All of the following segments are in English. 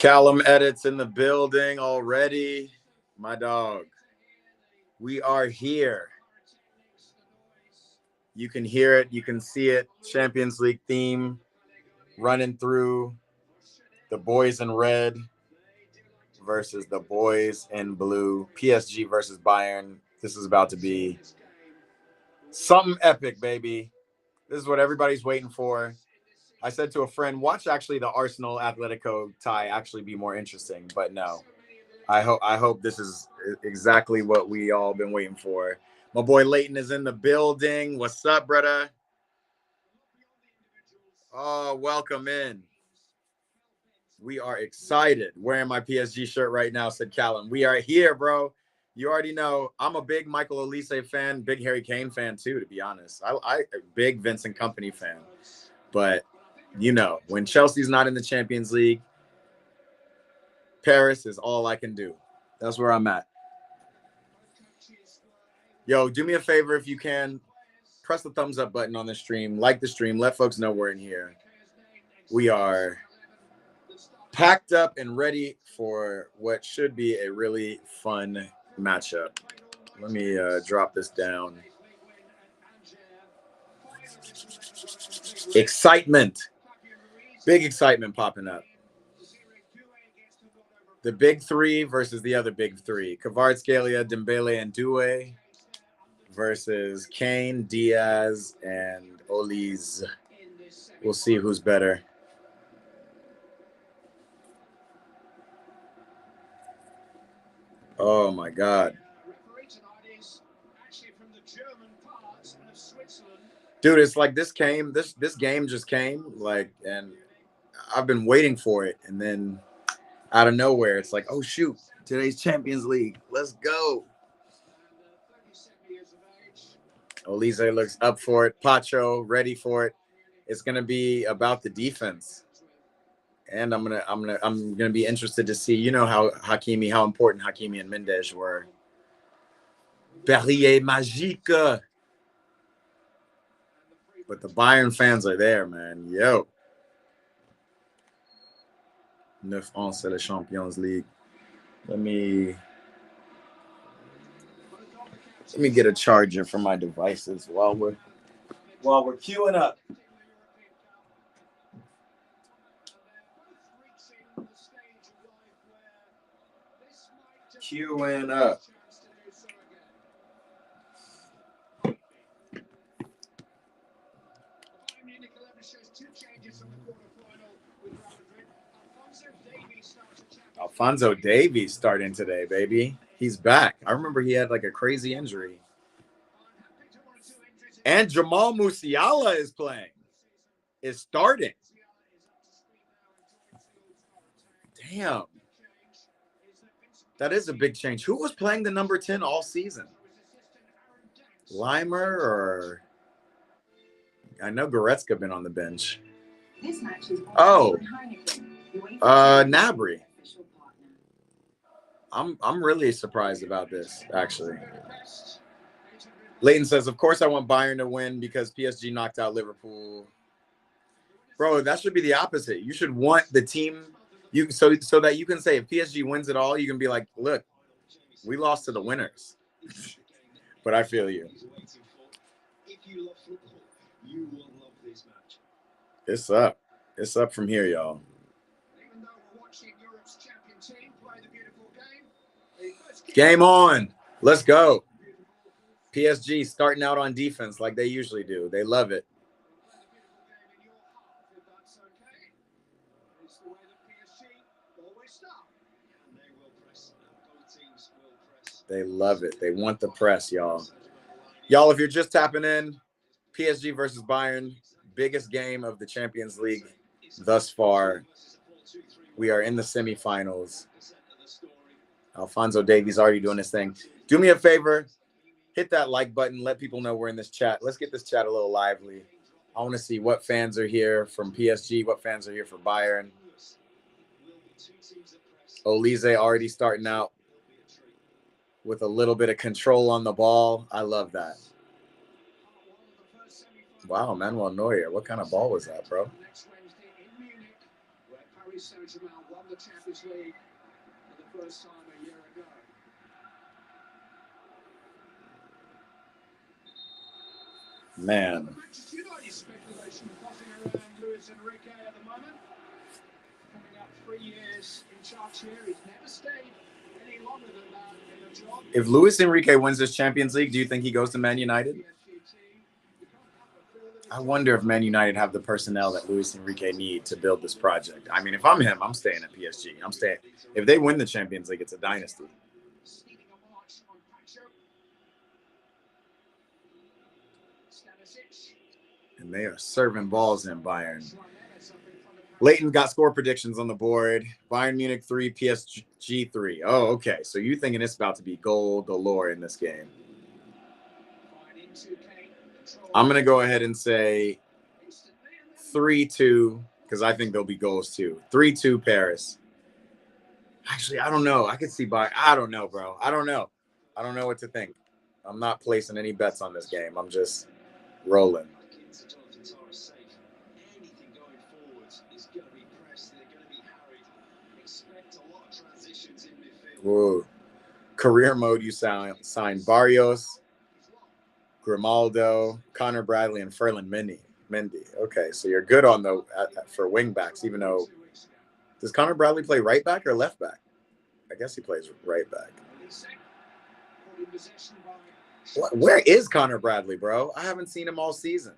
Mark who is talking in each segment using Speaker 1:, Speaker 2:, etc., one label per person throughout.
Speaker 1: Callum Edits in the building already. My dog. We are here. You can hear it. You can see it. Champions League theme running through. The boys in red versus the boys in blue. PSG versus Bayern. This is about to be something epic, baby. This is what everybody's waiting for. I said to a friend, watch actually the Arsenal Atletico tie actually be more interesting, but no. I hope this is exactly what we all been waiting for. My boy Leighton is in the building. What's up, brother? Oh, welcome in. We are excited. Wearing my PSG shirt right now, said Callum. We are here, bro. You already know I'm a big Michael Olise fan, big Harry Kane fan too, to be honest. I big Vincent Kompany fan. But you know, when Chelsea's not in the Champions League, Paris is all I can do. That's where I'm at. Yo, do me a favor if you can. Press the thumbs up button on the stream. Like the stream. Let folks know we're in here. We are packed up and ready for what should be a really fun matchup. Let me drop this down. Excitement. Big excitement popping up. The big three versus the other big three. Kvaratskhelia, Dembele, and Doué versus Kane, Diaz, and Olise. We'll see who's better. Oh my God. Dude, it's like this game just came, like, and I've been waiting for it, and then out of nowhere, it's like, oh shoot, today's Champions League. Let's go. Olise looks up for it. Pacho ready for it. It's gonna be about the defense. And I'm gonna be interested to see, you know, how important Hakimi and Mendes were. Perrier Magique. But the Bayern fans are there, man. Yo. 9 ans, c'est la Champions League. Let me get a charger for my devices while we're queuing up. Queuing up. Alphonso Davies starting today, baby. He's back. I remember he had like a crazy injury. And Jamal Musiala is starting. Damn. That is a big change. Who was playing the number 10 all season? Limer or... I know Goretzka been on the bench. Oh. Gnabry. I'm really surprised about this, actually. Leighton says, of course I want Bayern to win because PSG knocked out Liverpool. Bro, that should be the opposite. You should want the team so that you can say if PSG wins it all, you can be like, look, we lost to the winners. But I feel you. It's up. It's up from here, y'all. Game on. Let's go. PSG starting out on defense like they usually do. They love it. They love it. They want the press, y'all. Y'all, if you're just tapping in, PSG versus Bayern, biggest game of the Champions League thus far. We are in the semifinals. Alphonso Davies already doing his thing. Do me a favor. Hit that like button. Let people know we're in this chat. Let's get this chat a little lively. I want to see what fans are here from PSG, what fans are here for Bayern. Olise already starting out with a little bit of control on the ball. I love that. Wow, Manuel Neuer. What kind of ball was that, bro?
Speaker 2: Saint-Germain won the Champions League for the first time a year ago.
Speaker 1: Man.
Speaker 2: Manchester United speculation buzzing around Luis Enrique at the moment. Coming up 3 years in charge here, he's never stayed any longer than that in the job.
Speaker 1: If Luis Enrique wins this Champions League, do you think he goes to Man United? I wonder if Man United have the personnel that Luis Enrique need to build this project. I mean, if I'm him, I'm staying at PSG. I'm staying. If they win the Champions League, it's a dynasty. And they are serving balls in Bayern. Leighton got score predictions on the board. Bayern Munich 3, PSG 3. Oh, okay. So you're thinking it's about to be goal galore in this game. I'm going to go ahead and say 3-2 because I think there'll be goals too. 3-2 Paris. Actually, I don't know. I could see Bayern. I don't know, bro. I don't know. I don't know what to think. I'm not placing any bets on this game. I'm just rolling. Whoa. Career mode, you signed Barrios, Grimaldo, Connor Bradley, and Ferland Mendy. Okay, so you're good on the for wing backs, even though does Connor Bradley play right back or left back? I guess he plays right back. Where is Connor Bradley, bro? I haven't seen him all season.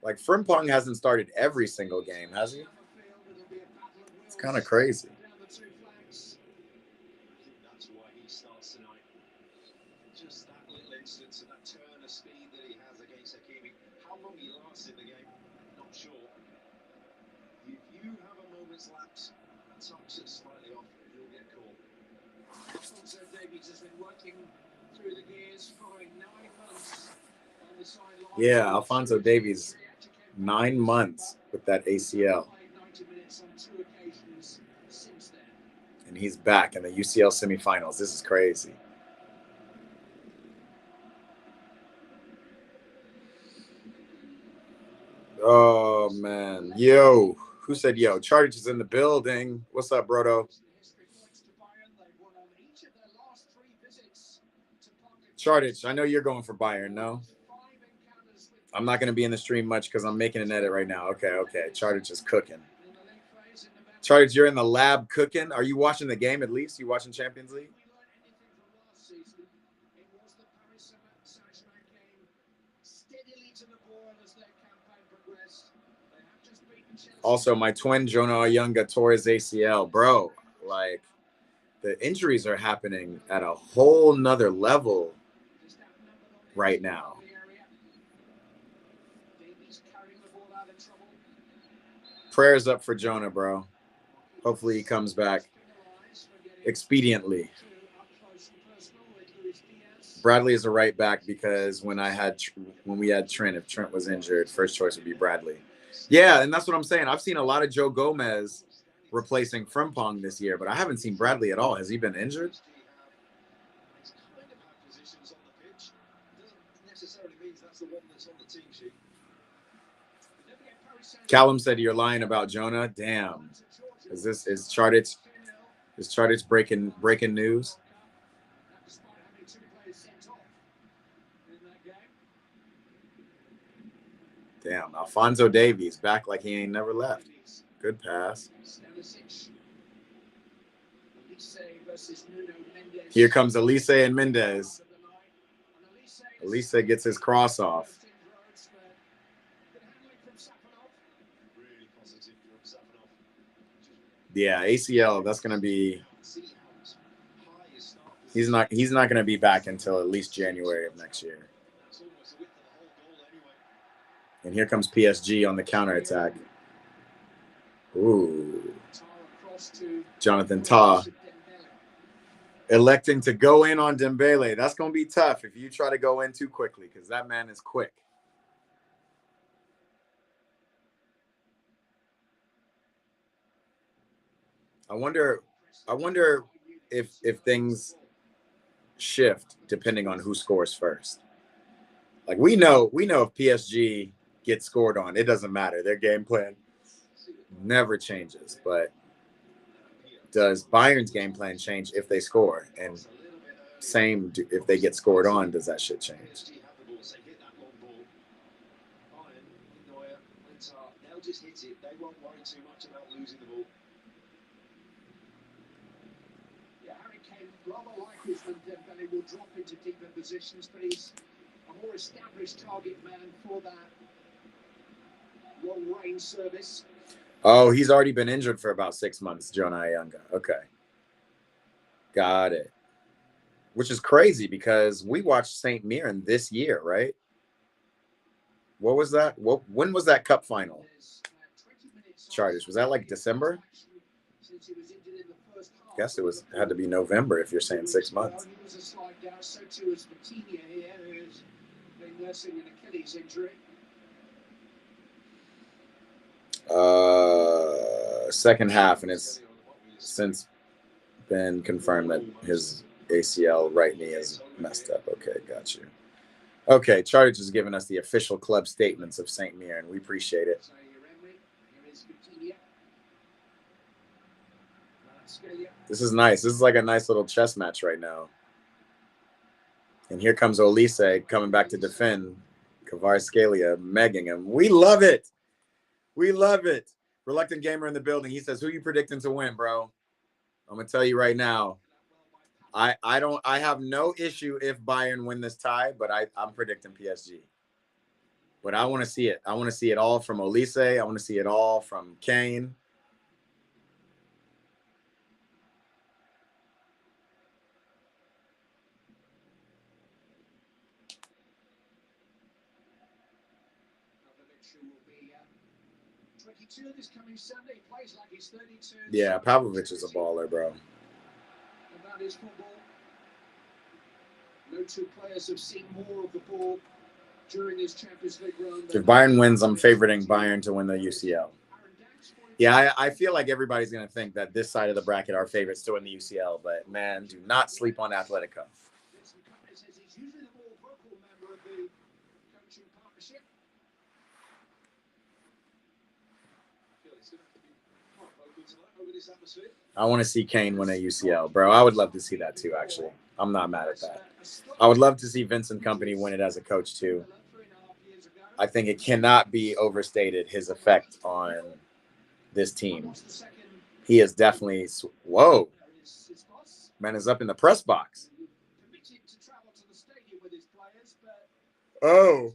Speaker 1: Like Frimpong hasn't started every single game, has he? It's kind of crazy. Yeah, Alphonso Davies, 9 months with that ACL. And he's back in the UCL semifinals. This is crazy. Oh, man. Yo. Who said yo? Charge is in the building. What's up, Brodo? Chartage, I know you're going for Bayern, no? I'm not going to be in the stream much because I'm making an edit right now. Okay. Chartage is cooking. Chartage, you're in the lab cooking. Are you watching the game at least? You watching Champions League? Also, my twin, Jonah Oyunga, tore his ACL. Bro, like, the injuries are happening at a whole nother level right now. Prayers up for Jonah, bro. Hopefully he comes back expediently. Bradley is a right back because when we had Trent, if Trent was injured, first choice would be Bradley. Yeah, and that's what I'm saying. I've seen a lot of Joe Gomez replacing Frimpong this year, but I haven't seen Bradley at all. Has he been injured? Callum said you're lying about Jonah. Damn. Is Chartage breaking news? Damn, Alphonso Davies back like he ain't never left. Good pass. Here comes Elise and Mendez. Elise gets his cross off. Yeah, ACL, that's going to be he's not going to be back until at least January of next year. And here comes PSG on the counterattack. Ooh. Jonathan Tah electing to go in on Dembele. That's going to be tough if you try to go in too quickly because that man is quick. I wonder if things shift depending on who scores first. Like we know if PSG gets scored on, it doesn't matter. Their game plan never changes. But does Bayern's game plan change if they score? And same if they get scored on, does that shit change?
Speaker 2: They'll just hit it. They won't worry too much about losing the ball. Yeah, Harry Kane, rather likely than Dembele, will drop into deeper positions, but he's a more established target man for that long-range service.
Speaker 1: Oh, he's already been injured for about 6 months, Jonah Ayunga. Okay. Got it. Which is crazy because we watched St. Mirren this year, right? What was that? When was that cup final? Chargers. Was that like December? Guess it had to be November if you're saying 6 months. Second half, and it's since been confirmed that his ACL right knee is messed up. Okay, got you. Okay, Chargers is giving us the official club statements of St. Mirren. We appreciate it. This is nice. This is like a nice little chess match right now. And here comes Olise coming back to defend. Kvaratskhelia megging him. We love it. We love it. Reluctant Gamer in the building. He says, who you predicting to win, bro? I'm going to tell you right now. I have no issue if Bayern win this tie, but I'm predicting PSG. But I want to see it. I want to see it all from Olise. I want to see it all from Kane. Yeah, Pavlovic is a baller, bro.
Speaker 2: That is football. No two players have seen more of the ball during this Champions League run.
Speaker 1: If Bayern wins, I'm favoriting Bayern to win the UCL. Yeah, I feel like everybody's going to think that this side of the bracket are favorites to win the UCL, but man, do not sleep on Atletico. I want to see Kane win a UCL, bro. I would love to see that too, actually. I'm not mad at that. I would love to see Vincent Kompany win it as a coach too. I think it cannot be overstated, his effect on this team. He is definitely – whoa. Man is up in the press box. Oh.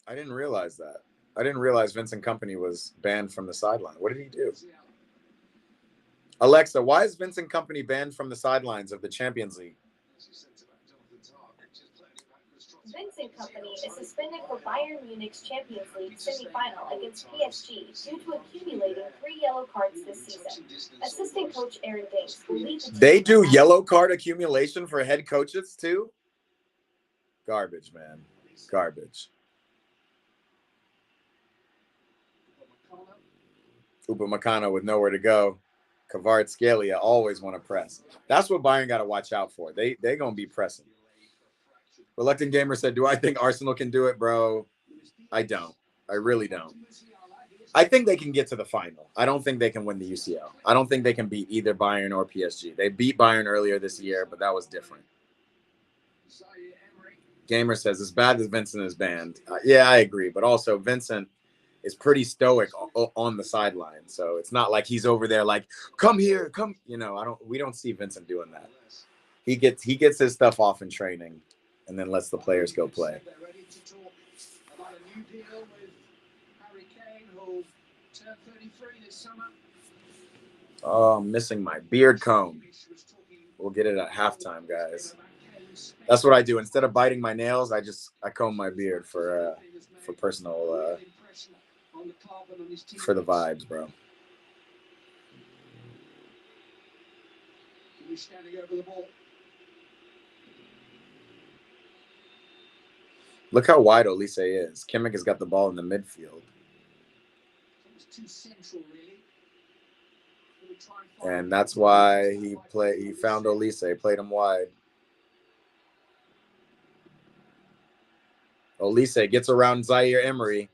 Speaker 1: I didn't realize that. I didn't realize Vincent Kompany was banned from the sideline. What did he do? Alexa, why is Vincent Kompany banned from the sidelines of the Champions League?
Speaker 3: Vincent Kompany is suspended for Bayern Munich's Champions League semi-final against PSG due to accumulating 3 yellow cards this season. Assistant coach Aaron Dinks will lead the team.
Speaker 1: They do yellow card accumulation for head coaches too? Garbage, man. Garbage. Upamecano with nowhere to go. Kvaratskhelia always want to press. That's what Bayern got to watch out for. They going to be pressing. Reluctant Gamer said, do I think Arsenal can do it, bro? I don't. I really don't. I think they can get to the final. I don't think they can win the UCL. I don't think they can beat either Bayern or PSG. They beat Bayern earlier this year, but that was different. Gamer says, as bad as Vincent is banned. Yeah, I agree. But also, Vincent is pretty stoic on the sideline. So it's not like he's over there like, come here, come. You know, we don't see Vincent doing that. He gets his stuff off in training and then lets the players go play. Oh, I'm missing my beard comb. We'll get it at halftime, guys. That's what I do. Instead of biting my nails, I comb my beard for personal for the vibes, bro. Look how wide Olise is. Kimmich has got the ball in the midfield. And that's why he found Olise, played him wide. Olise gets around Zaire Emery,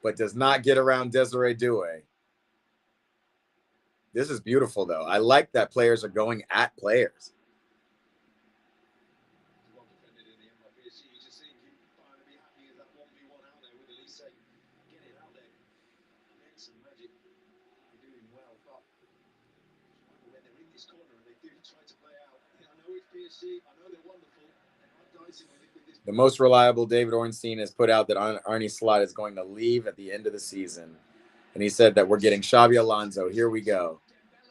Speaker 1: but does not get around Desiree Doué. This is beautiful, though. I like that players are going at players. The most reliable David Ornstein has put out that Arnie Slot is going to leave at the end of the season. And he said that we're getting Xabi Alonso. Here we go.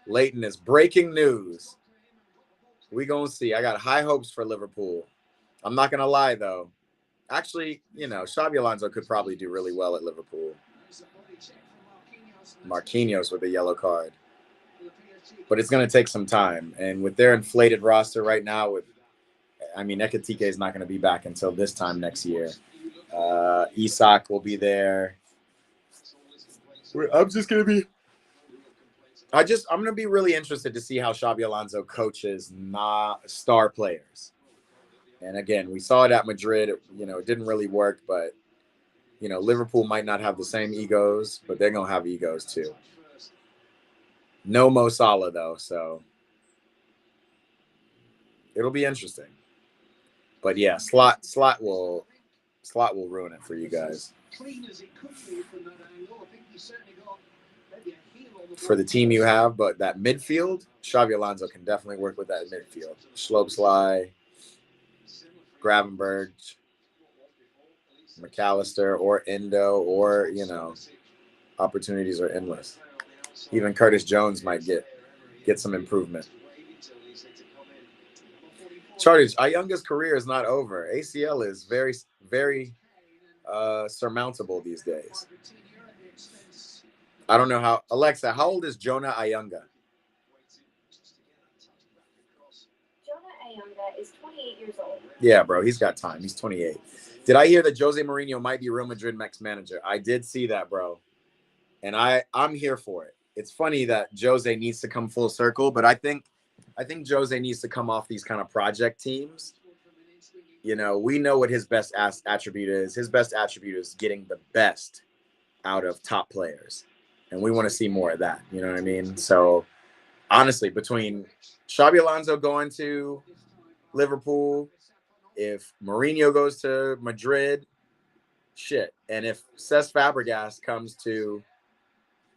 Speaker 1: Leighton is breaking news. We gonna see. I got high hopes for Liverpool. I'm not gonna lie though. Actually, you know, Xabi Alonso could probably do really well at Liverpool. Marquinhos with a yellow card. But it's gonna take some time. And with their inflated roster right now, Ekitike is not gonna be back until this time next year. Isak will be there. I'm gonna be really interested to see how Xabi Alonso coaches star players. And again, we saw it at Madrid. It didn't really work, but Liverpool might not have the same egos, but they're gonna have egos too. No Mo Salah though, so it'll be interesting. But yeah, slot will ruin it for you guys. For the team you have, but that midfield, Xabi Alonso can definitely work with that midfield. Schlopsly, Gravenberg, McAllister, or Endo, or opportunities are endless. Even Curtis Jones might get some improvement. Charters, Ayunga's career is not over. ACL is very, very surmountable these days. I don't know how. Alexa, how old is Jonah Ayunga?
Speaker 3: Jonah Ayunga is 28 years old.
Speaker 1: Yeah, bro, he's got time. He's 28. Did I hear that Jose Mourinho might be Real Madrid next manager? I did see that, bro. And I'm here for it. It's funny that Jose needs to come full circle, but I think Jose needs to come off these kind of project teams. We know what his best attribute is. His best attribute is getting the best out of top players. And we want to see more of that. You know what I mean? So, honestly, between Xabi Alonso going to Liverpool, if Mourinho goes to Madrid, shit. And if Cesc Fabregas comes to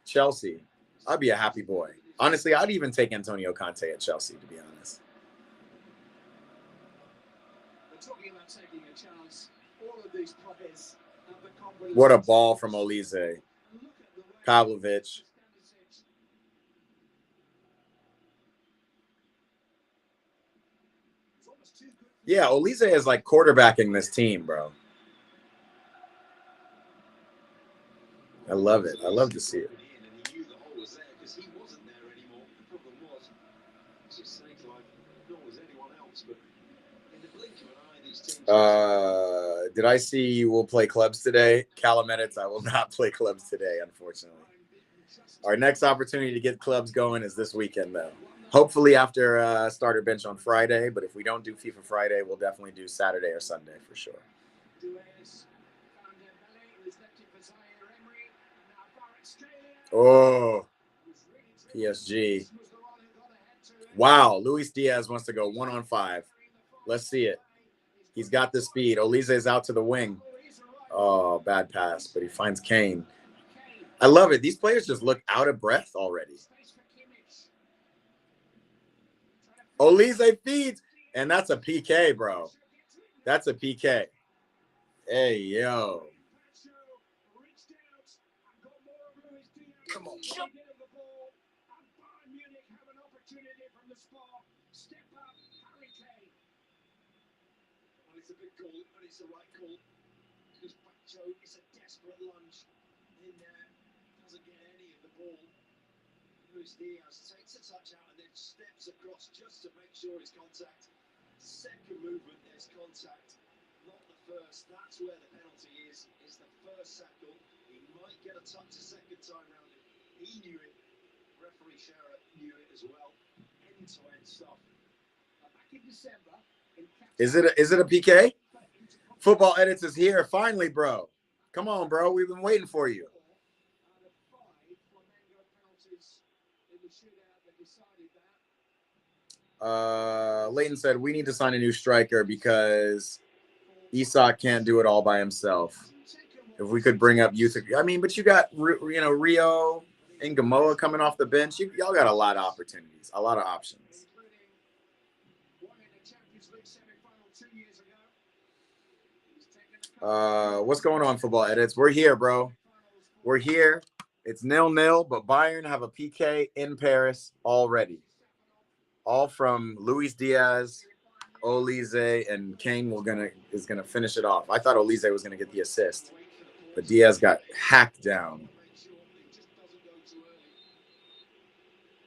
Speaker 1: Chelsea, I'd be a happy boy. Honestly, I'd even take Antonio Conte at Chelsea, to be honest. What a ball from Olise. Pavlovic. Yeah, Olise is like quarterbacking this team, bro. I love it. I love to see it. Did I see you will play clubs today? Callum Edits, I will not play clubs today, unfortunately. Our next opportunity to get clubs going is this weekend, though. Hopefully after starter bench on Friday, but if we don't do FIFA Friday, we'll definitely do Saturday or Sunday for sure. Oh, PSG. Wow, Luis Diaz wants to go 1-on-5. Let's see it. He's got the speed. Olise is out to the wing. Oh, bad pass, but he finds Kane. I love it. These players just look out of breath already. Olise feeds, and that's a PK, bro. That's a PK. Hey, yo. Come on. It's a big call, but it's the right call. Because Pacho is a desperate lunge in there. Doesn't get any of the ball. Luis Diaz takes a touch out and then steps across just to make sure it's contact. Second movement, there's contact. Not the first. That's where the penalty is. It's the first tackle. He might get a touch a second time round. He knew it. Referee Shara knew it as well. End-to-end stuff. Back in December. Is it a PK? Football Edits is here finally, bro. Come on, bro. We've been waiting for you. Leighton said we need to sign a new striker because Isak can't do it all by himself. If we could bring up youth, I mean, but you got Rio and Gamoa coming off the bench. Y'all got a lot of opportunities, a lot of options. What's going on, Football Edits? We're here, bro. We're here. It's 0-0, but Bayern have a PK in Paris already. All from Luis Diaz, Olise, and Kane is gonna finish it off. I thought Olise was gonna get the assist, but Diaz got hacked down.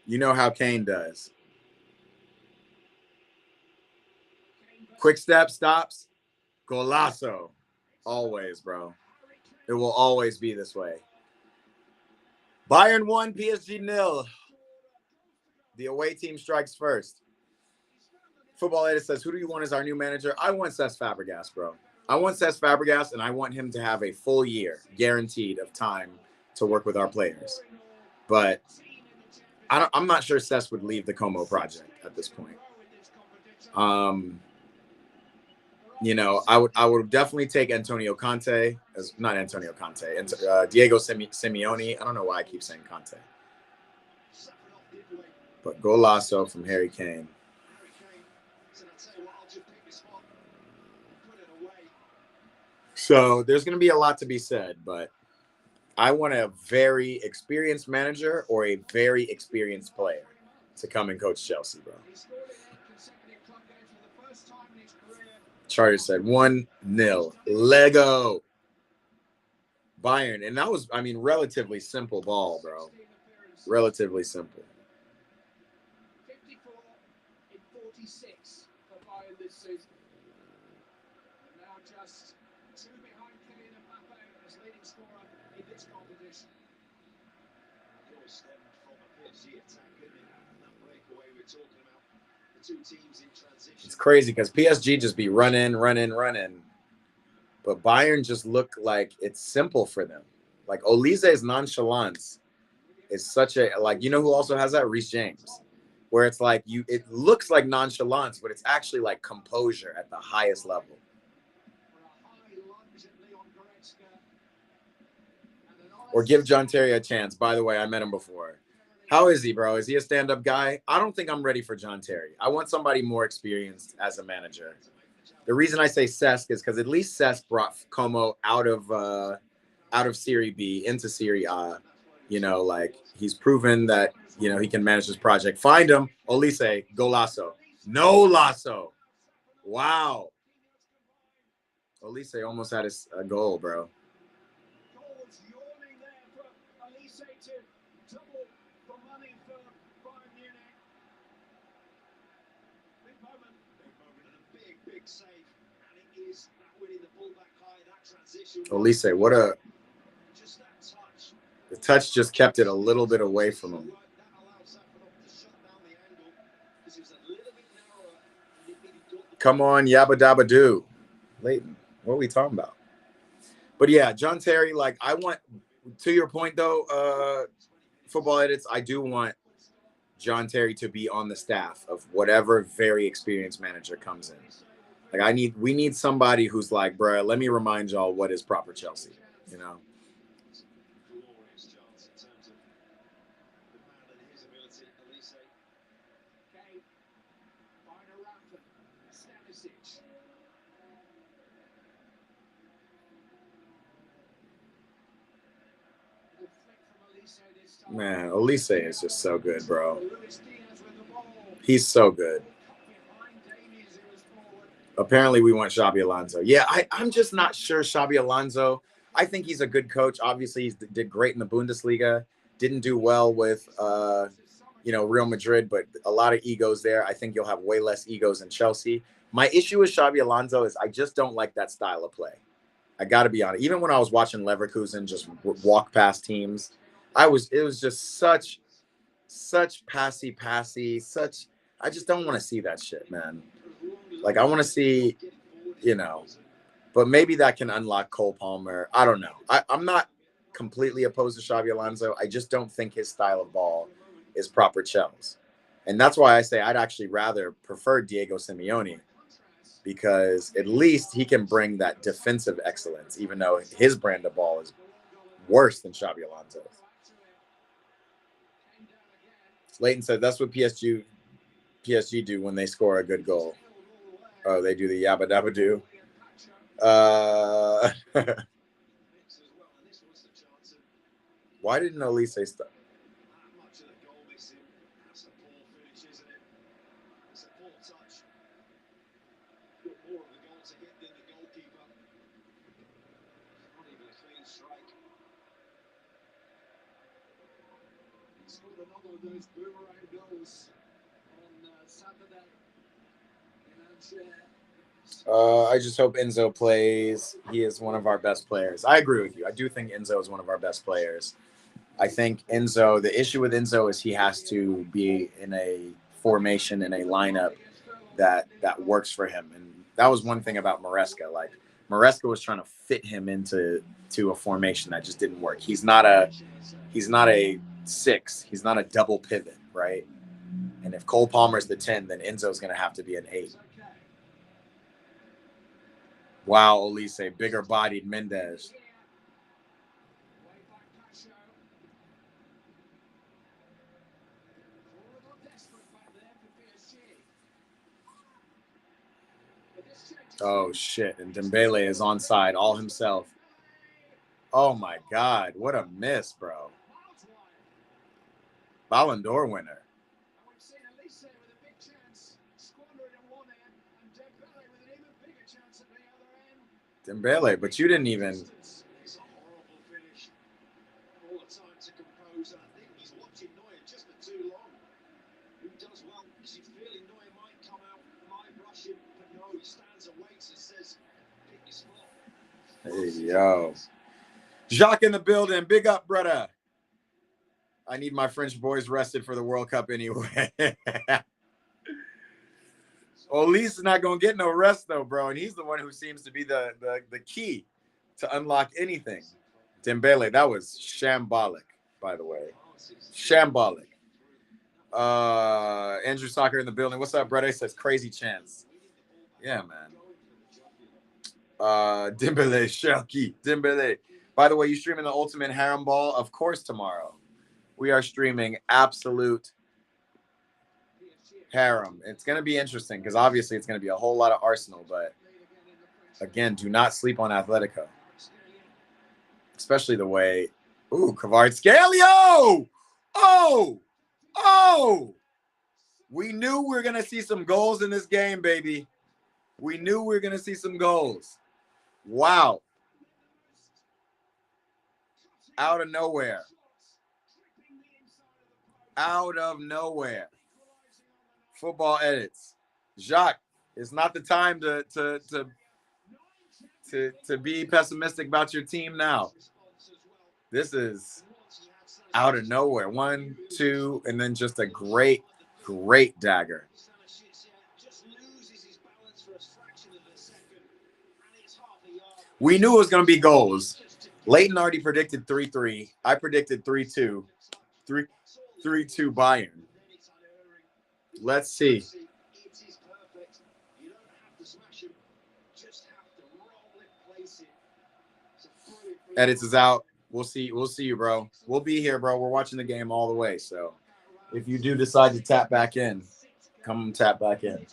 Speaker 1: You know how Kane does. Quick step, stops, golazo. Always, bro. It will always be this way. Bayern 1, PSG 0. The away team strikes first. Football Edit says, who do you want as our new manager? I want Cesc Fabregas, bro. I want Cesc Fabregas, and I want him to have a full year guaranteed of time to work with our players. But I'm not sure Cesc would leave the Como project at this point. You know, I would definitely take Antonio Conte as not Antonio Conte and Diego Simeone. I don't know why I keep saying Conte, but golazo from Harry Kane. So there's going to be a lot to be said, but I want a very experienced manager or a very experienced player to come and coach Chelsea, bro. Charter said 1-0. Lego. Bayern. And that was, I mean, relatively simple ball, bro. Relatively simple.
Speaker 2: 54 in 46 for Bayern this season. Now just 2 behind Kylian Mbappe as leading scorer in this competition. Goal stemmed from a PSG attack, and that breakaway we're talking about. The two teams in transition.
Speaker 1: It's crazy because PSG just be running. But Bayern just look like it's simple for them. Like Olise's nonchalance is such a, like, you know who also has that? Reece James. Where it's like it looks like nonchalance, but it's actually like composure at the highest level. Or give John Terry a chance. By the way, I met him before. How is he, bro? Is he a stand-up guy? I don't think I'm ready for John Terry. I want somebody more experienced as a manager. The reason I say Cesc is because at least Cesc brought Como out of Serie B into Serie A. You know, like he's proven that, you know, he can manage this project. Find him. Olise, golazo. No lasso. Wow. Olise almost had a goal, bro. Olise, what a... The touch just kept it a little bit away from him. Come on, yabba dabba doo. Leighton, what are we talking about? But yeah, John Terry, like, I want, to your point though, Football Edits, I do want John Terry to be on the staff of whatever very experienced manager comes in. Like, we need somebody who's like, bro, let me remind y'all what is proper Chelsea, you know? Man, Olise is just so good, bro. He's so good. Apparently, we want Xabi Alonso. Yeah, I'm just not sure Xabi Alonso. I think he's a good coach. Obviously, he did great in the Bundesliga. Didn't do well with, Real Madrid, but a lot of egos there. I think you'll have way less egos in Chelsea. My issue with Xabi Alonso is I just don't like that style of play. I got to be honest. Even when I was watching Leverkusen just walk past teams, it was just such passy, I just don't want to see that shit, man. Like, I want to see, But maybe that can unlock Cole Palmer. I don't know. I'm not completely opposed to Xabi Alonso. I just don't think his style of ball is proper Chelsea. And that's why I say I'd actually rather prefer Diego Simeone, because at least he can bring that defensive excellence, even though his brand of ball is worse than Xabi Alonso's. Leighton said that's what PSG do when they score a good goal. Oh, they do the yabba dabba do. Why didn't Elise stop?
Speaker 2: Another of those boomerang goals on Saturday in Alger.
Speaker 1: I just hope Enzo plays. He is one of our best players. I agree with you. I do think Enzo is one of our best players. I think Enzo, the issue with Enzo is he has to be in a formation, in a lineup that works for him. And that was one thing about Maresca. Like, Maresca was trying to fit him into a formation that just didn't work. He's not a 6. He's not a double pivot, right? And if Cole Palmer's the 10, then Enzo's going to have to be an 8. Wow, Olise, bigger-bodied Mendes. Oh, shit. And Dembele is onside all himself. Oh, my God. What a miss, bro. Ballon d'Or winner. Dembele, but you didn't even... Hey, yo. Jacques in the building. Big up, brother. I need my French boys rested for the World Cup anyway. Olise's not going to get no rest, though, bro. And he's the one who seems to be the key to unlock anything. Dembele, that was shambolic, by the way. Shambolic. Andrew Soccer in the building. What's up, brother? He says crazy chance. Yeah, man. Dembele, Shelky, Dembele. By the way, you streaming the Ultimate Harem Ball? Of course, tomorrow. We are streaming absolute harem. It's going to be interesting because obviously it's going to be a whole lot of Arsenal. But again, do not sleep on Atletico. Especially the way... Ooh, Kvaratskhelia! Oh! We knew we were going to see some goals in this game, baby. We knew we were going to see some goals. Wow. Out of nowhere. Out of nowhere. Football edits. Jacques, it's not the time to be pessimistic about your team now. This is out of nowhere. 1, 2, and then just a great dagger. We knew it was going to be goals. Leighton already predicted 3-3. I predicted 3-2. 3-2 Bayern. Let's see. Edits is out. We'll see you, bro. We'll be here, bro. We're watching the game all the way. So if you do decide to tap back in, come tap back in.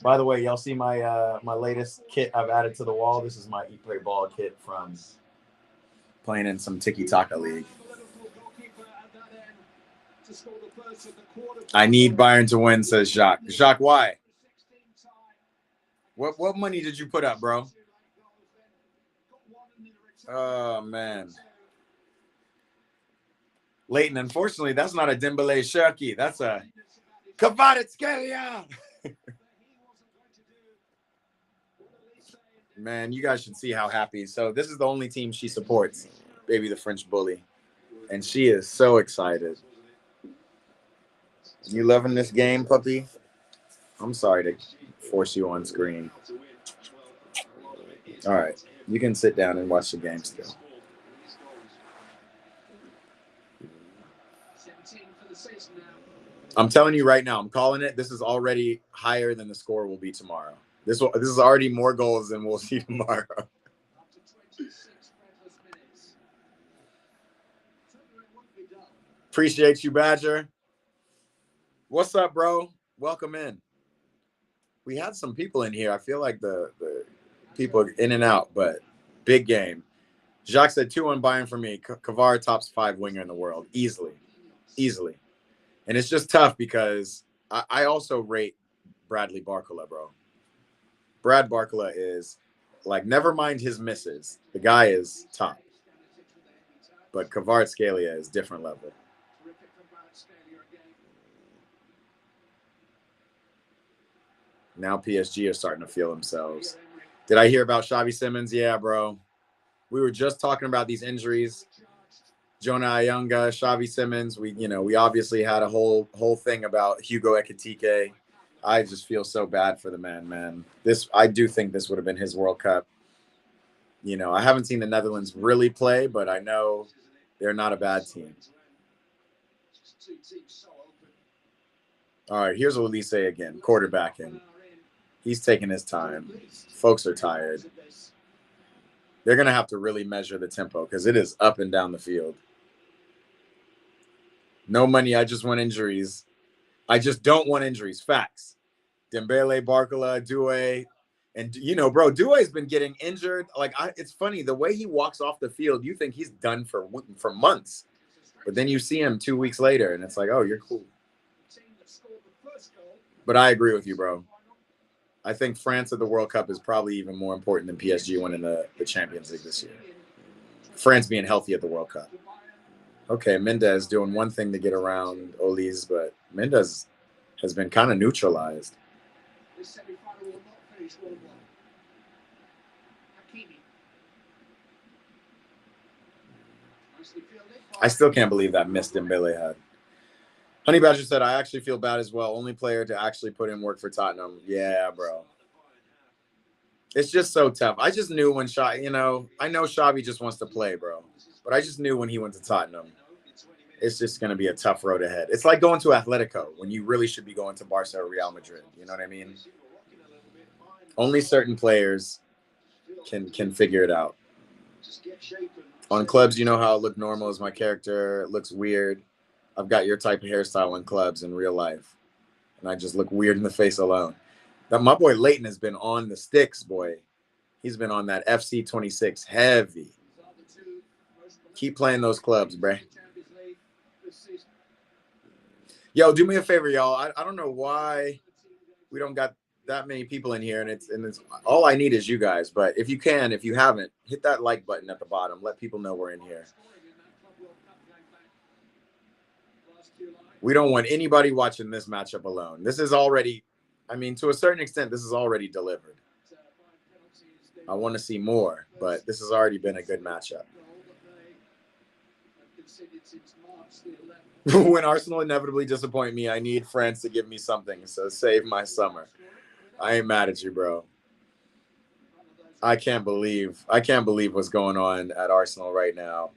Speaker 1: By the way, y'all see my my latest kit I've added to the wall. This is my Eat Play Ball kit from playing in some Tiki Taka League. I need Bayern to win, says Jacques. Jacques, why? What money did you put up, bro? Oh, man. Leighton, unfortunately, that's not a Dembele Sharky. That's a Kvaratskhelia. Man, you guys should see how happy. So this is the only team she supports, baby, the French bully. And she is so excited. You loving this game, puppy? I'm sorry to force you on screen. All right. You can sit down and watch the game still.
Speaker 2: 17 for the season now.
Speaker 1: I'm telling you right now, I'm calling it. This is already higher than the score will be tomorrow. This is already more goals than we'll see tomorrow.
Speaker 2: Up to 26 breathless minutes. Certainly it wouldn't be dull.
Speaker 1: Appreciate you, Badger. What's up, bro? Welcome in. We had some people in here. I feel like the people are in and out, but big game. Jacques said 2-1 Bayern for me. Kavar tops 5 winger in the world. Easily. And it's just tough because I also rate Bradley Barcola, bro. Brad Barcola is like, never mind his misses. The guy is top. But Kvaratskhelia is different level.
Speaker 2: Terrific from Kvaratskhelia again.
Speaker 1: Now PSG are starting to feel themselves. Did I hear about Xavi Simons? Yeah, bro. We were just talking about these injuries. Jonah Ayunga, Xavi Simons. We obviously had a whole thing about Hugo Ekitike. I just feel so bad for the man. I do think this would have been his World Cup. I haven't seen the Netherlands really play, but I know they're not a bad team. All right, here's Elise again, quarterbacking. He's taking his time. Folks are tired. They're going to have to really measure the tempo because it is up and down the field. No money. I just want injuries. I just don't want injuries. Facts. Dembele, Barcola, Doué. And, bro, Doué's been getting injured. Like, it's funny. The way he walks off the field, you think he's done for months. But then you see him 2 weeks later, and it's like, oh, you're cool. But I agree with you, bro. I think France at the World Cup is probably even more important than PSG winning the Champions League this year. France being healthy at the World Cup. Okay, Mendes doing one thing to get around Olise, but Mendes has been kind of neutralized. I still can't believe that miss Dembele had. Honey Badger said, I actually feel bad as well. Only player to actually put in work for Tottenham. Yeah, bro. It's just so tough. I just knew when I know Xavi just wants to play, bro. But I just knew when he went to Tottenham, it's just going to be a tough road ahead. It's like going to Atletico when you really should be going to Barca or Real Madrid. You know what I mean? Only certain players can figure it out. On clubs, you know how I look normal as my character. It looks weird. I've got your type of hairstyle in clubs in real life. And I just look weird in the face alone. My boy Leighton has been on the sticks, boy. He's been on that FC 26 heavy. Keep playing those clubs, bruh. Yo, do me a favor, y'all. I don't know why we don't got that many people in here, and it's all I need is you guys. But if you haven't, hit that like button at the bottom. Let people know we're in here. We don't want anybody watching this matchup alone. This is already, to a certain extent, this is already delivered. I want to see more, but this has already been a good matchup. When Arsenal inevitably disappoint me, I need France to give me something, so save my summer. I ain't mad at you, bro. I can't believe what's going on at Arsenal right now.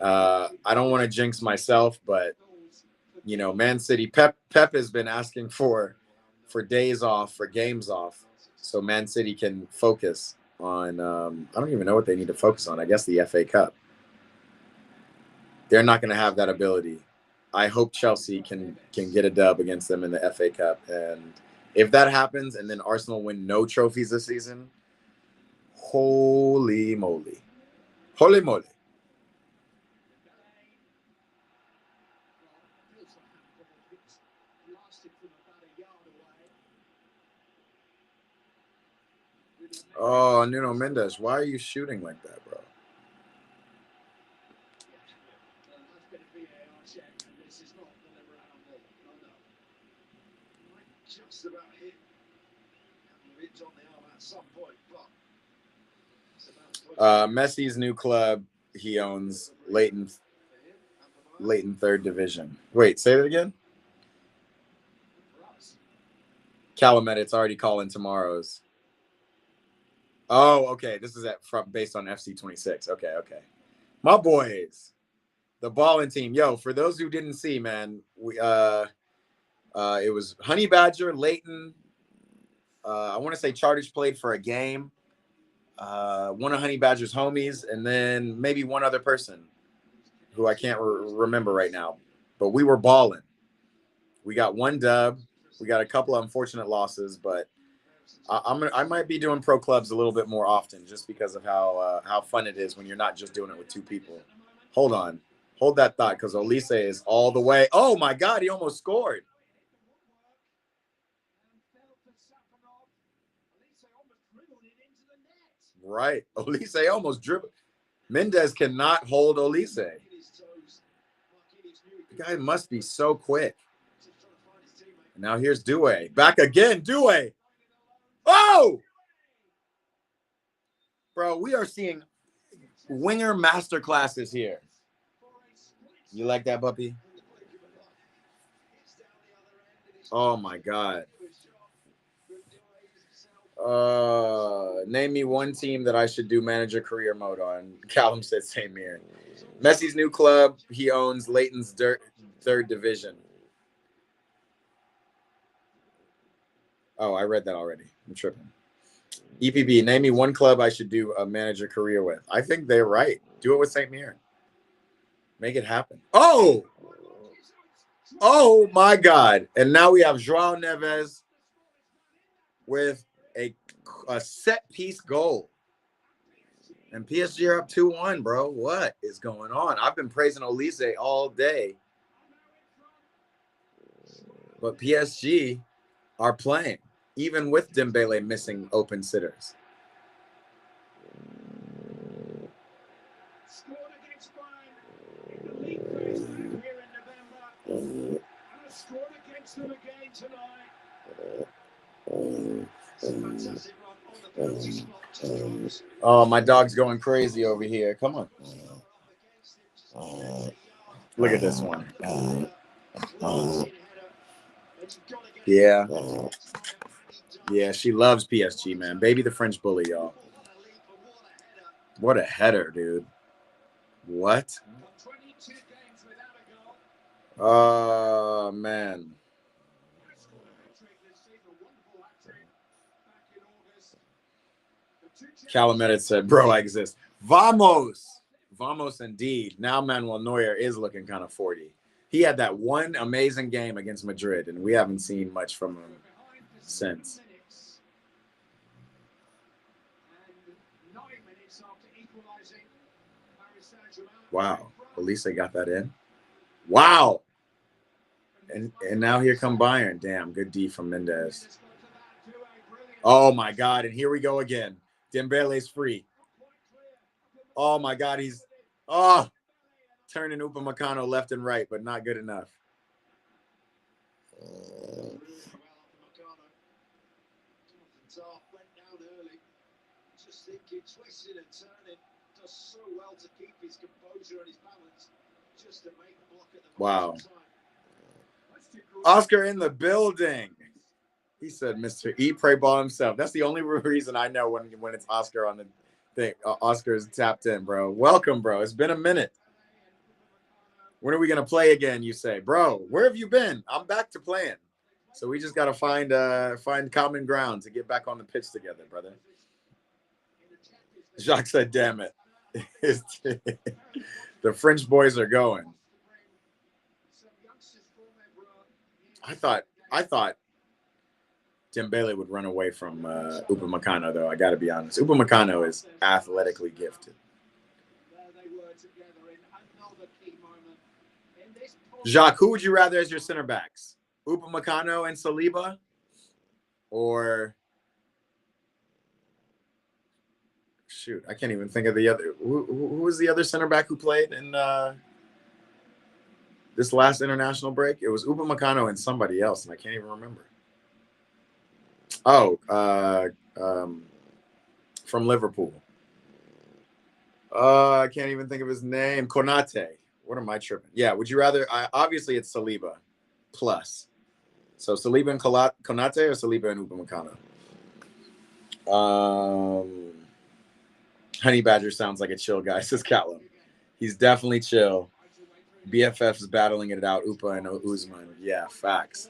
Speaker 1: I don't want to jinx myself, but Man City, Pep has been asking for days off, for games off, so Man City can focus on, I don't even know what they need to focus on. I guess the FA Cup. They're not going to have that ability. I hope Chelsea can get a dub against them in the FA Cup. And if that happens and then Arsenal win no trophies this season, holy moly. Holy moly. Oh, Nuno Mendes, why are you shooting like that, bro? Messi's new club, he owns Leighton third division. Wait, say that again? Calumet, it's already calling tomorrow's. Oh, okay. This is based on FC26. Okay. My boys, the balling team. Yo, for those who didn't see, man, we it was Honey Badger, Leighton. I want to say Charters played for a game. One of Honey Badger's homies, and then maybe one other person who I can't remember right now. But we were balling. We got one dub. We got a couple of unfortunate losses, but I might be doing pro clubs a little bit more often just because of how fun it is when you're not just doing it with two people. Hold on. Hold that thought, because Olise is all the way. Oh, my God. He almost scored. Right. Olise almost dribbled. Mendez cannot hold Olise. The guy must be so quick. Now here's Doué. Back again. Doué. Oh! Bro, we are seeing winger masterclasses here. You like that, Buppy? Oh, my God. Name me one team that I should do manager career mode on. Callum said same here. Messi's new club. He owns Leighton's third division. Oh, I read that already. I'm tripping. EPB, name me one club I should do a manager career with. I think they're right. Do it with St. Mirren. Make it happen. Oh! Oh, my God. And now we have Joao Neves with a set-piece goal. And PSG are up 2-1, bro. What is going on? I've been praising Olise all day. But PSG are playing, even with Dembele missing open sitters.
Speaker 2: Scored against Bayern in the league phase here in November. And scored against them again tonight. Fantastic run on the penalty spot. Just runs.
Speaker 1: Oh, my dog's going crazy over here. Come on. Look at this one. Yeah. Yeah, she loves PSG, man. Baby the French bully, y'all. What a header, dude. What? Oh, man. Calumet said, bro, I exist. Vamos. Vamos indeed. Now Manuel Neuer is looking kind of 40. He had that one amazing game against Madrid, and we haven't seen much from him since. Wow. Olise got that in. Wow. And now here come Bayern. Damn, good D from Mendez. Oh, my God. And here we go again. Dembele's free. Oh, my God. He's turning Upamecano left and right, but not good enough.
Speaker 2: Twisted and turning, does so well to keep his composure and his balance, just to make the block at the
Speaker 1: wow. Oscar in the building. He said, Mr. E. Pray Ball himself. That's the only reason I know when it's Oscar on the thing. Oscar is tapped in, bro. Welcome, bro. It's been a minute. When are we going to play again, you say? Bro, where have you been? I'm back to playing. So we just got to find common ground to get back on the pitch together, brother. Jacques said, damn it. The French boys are going. I thought Dembele would run away from Upamecano, though. I got to be honest. Upamecano is athletically gifted. Jacques, who would you rather as your center backs? Upamecano and Saliba? Or... Shoot, I can't even think of the other. Who was the other center back who played in this last international break? It was Upamecano and somebody else, and I can't even remember. Oh, from Liverpool. I can't even think of his name. Konate. What am I tripping? Yeah, would you rather? Obviously, it's Saliba plus. So Saliba and Konate or Saliba and Upamecano? Honey Badger sounds like a chill guy, says Callum. He's definitely chill. BFF is battling it out, Upa and Usman. Yeah, facts.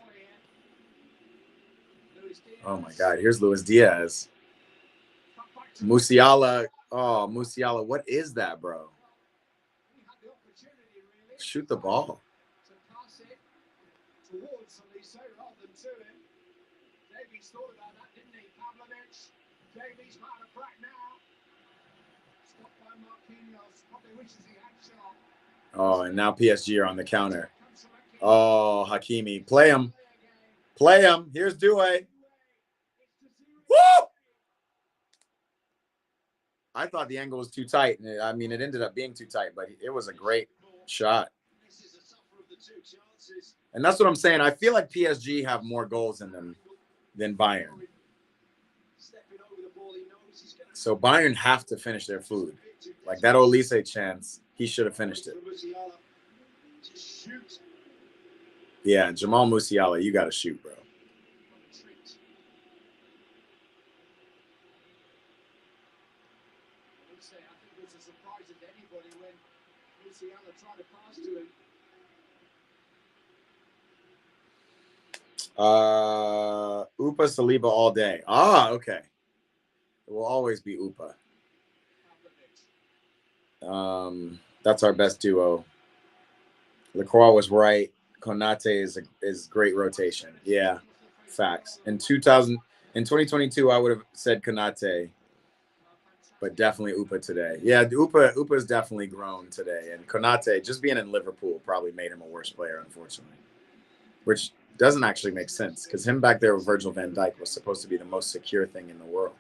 Speaker 1: Oh my God, here's Luis Diaz. Musiala. Oh, Musiala, what is that, bro? Shoot the ball. Oh, and now PSG are on the counter. Oh, Hakimi. Play him. Play him. Here's Due. Woo! I thought the angle was too tight. I mean, it ended up being too tight, but it was a great shot. And that's what I'm saying. I feel like PSG have more goals in them than Bayern. So Bayern have to finish their food. Like that Olise chance, he should have finished it. Yeah, Jamal Musiala, you got to shoot, bro. Upa Saliba all day. Ah, okay. It will always be Upa. That's our best duo. Lacroix was right. Konate is great rotation. Yeah, facts. In 2022, I would have said Konate, but definitely Upa today. Yeah, Upa's definitely grown today, and Konate just being in Liverpool probably made him a worse player, unfortunately. Which doesn't actually make sense because him back there with Virgil van Dijk was supposed to be the most secure thing in the world.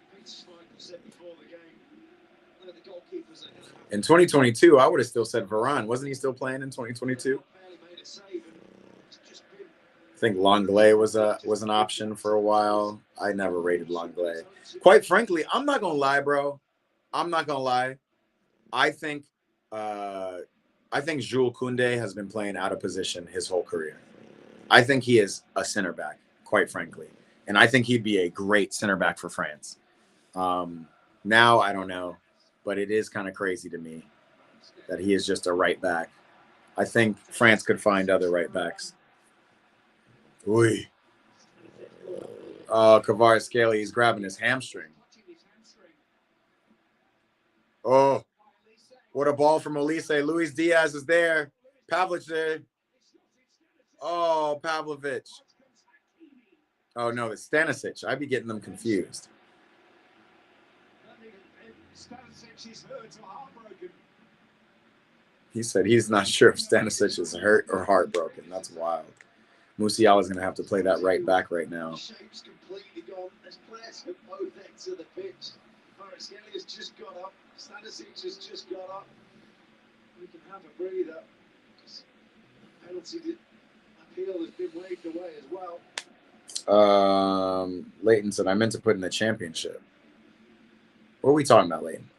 Speaker 1: In 2022, I would have still said Varane. Wasn't he still playing in 2022? I think Longley was an option for a while. I never rated Longley. Quite frankly, I'm not gonna lie, bro. I'm not gonna lie. I think Jules Koundé has been playing out of position his whole career. I think he is a center back, quite frankly, and I think he'd be a great center back for France. Now I don't know, but it is kind of crazy to me that he is just a right back. I think France could find other right backs. Oy. Kvaratskhelia, he's grabbing his hamstring. Oh, what a ball from Olise. Luis Diaz is there. Pavlic there. Oh, Pavlovic. Oh, no, it's Stanisic. I'd be getting them confused. He said he's not sure if Stanisic is hurt or heartbroken. That's wild. Musiala is going to have to play that right back right now.
Speaker 2: Shape's completely gone. There's players at both ends of the pitch. Kvaratskhelia just got up. Stanisic has just got up. We can have a breather. Penalty appeal has been waved away as well.
Speaker 1: Leighton said, I meant to put in the championship. What are we talking about, Leighton?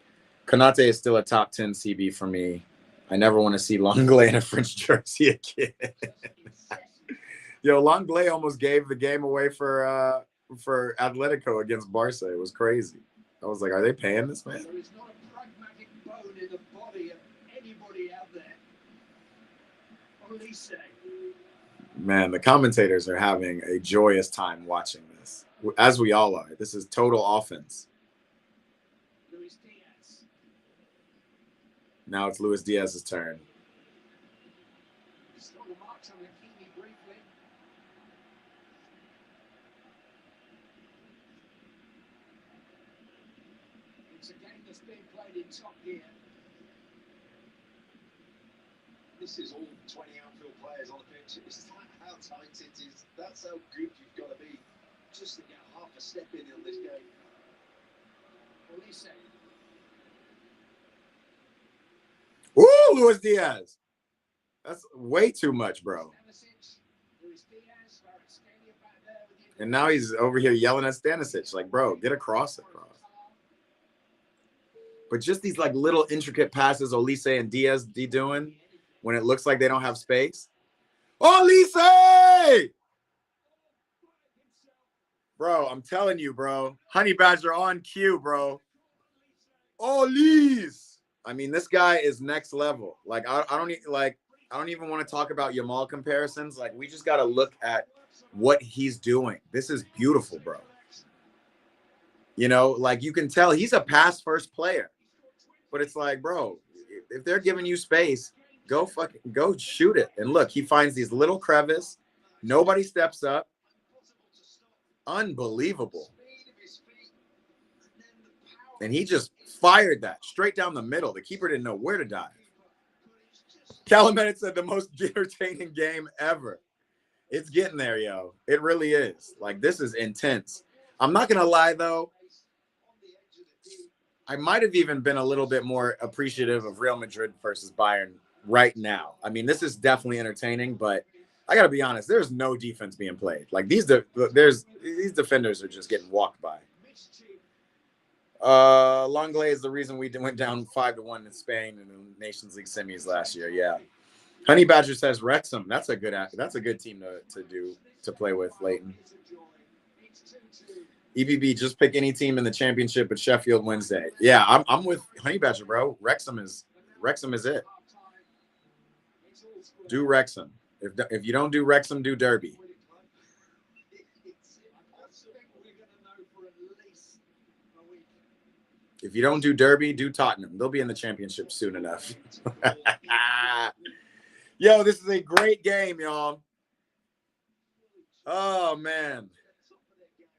Speaker 1: Konate is still a top 10 CB for me. I never want to see Longley in a French jersey again. Yo, Longley almost gave the game away for Atletico against Barca. It was crazy. I was like, are they paying this man?
Speaker 2: There is not a pragmatic bone in the body of anybody out there. Olise.
Speaker 1: Man, the commentators are having a joyous time watching this, as we all are. This is total offense.
Speaker 2: Luis Diaz.
Speaker 1: Now it's Luis Diaz's turn.
Speaker 2: Stole the marks on Hakimi briefly. It's a game that's being played in top gear. This is all 20 outfield players on the pitch. Is that how tight it is? That's how good you've got to be just to get half a step in this game. Olise.
Speaker 1: Ooh, Luis Diaz. That's way too much, bro. And now he's over here yelling at Stanisic. Like, bro, get across. But just these like little intricate passes Olise and Diaz doing when it looks like they don't have space. Olise! Bro, I'm telling you, bro. Honey Badger on cue, bro. Olise. I mean, this guy is next level. Like, I don't even want to talk about Yamal comparisons. Like, we just got to look at what he's doing. This is beautiful, bro. You know, like, you can tell he's a pass first player. But it's like, bro, if they're giving you space, go shoot it. And look, he finds these little crevice. Nobody steps up. Unbelievable. And he just fired that straight down the middle. The keeper didn't know where to dive. Calamet said the most entertaining game ever. It's getting there, yo. It really is. Like, this is intense. I'm not going to lie, though. I might have even been a little bit more appreciative of Real Madrid versus Bayern right now. I mean, this is definitely entertaining, but I got to be honest. There's no defense being played. Like, these defenders are just getting walked by. Longley is the reason we went down 5-1 in Spain in the Nations League semis last year. Yeah. Honey Badger says Wrexham. That's a good team to play with, Leighton. EBB, just pick any team in the championship at Sheffield Wednesday. Yeah, I'm with Honey Badger, bro. Wrexham is it. Do Wrexham. If you don't do Wrexham, do Derby. If you don't do Derby, do Tottenham. They'll be in the championship soon enough. Yo, this is a great game, y'all. Oh, man.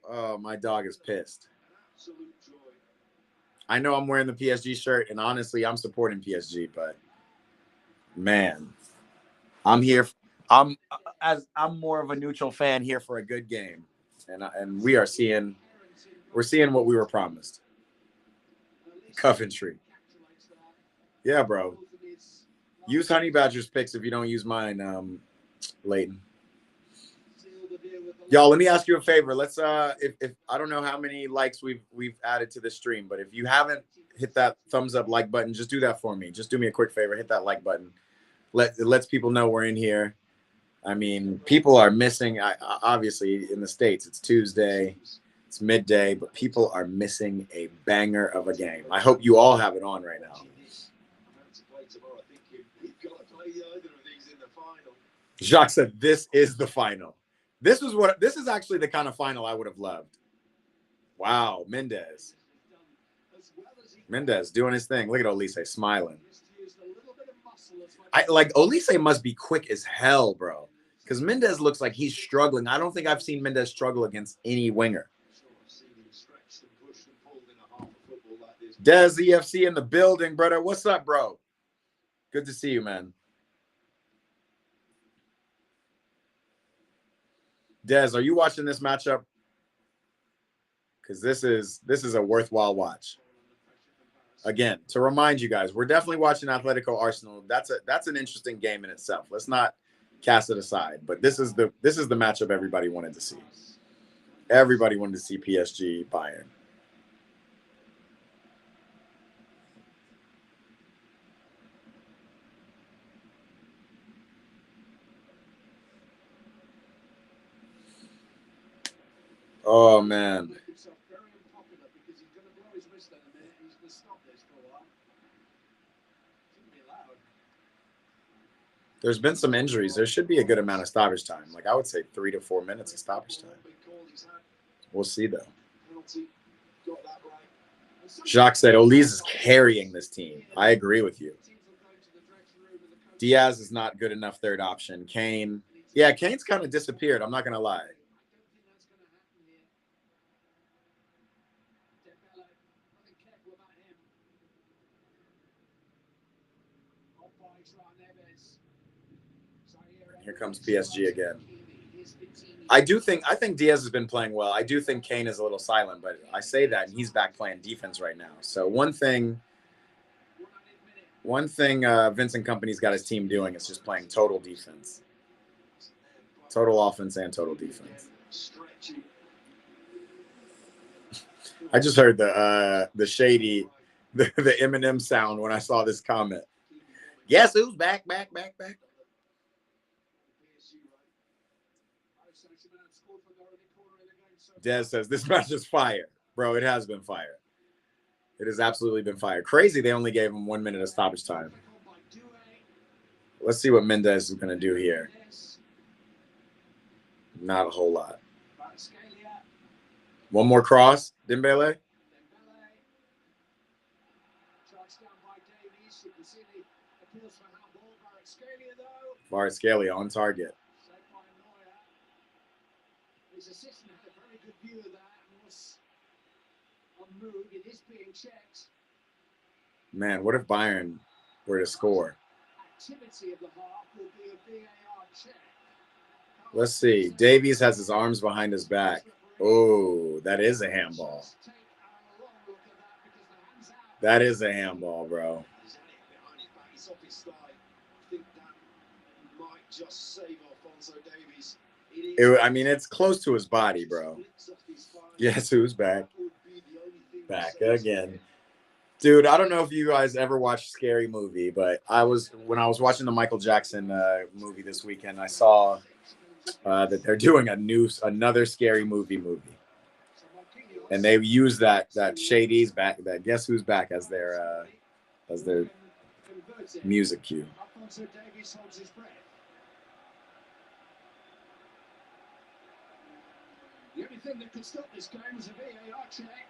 Speaker 1: Oh, my dog is pissed. I know I'm wearing the PSG shirt, and honestly, I'm supporting PSG, but man, I'm here. I'm more of a neutral fan here for a good game, and we're seeing what we were promised. Coventry. Yeah, bro. Use Honey Badger's picks if you don't use mine, Leighton. Y'all, let me ask you a favor. Let's if I don't know how many likes we've added to the stream, but if you haven't hit that thumbs up like button, just do that for me. Just do me a quick favor, hit that like button. It lets people know we're in here. I mean, people are missing. Obviously, in the States, it's Tuesday, it's midday, but people are missing a banger of a game. I hope you all have it on right now. Jacques said, "This is the final." This is actually the kind of final I would have loved. Wow, Mendez doing his thing. Look at Olise smiling. Olise must be quick as hell, bro. Because Mendez looks like he's struggling. I don't think I've seen Mendez struggle against any winger. Dez EFC in the building, brother. What's up, bro? Good to see you, man. Dez, are you watching this matchup? Because this is a worthwhile watch. Again, to remind you guys, we're definitely watching Atletico Arsenal. That's an interesting game in itself. Let's not cast it aside. But this is the matchup everybody wanted to see. Everybody wanted to see PSG Bayern. Oh, man. There's been some injuries. There should be a good amount of stoppage time. Like, I would say 3 to 4 minutes of stoppage time. We'll see, though. Jacques said, Olise is carrying this team. I agree with you. Diaz is not good enough third option. Kane. Yeah, Kane's kind of disappeared. I'm not going to lie. Here comes PSG again. I think Diaz has been playing well. I do think Kane is a little silent, but I say that and he's back playing defense right now. So one thing Vincent Kompany's got his team doing is just playing total defense. Total offense and total defense. I just heard the shady, the Eminem sound when I saw this comment. Guess who's back? Des says, this match is fire. Bro, it has been fire. It has absolutely been fire. Crazy they only gave him 1 minute of stoppage time. Let's see what Mendez is going to do here. Not a whole lot. One more cross, Dembele. Kvaratskhelia on target.
Speaker 2: His assistant had a very good view of that and was on move. It is being checked.
Speaker 1: Man, what if Bayern were to score?
Speaker 2: Activity of the half will be a VAR check.
Speaker 1: Let's see. Davies has his arms behind his back. Oh, that is a handball. That is a handball, bro. I mean, it's close to his body, bro. Guess who's back? Back again. Dude, I don't know if you guys ever watched Scary Movie, but when I was watching the Michael Jackson movie this weekend, I saw that they're doing another Scary Movie. And they use that Shady's back, that Guess Who's Back as their music cue.
Speaker 2: The only thing that could stop this game was a VAR check.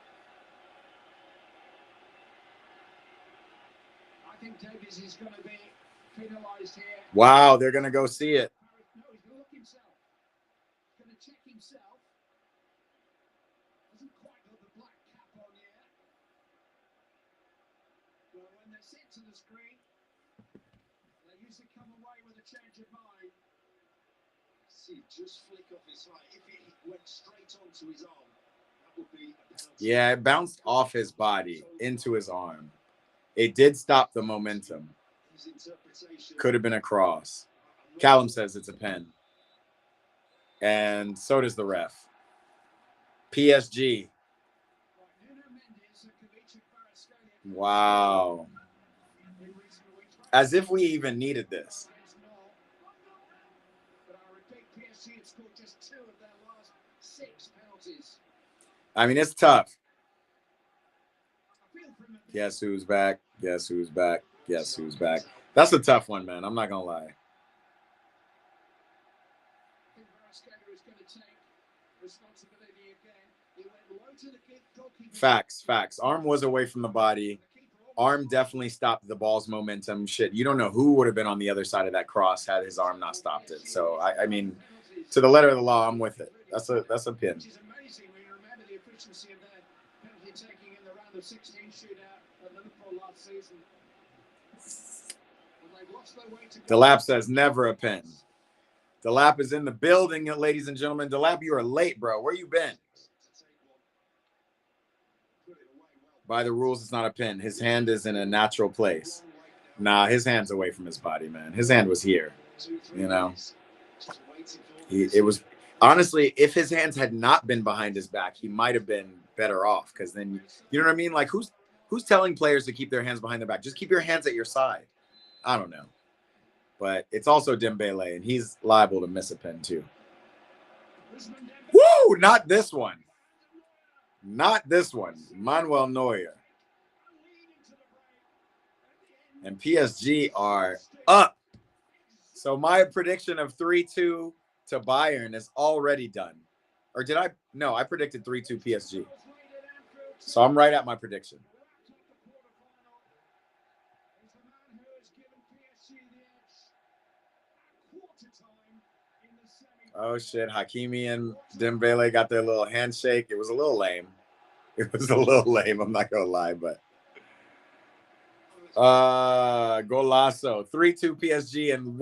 Speaker 2: I think Davies is going to be penalised here.
Speaker 1: Wow, they're going to go see it.
Speaker 2: No, he's going to look himself. He's going to check himself. Hasn't quite got the black cap on yet. Well, when they're sent to the screen, they usually come away with a change of mind. See, just flick off his side. If it went straight onto his arm, that would be a penalty.
Speaker 1: Yeah, it bounced off his body into his arm. It did stop the momentum. Could have been a cross. Callum says it's a pen. And so does the ref. PSG. Wow. As if we even needed this. I mean, it's tough. Guess who's back? Guess who's back? Guess who's back? That's a tough one, man. I'm not going to lie. Facts. Arm was away from the body. Arm definitely stopped the ball's momentum. Shit, you don't know who would have been on the other side of that cross had his arm not stopped it. So, I mean, to the letter of the law, I'm with it. That's a pin. Delap says never a pen. Delap is in the building, ladies and gentlemen. Delap, you are late, bro. Where you been? By the rules, it's not a pin. His hand is in a natural place. Nah, his hand's away from his body, man. His hand was here. You know, it was honestly, if his hands had not been behind his back, he might have been better off. Because then, you know what I mean? Like, who's telling players to keep their hands behind their back? Just keep your hands at your side. I don't know. But it's also Dembele, and he's liable to miss a pen too. Woo! Not this one. Not this one. Manuel Neuer. And PSG are up. So my prediction of 3-2 to Bayern is already done. Or did I? No, I predicted 3-2 PSG. So I'm right at my prediction. Oh, shit. Hakimi and Dembele got their little handshake. It was a little lame. I'm not going to lie, but. Golazo. 3-2 PSG. And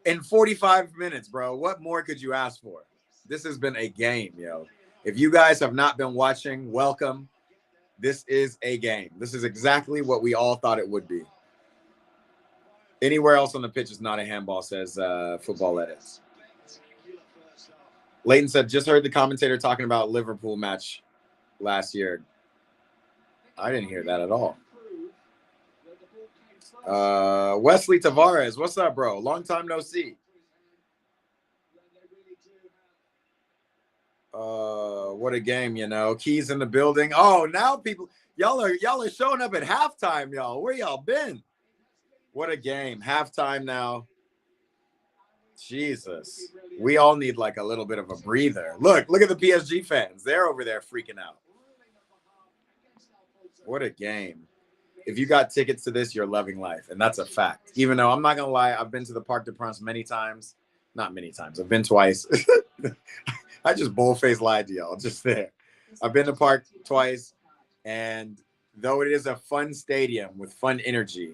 Speaker 1: in 45 minutes, bro, what more could you ask for? This has been a game, yo. If you guys have not been watching, welcome. This is a game. This is exactly what we all thought it would be. Anywhere else on the pitch is not a handball, says Football Edits. Leighton said, just heard the commentator talking about Liverpool match last year. I didn't hear that at all. Wesley Tavares, what's up, bro? Long time no see. What a game, you know. Keys in the building. Oh, now people, y'all are showing up at halftime, y'all. Where y'all been? What a game. Halftime now. Jesus. We all need like a little bit of a breather. Look at the PSG fans. They're over there freaking out. What a game. If you got tickets to this, you're loving life. And that's a fact. Even though I'm not going to lie, I've been to the Parc des Princes many times. Not many times. I've been twice. I just bold-faced lied to y'all just there. I've been to Park twice. And though it is a fun stadium with fun energy,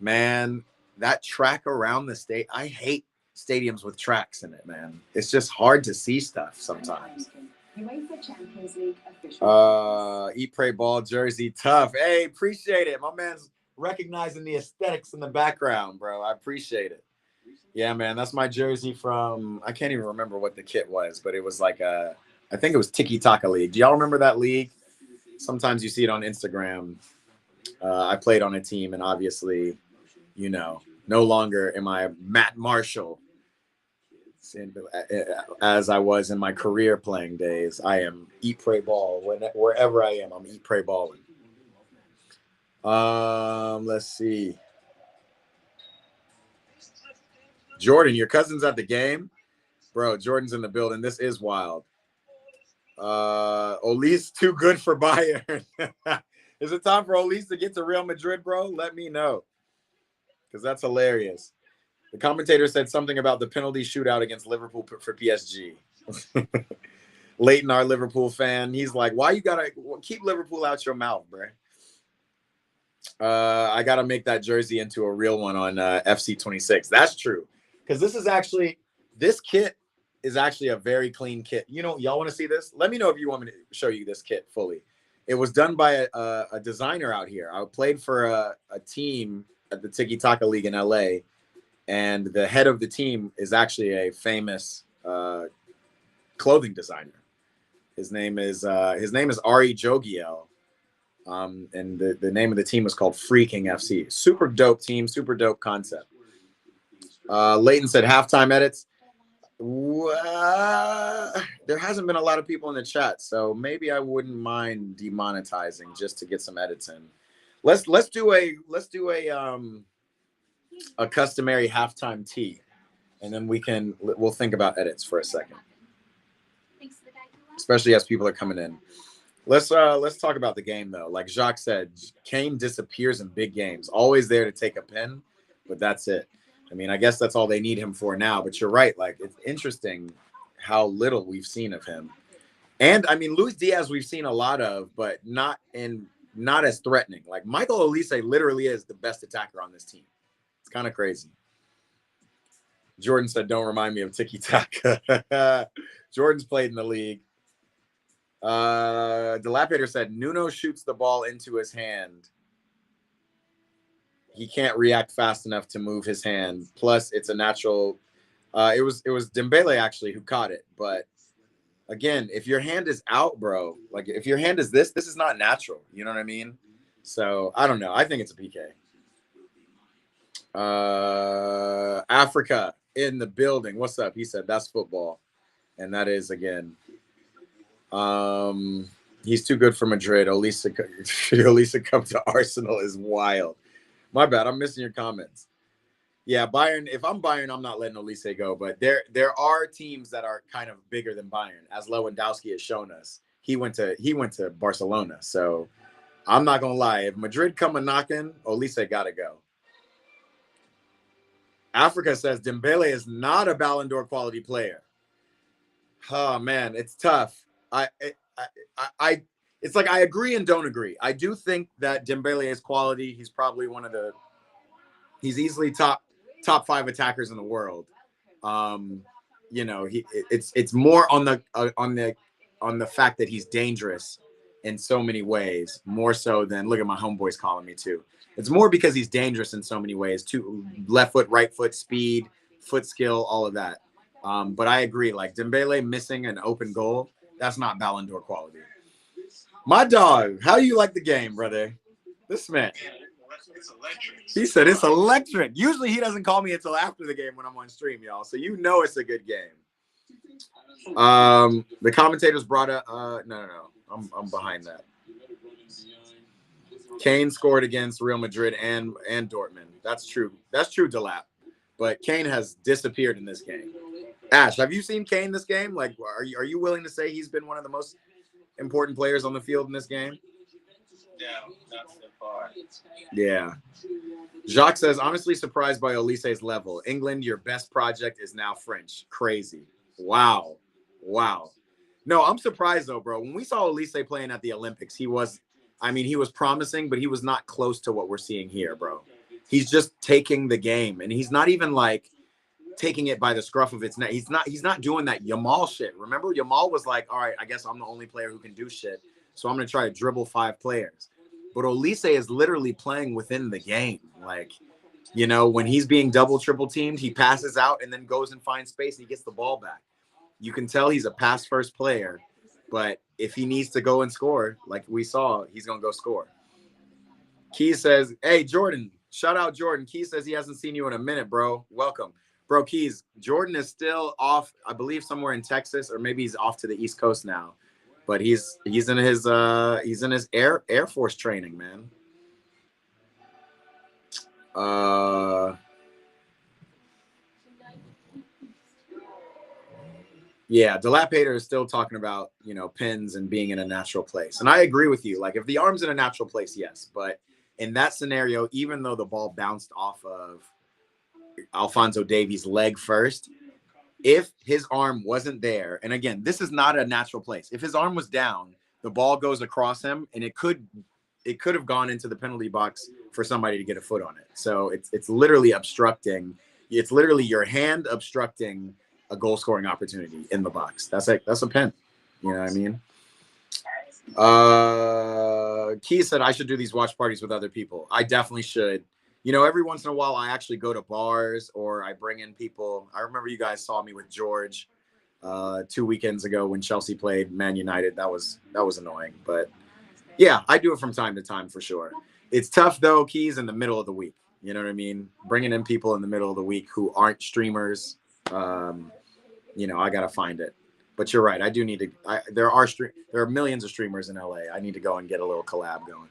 Speaker 1: man, that track around the state, I hate stadiums with tracks in it, man. It's just hard to see stuff sometimes. Eat, pray, ball jersey, tough. Hey, appreciate it. My man's recognizing the aesthetics in the background, bro. I appreciate it. Yeah, man, that's my jersey from, I can't even remember what the kit was, but it was like I think it was Tiki Taka League. Do y'all remember that league? Sometimes you see it on Instagram. I played on a team, and obviously, you know, no longer am I Matt Marshall as I was in my career playing days. I am eat, pray, ball. Wherever I am, I'm eat, pray, balling. Let's see. Jordan, your cousin's at the game? Bro, Jordan's in the building. This is wild. Olise too good for Bayern. Is it time for Olise to get to Real Madrid, bro? Let me know. Because that's hilarious. The commentator said something about the penalty shootout against Liverpool for PSG. Leighton, our Liverpool fan, he's like, why you gotta keep Liverpool out your mouth, bro? I gotta make that jersey into a real one on FC26. That's true. Because this kit is actually a very clean kit. You know, y'all want to see this? Let me know if you want me to show you this kit fully. It was done by a designer out here. I played for a team at the Tiki Taka League in LA, and the head of the team is actually a famous clothing designer. His name is Ari Jogiel, and the name of the team is called Freaking FC. Super dope team, super dope concept. Leighton said halftime edits. There hasn't been a lot of people in the chat, so maybe I wouldn't mind demonetizing just to get some edits in. Let's do a customary halftime tee, and then we'll think about edits for a second, especially as people are coming in. Let's talk about the game though. Like Jacques said, Kane disappears in big games, always there to take a pen, but that's it. I mean, I guess that's all they need him for now. But you're right. Like, it's interesting how little we've seen of him. And I mean, Luis Diaz we've seen a lot of, but not as threatening. Like Michael Olise literally is the best attacker on this team. It's kind of crazy. Jordan said, "Don't remind me of Tiki Taka." Jordan's played in the league. Dilapidator said, "Nuno shoots the ball into his hand. He can't react fast enough to move his hand. Plus, it's a natural." It was Dembele actually who caught it. But again, if your hand is out, bro, like if your hand is this is not natural. You know what I mean? So I don't know. I think it's a PK. Africa in the building. What's up? He said that's football, and that is again. He's too good for Madrid. Olise come to Arsenal is wild. My bad. I'm missing your comments. Yeah, Bayern. If I'm Bayern, I'm not letting Olise go. But there are teams that are kind of bigger than Bayern, as Lewandowski has shown us. He went to Barcelona. So I'm not gonna lie. If Madrid come a knocking, Olise gotta go. Africa says Dembele is not a Ballon d'Or quality player. Oh man, it's tough. It's like I agree and don't agree. I do think that Dembele is quality. He's probably he's easily top 5 attackers in the world. You know, it's more on the fact that he's dangerous in so many ways, more so than look at my homeboys calling me too. It's more because he's dangerous in so many ways. Left foot, right foot, speed, foot skill, all of that. But I agree, like Dembele missing an open goal, that's not Ballon d'Or quality. My dog, how do you like the game, brother? This man.
Speaker 4: It's electric.
Speaker 1: He said it's electric. Usually he doesn't call me until after the game when I'm on stream, y'all. So you know it's a good game. The commentators brought up. No. I'm behind that. Kane scored against Real Madrid and Dortmund. That's true. That's true, Delap. But Kane has disappeared in this game. Ash, have you seen Kane this game? Like, are you willing to say he's been one of the most important players on the field in this game?
Speaker 4: No, not so far.
Speaker 1: Yeah. Jacques says, honestly surprised by Olise's level. England, your best project is now French. Crazy. Wow. No, I'm surprised though, bro. When we saw Olise playing at the Olympics, he was promising, but he was not close to what we're seeing here, bro. He's just taking the game, and he's not even like taking it by the scruff of its neck. He's not doing that Yamal shit. Remember, Yamal was like, all right, I guess I'm the only player who can do shit, so I'm going to try to dribble 5 players. But Olise is literally playing within the game. Like, you know, when he's being double, triple teamed, he passes out and then goes and finds space and he gets the ball back. You can tell he's a pass first player, but if he needs to go and score, like we saw, he's going to go score. Key says, hey, Jordan, shout out Jordan. Key says he hasn't seen you in a minute, bro. Welcome. Bro, Keys, Jordan is still off, I believe, somewhere in Texas, or maybe he's off to the East Coast now. But he's in his Air Force training, man. Yeah, Dilapator is still talking about, you know, pins and being in a natural place. And I agree with you. Like, if the arm's in a natural place, yes. But in that scenario, even though the ball bounced off of Alphonso Davies' leg first, if his arm wasn't there, and again, this is not a natural place. If his arm was down, the ball goes across him, and it could have gone into the penalty box for somebody to get a foot on it. So it's literally obstructing. It's literally your hand obstructing a goal scoring opportunity in the box. That's a pen. You know what I mean? Key said I should do these watch parties with other people. I definitely should. You know, every once in a while, I actually go to bars or I bring in people. I remember you guys saw me with George 2 weekends ago when Chelsea played Man United. That was annoying. But, yeah, I do it from time to time for sure. It's tough, though, Keys, in the middle of the week. You know what I mean? Bringing in people in the middle of the week who aren't streamers, you know, I got to find it. But you're right. I do need to. There are millions of streamers in LA. I need to go and get a little collab going.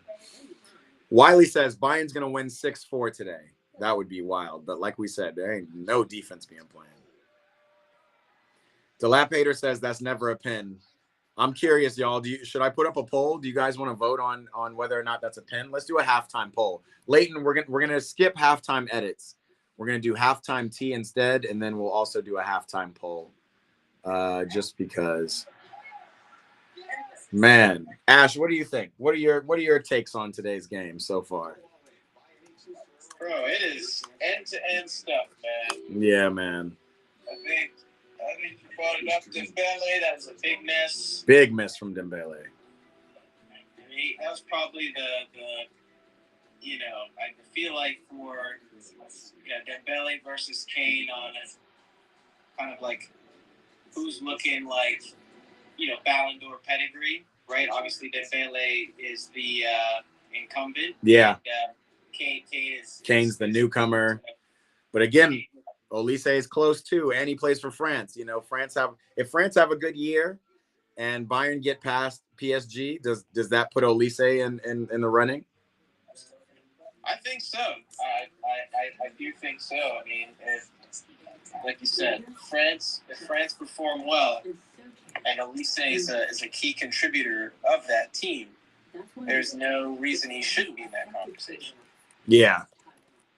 Speaker 1: Wiley says Bayern's going to win 6-4 today. That would be wild. But like we said, there ain't no defense being played. Dilapator says that's never a pin. I'm curious, y'all. Should I put up a poll? Do you guys want to vote on whether or not that's a pin? Let's do a halftime poll. Leighton, we're gonna skip halftime edits. We're gonna do halftime tea instead, and then we'll also do a halftime poll. Just because. Man, Ash, what do you think? What are your takes on today's game so far?
Speaker 4: Bro, it is end-to-end stuff, man.
Speaker 1: Yeah, man.
Speaker 4: I think you brought it up. Dembele, that was a big miss.
Speaker 1: Big miss from Dembele.
Speaker 4: That was probably the you know, I feel like for Dembele versus Kane on a kind of like who's looking like, you know, Ballon d'Or pedigree, right? Obviously, Dembele is the incumbent.
Speaker 1: Yeah.
Speaker 4: And,
Speaker 1: Kane's the newcomer. But again, Olise is close too, and he plays for France. You know, if France have a good year and Bayern get past PSG, does that put Olise in the running?
Speaker 4: I think so. I do think so. I mean, like you said, if France perform well, and Olise is a key contributor of that team, there's no reason he shouldn't be in that conversation.
Speaker 1: Yeah.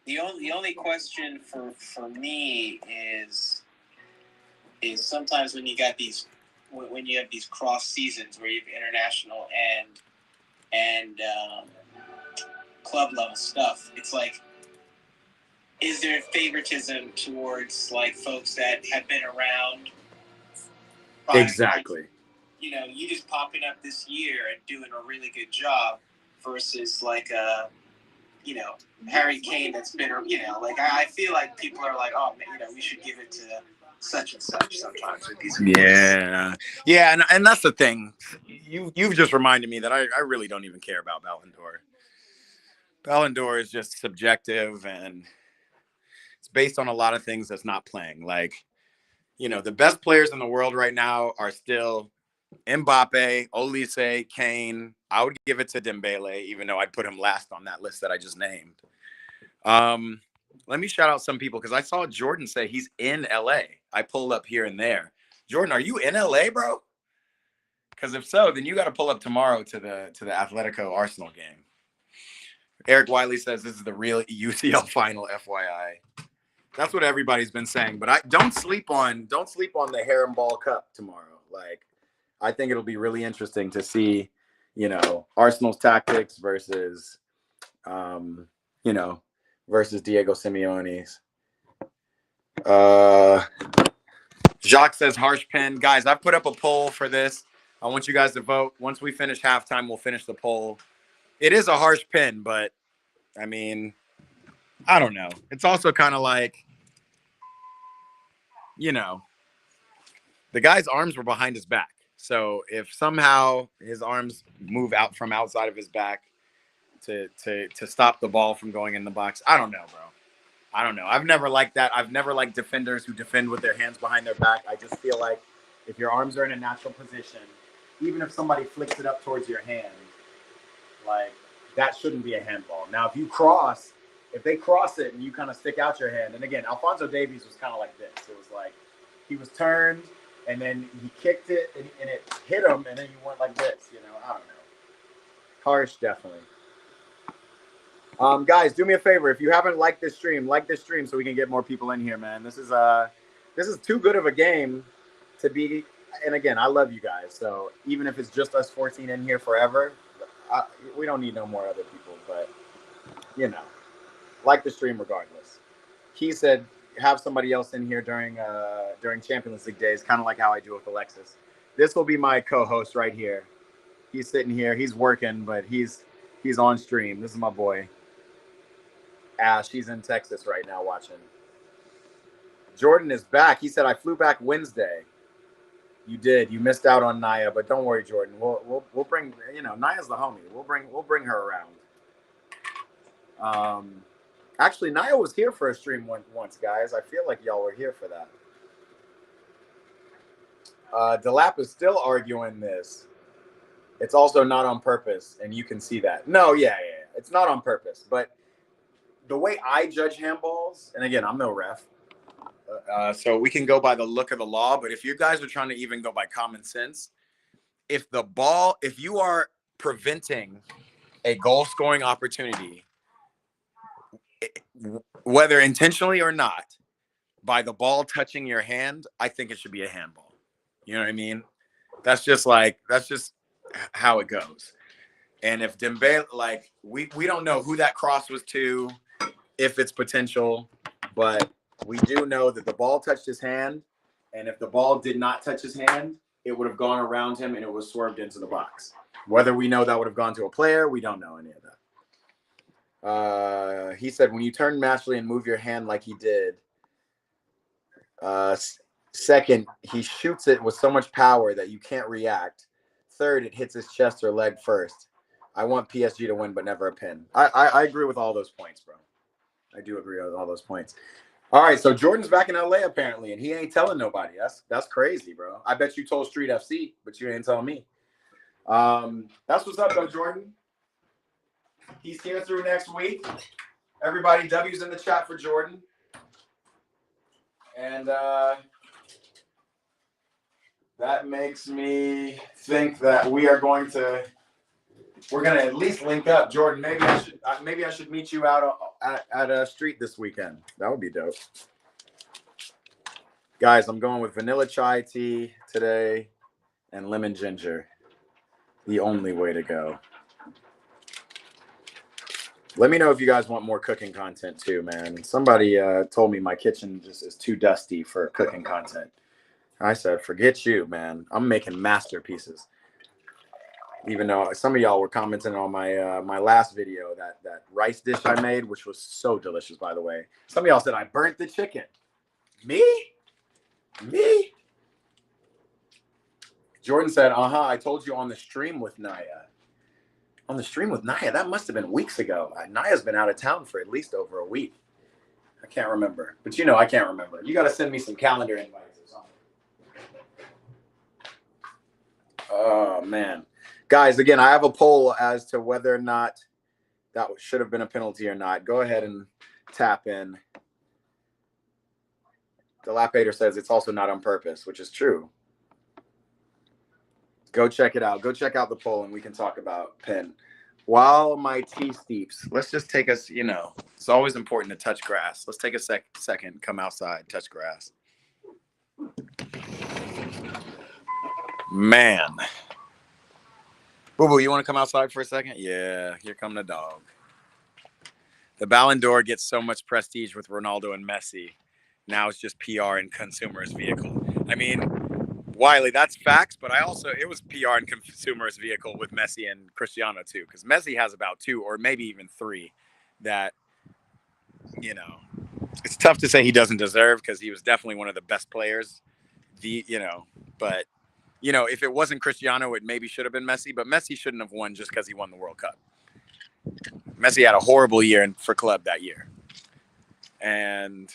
Speaker 4: The only question for me is sometimes when you have these cross seasons where you have international and club level stuff, it's like, is there favoritism towards like folks that have been around?
Speaker 1: Exactly.
Speaker 4: You know, you just popping up this year and doing a really good job versus like Harry Kane that's been, you know, like I feel like people are like, oh, man, you know, we should give it to such and such sometimes with these people. Yeah,
Speaker 1: and that's the thing. You've just reminded me that I really don't even care about Ballon d'Or. Ballon d'Or is just subjective, and it's based on a lot of things that's not playing. Like, the best players in the world right now are still Mbappe, Olise, Kane. I would give it to Dembele, even though I'd put him last on that list that I just named. Let me shout out some people because I saw Jordan say he's in LA. I pulled up here and there. Jordan, are you in LA, bro? Because if so, then you got to pull up tomorrow to the Atletico Arsenal game. Eric Wiley says this is the real UCL final, FYI. That's what everybody's been saying. But don't sleep on the Harem Ball Cup tomorrow. Like, I think it'll be really interesting to see, Arsenal's tactics versus versus Diego Simeone's. Jacques says harsh pen. Guys, I've put up a poll for this. I want you guys to vote. Once we finish halftime, we'll finish the poll. It is a harsh pin, but I mean, I don't know. It's also kind of like, the guy's arms were behind his back. So if somehow his arms move out from outside of his back to stop the ball from going in the box, I don't know, bro. I don't know. I've never liked that. I've never liked defenders who defend with their hands behind their back. I just feel like if your arms are in a natural position, even if somebody flicks it up towards your hand, like, that shouldn't be a handball. Now, if they cross it and you kind of stick out your hand, and again, Alphonso Davies was kind of like this. It was like he was turned, and then he kicked it, and it hit him, and then you went like this. I don't know. Harsh, definitely. Guys, do me a favor. If you haven't liked this stream, like this stream so we can get more people in here, man. This is too good of a game to be. And again, I love you guys. So even if it's just us 14 in here forever, we don't need no more other people. But like the stream regardless. He said have somebody else in here during Champions League days, kind of like how I do with Alexis. This will be my co-host right here. He's sitting here. He's working, but he's on stream. This is my boy. Ash, he's in Texas right now watching. Jordan is back. He said, I flew back Wednesday. You did. You missed out on Naya, but don't worry, Jordan. We'll bring, Naya's the homie. We'll bring her around. Actually, Naya was here for a stream once, guys. I feel like y'all were here for that. Delap is still arguing this. It's also not on purpose, and you can see that. No, yeah. It's not on purpose, but the way I judge handballs, and again, I'm no ref, so we can go by the look of the law, but if you guys are trying to even go by common sense, if you are preventing a goal-scoring opportunity, whether intentionally or not, by the ball touching your hand, I think it should be a handball. You know what I mean? That's just how it goes. And if Dembele, like, we don't know who that cross was to, if it's potential, but we do know that the ball touched his hand, and if the ball did not touch his hand, it would have gone around him and it was swerved into the box. Whether we know that would have gone to a player, we don't know any of that. He said, when you turn naturally and move your hand like he did, second, he shoots it with so much power that you can't react. Third, it hits his chest or leg first. I want PSG to win, but never a pin. I agree with all those points, bro. I do agree with all those points. All right, so Jordan's back in LA apparently, and he ain't telling nobody. That's crazy, bro. I bet you told Street FC, but you ain't telling me. That's what's up, though, Jordan. He's here through next week. Everybody, W's in the chat for Jordan. And that makes me think that we're going to at least link up. Jordan, maybe I should meet you out at a street this weekend. That would be dope. Guys, I'm going with vanilla chai tea today and lemon ginger. The only way to go. Let me know if you guys want more cooking content too, man. Somebody told me my kitchen just is too dusty for cooking content. I said, forget you, man. I'm making masterpieces. Even though some of y'all were commenting on my last video, that rice dish I made, which was so delicious, by the way. Some of y'all said I burnt the chicken. Me? Jordan said, I told you on the stream with Naya. On the stream with Naya? That must have been weeks ago. Naya's been out of town for at least over a week. I can't remember. But I can't remember. You got to send me some calendar invites or something. Oh, man. Guys, again, I have a poll as to whether or not that should have been a penalty or not. Go ahead and tap in. Dilapator says it's also not on purpose, which is true. Go check it out. Go check out the poll, and we can talk about pen. While my tea steeps, let's just take us, it's always important to touch grass. Let's take a second, come outside, touch grass. Man. Boo-boo, you want to come outside for a second? Yeah, here come the dog. The Ballon d'Or gets so much prestige with Ronaldo and Messi. Now it's just PR and consumer's vehicle. I mean, Wiley, that's facts, but it was PR and consumer's vehicle with Messi and Cristiano too, because Messi has about 2 or maybe even 3 that, it's tough to say he doesn't deserve because he was definitely one of the best players. But if it wasn't Cristiano, it maybe should have been Messi, but Messi shouldn't have won just because he won the World Cup. Messi had a horrible year for club that year. And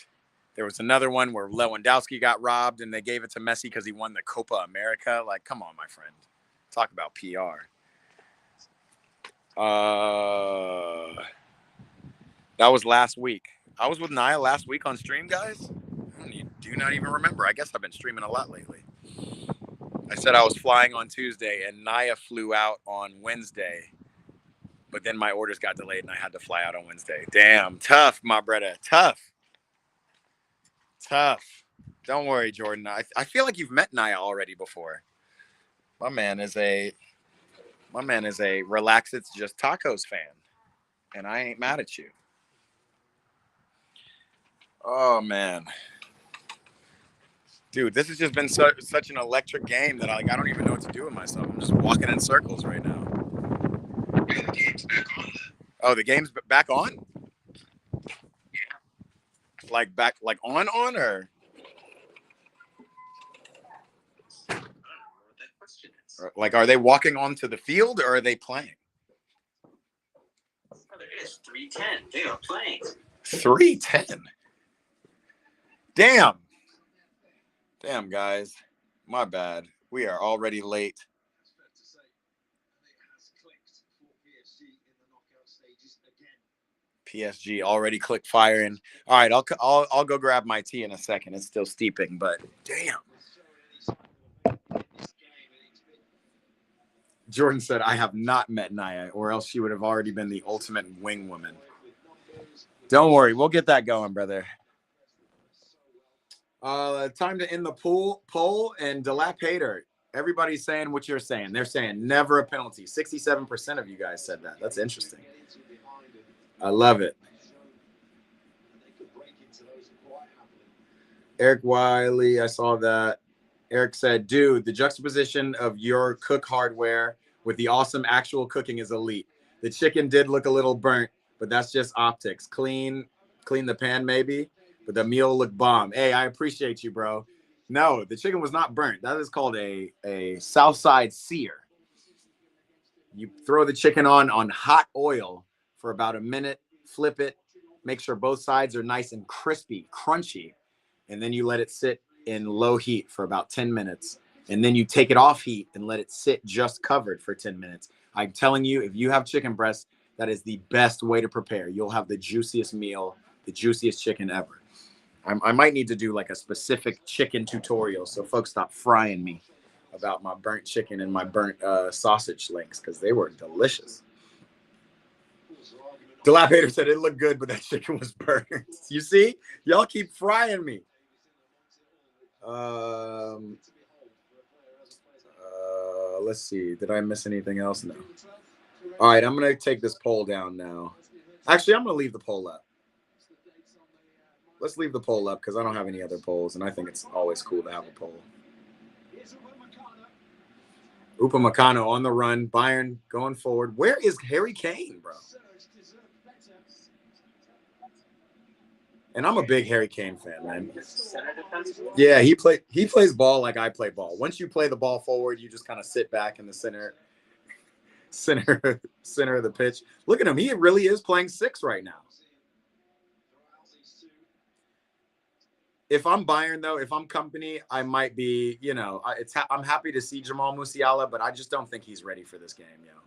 Speaker 1: there was another one where Lewandowski got robbed and they gave it to Messi because he won the Copa America. Like, come on, my friend. Talk about PR. That was last week. I was with Naya last week on stream, guys. You do not even remember. I guess I've been streaming a lot lately. I said I was flying on Tuesday and Naya flew out on Wednesday. But then my orders got delayed and I had to fly out on Wednesday. Damn, tough, my brother. Tough. Don't worry, Jordan. I feel like you've met Naya already before. My man is a relax, it's just tacos fan. And I ain't mad at you. Oh, man. Dude, this has just been such an electric game that I don't even know what to do with myself. I'm just walking in circles right now.
Speaker 4: The game's back on.
Speaker 1: Oh, the game's back on?
Speaker 4: Yeah.
Speaker 1: Like on or?
Speaker 4: I don't know what that question is.
Speaker 1: Like, are they walking onto the field or are they playing?
Speaker 4: Oh, there it is. 3:10. They are playing.
Speaker 1: 3:10. Damn, guys. My bad. We are already late. PSG already clicked firing. All right, I'll go grab my tea in a second. It's still steeping, but damn. Jordan said, I have not met Naya, or else she would have already been the ultimate wing woman. Don't worry, we'll get that going, brother. Time to end the poll and Dilapator. Everybody's saying what you're saying. They're saying never a penalty. 67% of you guys said that. That's interesting. I love it. Eric Wiley, I saw that. Eric said, dude, the juxtaposition of your cook hardware with the awesome actual cooking is elite. The chicken did look a little burnt, but that's just optics. Clean the pan maybe, but the meal looked bomb. Hey, I appreciate you, bro. No, the chicken was not burnt. That is called a Southside sear. You throw the chicken on hot oil for about a minute, flip it, make sure both sides are nice and crispy, crunchy, and then you let it sit in low heat for about 10 minutes. And then you take it off heat and let it sit just covered for 10 minutes. I'm telling you, if you have chicken breast, that is the best way to prepare. You'll have the juiciest meal, the juiciest chicken ever. I might need to do like a specific chicken tutorial so folks stop frying me about my burnt chicken and my burnt sausage links because they were delicious. Dilapator said it looked good, but that chicken was burnt. You see? Y'all keep frying me. Let's see. Did I miss anything else? No. All right, I'm going to take this poll down now. Actually, I'm going to leave the poll up. Let's leave the poll up because I don't have any other polls, and I think it's always cool to have a poll. Upamecano on the run. Bayern going forward. Where is Harry Kane, bro? And I'm a big Harry Kane fan, man. Yeah, he plays ball like I play ball. Once you play the ball forward, you just kind of sit back in the center of the pitch. Look at him. He really is playing 6 right now. if I'm Bayern though, if I'm company, I might be, you know, I'm happy to see Jamal Musiala, but I just don't think he's ready for this game, you know.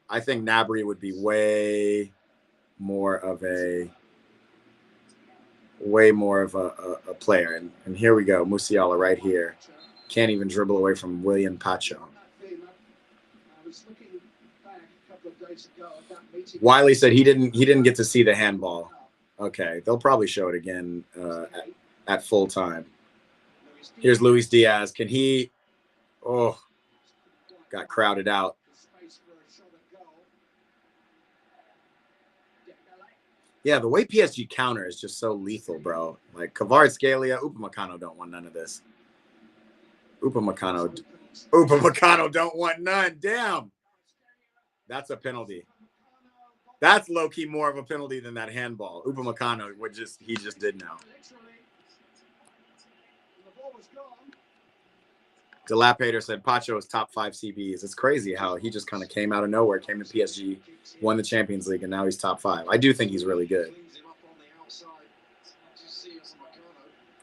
Speaker 1: I think Gnabry would be way more of a player. And here we go, Musiala right here. Can't even dribble away from William Pacho. Wiley said he didn't get to see the handball. Okay, they'll probably show it again at full time. Here's Luis Diaz. Can he? Oh, got crowded out. Yeah, the way PSG counter is just so lethal, bro. Like Kvaratskhelia, Upamecano don't want none of this. Upamecano don't want none. Damn. That's a penalty. That's low-key more of a penalty than that handball. Upamecano he just did now. Dilapator said Pacho is top 5 CBs. It's crazy how he just kind of came out of nowhere, came to PSG, won the Champions League, and now he's top 5. I do think he's really good.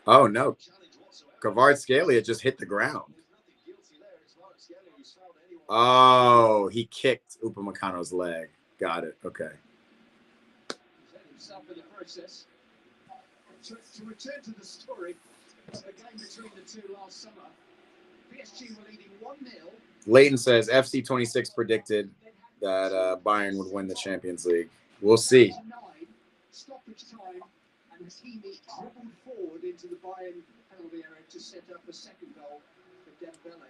Speaker 1: Oh, no. Kvaratskhelia just hit the ground. Oh, he kicked Upamecano's leg. Got it. Okay.
Speaker 2: To return to the story of the game between the two last summer, PSG were leading 1-0.
Speaker 1: Leighton says FC26 predicted that Bayern would win the Champions League. We'll see.
Speaker 2: Stoppage time, and Hakimi dribbled forward into the Bayern penalty area to set up a second goal for Dembele.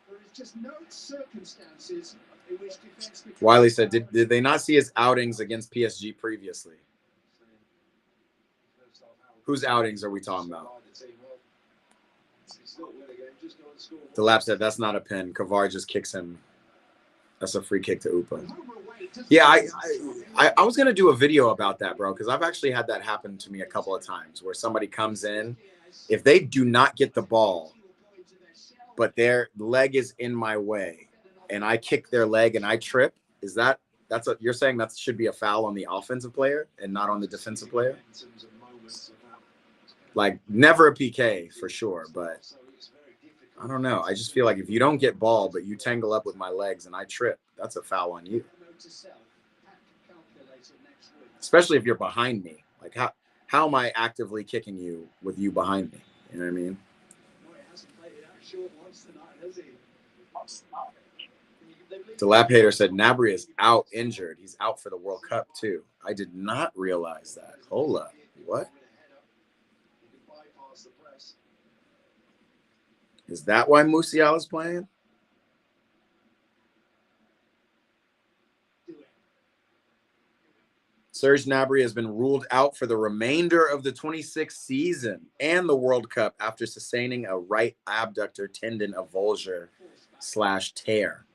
Speaker 2: There is just no circumstances in which defense.
Speaker 1: Wiley said, did they not see his outings against PSG previously? Whose outings are we talking about? The lap said that's not a pin. Kavar just kicks him. That's a free kick to Upa. Yeah, I was gonna do a video about that, bro, because I've actually had that happen to me a couple of times where somebody comes in, if they do not get the ball, but their leg is in my way, and I kick their leg and I trip. You're saying that should be a foul on the offensive player and not on the defensive player? Like, never a PK for sure, but I don't know. I just feel like if you don't get ball, but you tangle up with my legs and I trip, that's a foul on you. Especially if you're behind me. Like, how am I actively kicking you with you behind me? You know what I mean? Dilapator said Gnabry is out injured. He's out for the World Cup, too. I did not realize that. Hold up. What? Is that why Musiala's playing? Serge Gnabry has been ruled out for the remainder of the 26th season and the World Cup after sustaining a right abductor tendon avulsion / tear.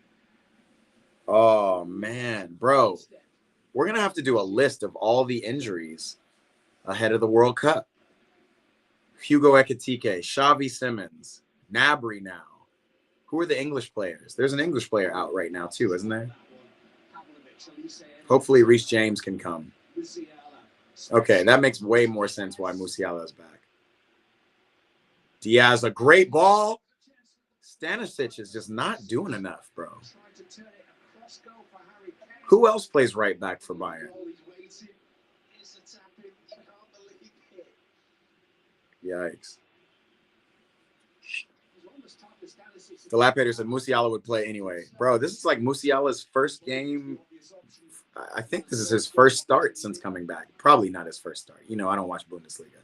Speaker 1: Oh, man. Bro, we're going to have to do a list of all the injuries ahead of the World Cup. Hugo Ekitike, Xavi Simons, Gnabry now. Who are the English players? There's an English player out right now too, isn't there? Hopefully Reece James can come. Okay, that makes way more sense why Musiala is back. Diaz, a great ball. Stanisic is just not doing enough, bro. Who else plays right back for Bayern? Yikes. The Lapader said Musiala would play anyway. Bro, this is like Musiala's first game. I think this is his first start since coming back. Probably not his first start. You know, I don't watch Bundesliga.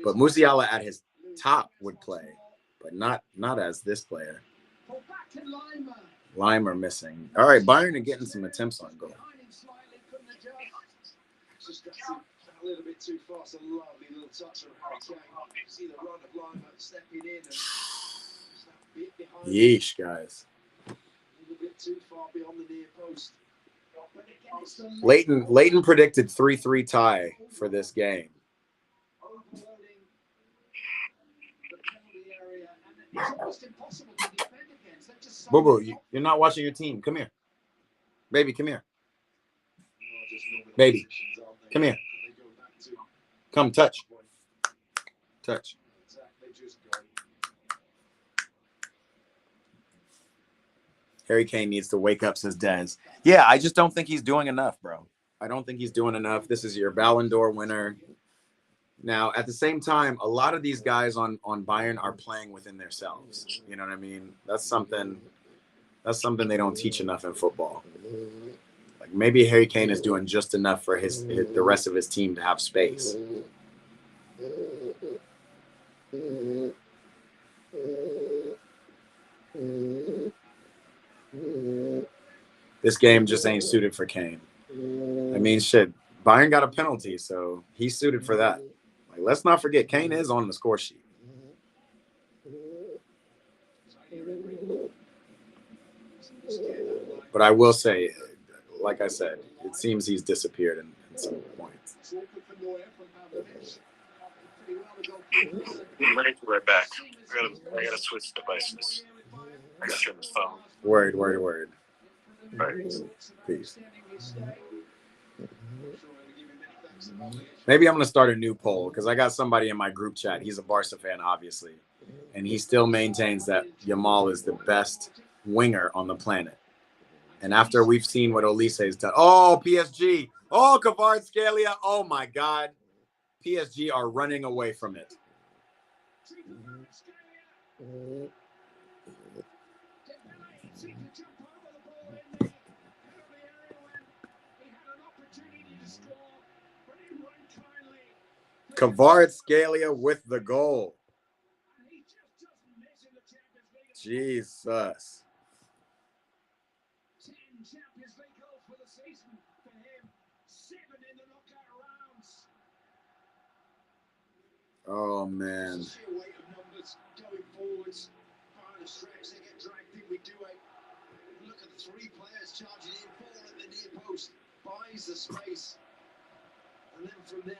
Speaker 1: But Musiala at his top would play, but not as this player. Limer missing. All right, Bayern are getting some attempts on goal.
Speaker 2: A little bit too fast, a lovely little touch from Harry Kane. See the run of Lima stepping in and
Speaker 1: yeesh, guys.
Speaker 2: A little bit too far beyond the near post.
Speaker 1: Leighton predicted 3-3 tie for this game. Boo boo, you're not watching your team. Come here. Baby, come here. Baby, come here. Come, touch. Touch. Harry Kane needs to wake up, says Dez. Yeah, I just don't think he's doing enough, bro. I don't think he's doing enough. This is your Ballon d'Or winner. Now, at the same time, a lot of these guys on Bayern are playing within themselves. You know what I mean? That's something they don't teach enough in football. Like maybe Harry Kane is doing just enough for the rest of his team to have space. This game just ain't suited for Kane. I mean, shit, Bayern got a penalty, so he's suited for that. Like, let's not forget, Kane is on the score sheet. But I will say, like I said, it seems he's disappeared in some points.
Speaker 5: Right back. I gotta switch devices. I gotta turn this phone.
Speaker 1: Word.
Speaker 5: Right.
Speaker 1: Peace. Maybe I'm going to start a new poll because I got somebody in my group chat. He's a Barca fan, obviously. And he still maintains that Yamal is the best winger on the planet. And after we've seen what Olise has done. Oh, PSG. Oh, Kvaratskhelia. Oh, my God. PSG are running away from it. Kvaratskhelia with the goal. Jesus. Oh, man.
Speaker 2: Look at the three players charging in, four at the near post, buys the space, and then from there,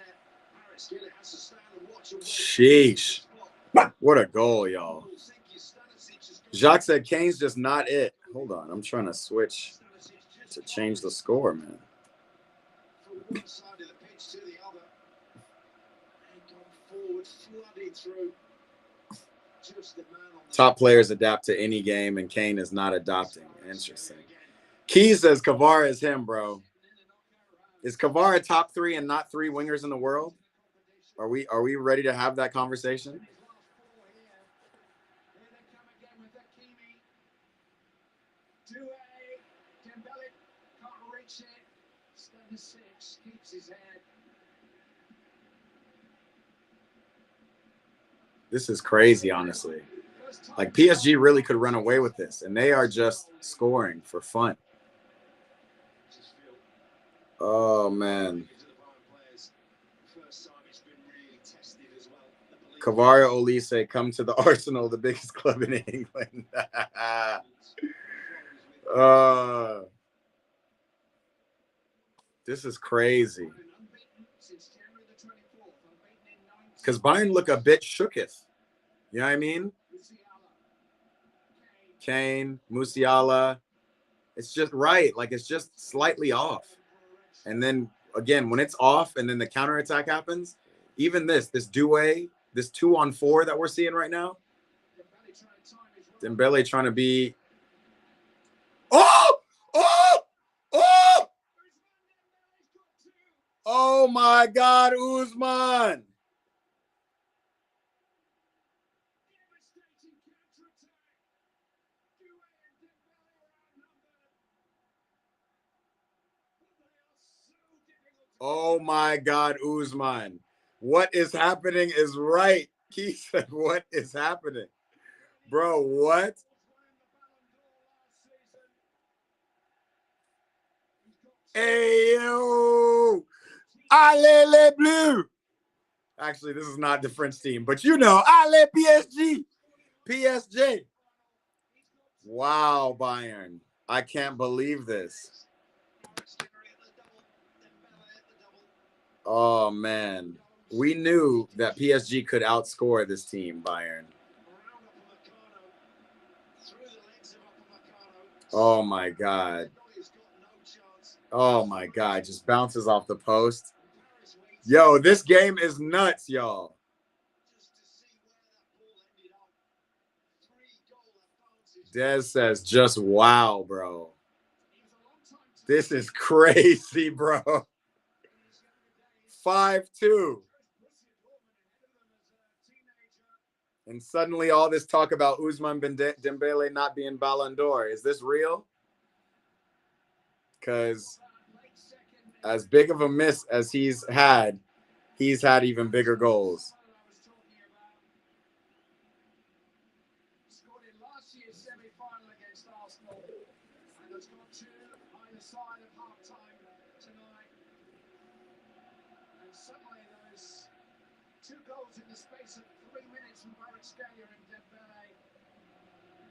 Speaker 2: Kvaratskhelia has to stand and watch and
Speaker 1: sheesh. What a goal, y'all. Jacques said Kane's just not it. Hold on, I'm trying to switch to change the score, man.
Speaker 2: From one side of the pitch to the other, and gone forward, flooded through. Just the man on the
Speaker 1: Top players adapt to any game, and Kane is not adopting. Interesting. Key says Kvara is him, bro. Is Kvara top 3 and not 3 wingers in the world? Are we ready to have that conversation? This is crazy, honestly. Like, PSG really could run away with this, and they are just scoring for fun. Oh, man. Kvara Olise, come to the Arsenal, the biggest club in England. This is crazy. Because Bayern look a bit shooketh. You know what I mean? Kane, Musiala. It's just right. Like, it's just slightly off. And then, again, when it's off and then the counterattack happens, even this Doué, this 2-on-4 that we're seeing right now, Dembele trying to be... Oh, my God, Usman. Oh, my God, Usman. What is happening is right. He said, what is happening? Bro, what? Hey, yo. Allez, les Bleus. Actually, this is not the French team, but you know, allez, PSG. PSG. Wow, Bayern. I can't believe this. Oh, man. We knew that PSG could outscore this team, Bayern. Oh, my God. Oh, my God. Just bounces off the post. Yo, this game is nuts, y'all. Dez says, just wow, bro. This is crazy, bro. 5-2. And suddenly all this talk about Ousmane Dembele not being Ballon d'Or. Is this real? Because as big of a miss as he's had even bigger goals.
Speaker 2: Scored in last year's semi-final against Arsenal, and has got two either side of half-time tonight. And suddenly those two goals in the space of 3 minutes from Kvaratskhelia and Dembele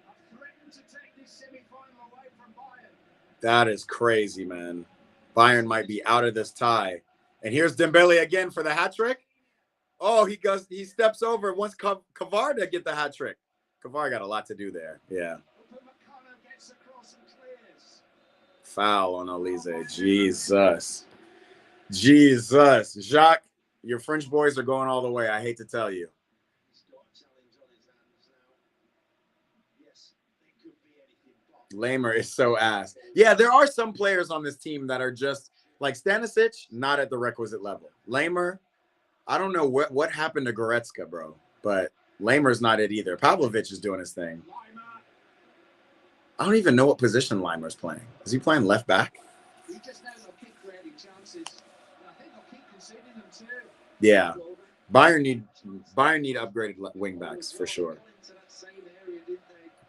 Speaker 2: have threatened to take this semi-final away from Bayern.
Speaker 1: That is crazy, man. Bayern might be out of this tie. And here's Dembele again for the hat trick. Oh, he steps over once Kvara to get the hat trick. Kvara got a lot to do there. Yeah.
Speaker 2: Gets across and clears.
Speaker 1: Foul on Elise. Jesus. Jesus. Jacques, your French boys are going all the way. I hate to tell you.
Speaker 2: He's got a challenge on his hands now. Yes, it could be anything but.
Speaker 1: Lamer is so ass. Yeah, there are some players on this team that are just like Stanisic, not at the requisite level. Lamer, I don't know what happened to Goretzka, bro, but Lamer's not it either. Pavlovic is doing his thing. I don't even know what position Lamer's playing. Is he playing left back?
Speaker 2: He just knows they'll keep creating chances. And I think they'll keep conceding them too.
Speaker 1: Yeah. Bayern need upgraded wing backs for sure.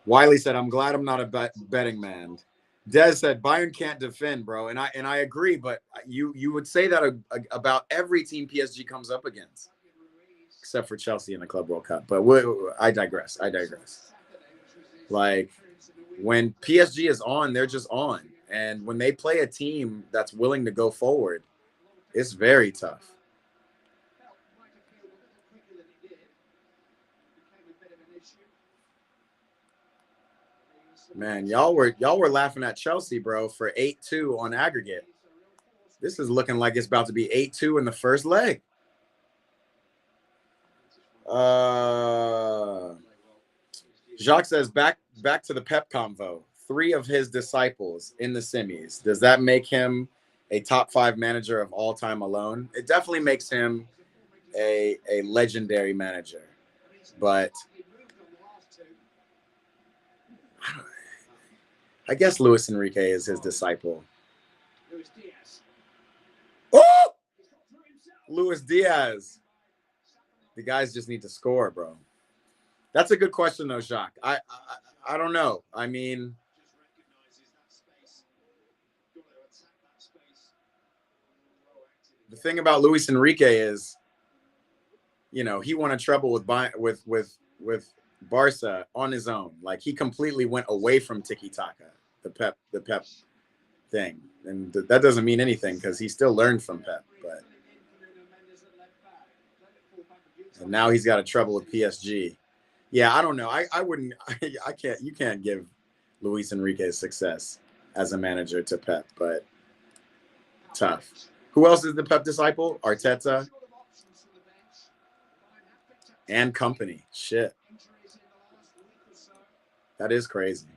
Speaker 1: Wiley said, "I'm glad I'm not a betting man." Dez said, "Bayern can't defend, bro," and I agree. But you would say that about every team PSG comes up against, except for Chelsea in the Club World Cup. But I digress. Like when PSG is on, they're just on, and when they play a team that's willing to go forward, it's very tough. Man, y'all were laughing at Chelsea, bro, for 8-2 on aggregate. This is looking like it's about to be 8-2 in the first leg. Jacques says back to the Pep convo. 3 of his disciples in the semis. Does that make him a top 5 manager of all time alone? It definitely makes him a legendary manager. But I guess Luis Enrique is his disciple. Oh! Luis Diaz. The guys just need to score, bro. That's a good question, though, Jacques. I don't know. I mean, the thing about Luis Enrique is, you know, he won a treble with Barca on his own. Like he completely went away from tiki-taka, the Pep thing. And that doesn't mean anything because he still learned from Pep. But and now he's got a treble with PSG. Yeah, I don't know. I wouldn't. I can't. You can't give Luis Enrique success as a manager to Pep, but tough. Who else is the Pep disciple? Arteta and company. Shit, that is crazy.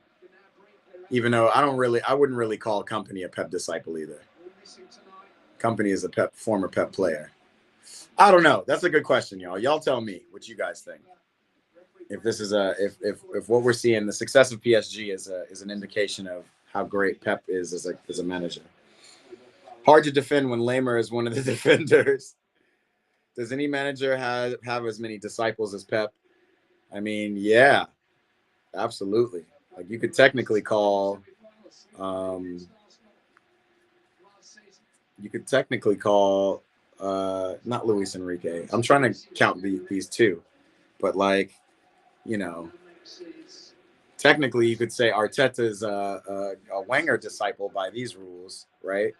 Speaker 1: Even though I wouldn't really call company a Pep disciple either. Company is a former Pep player. I don't know. That's a good question, y'all. Y'all tell me what you guys think. If this is if what we're seeing, the success of PSG is an indication of how great Pep is as a manager. Hard to defend when Lamer is one of the defenders. Does any manager have as many disciples as Pep? I mean, yeah, absolutely. Like you could technically call, not Luis Enrique. I'm trying to count these two, but like, you know, technically you could say Arteta's a Wenger disciple by these rules, right?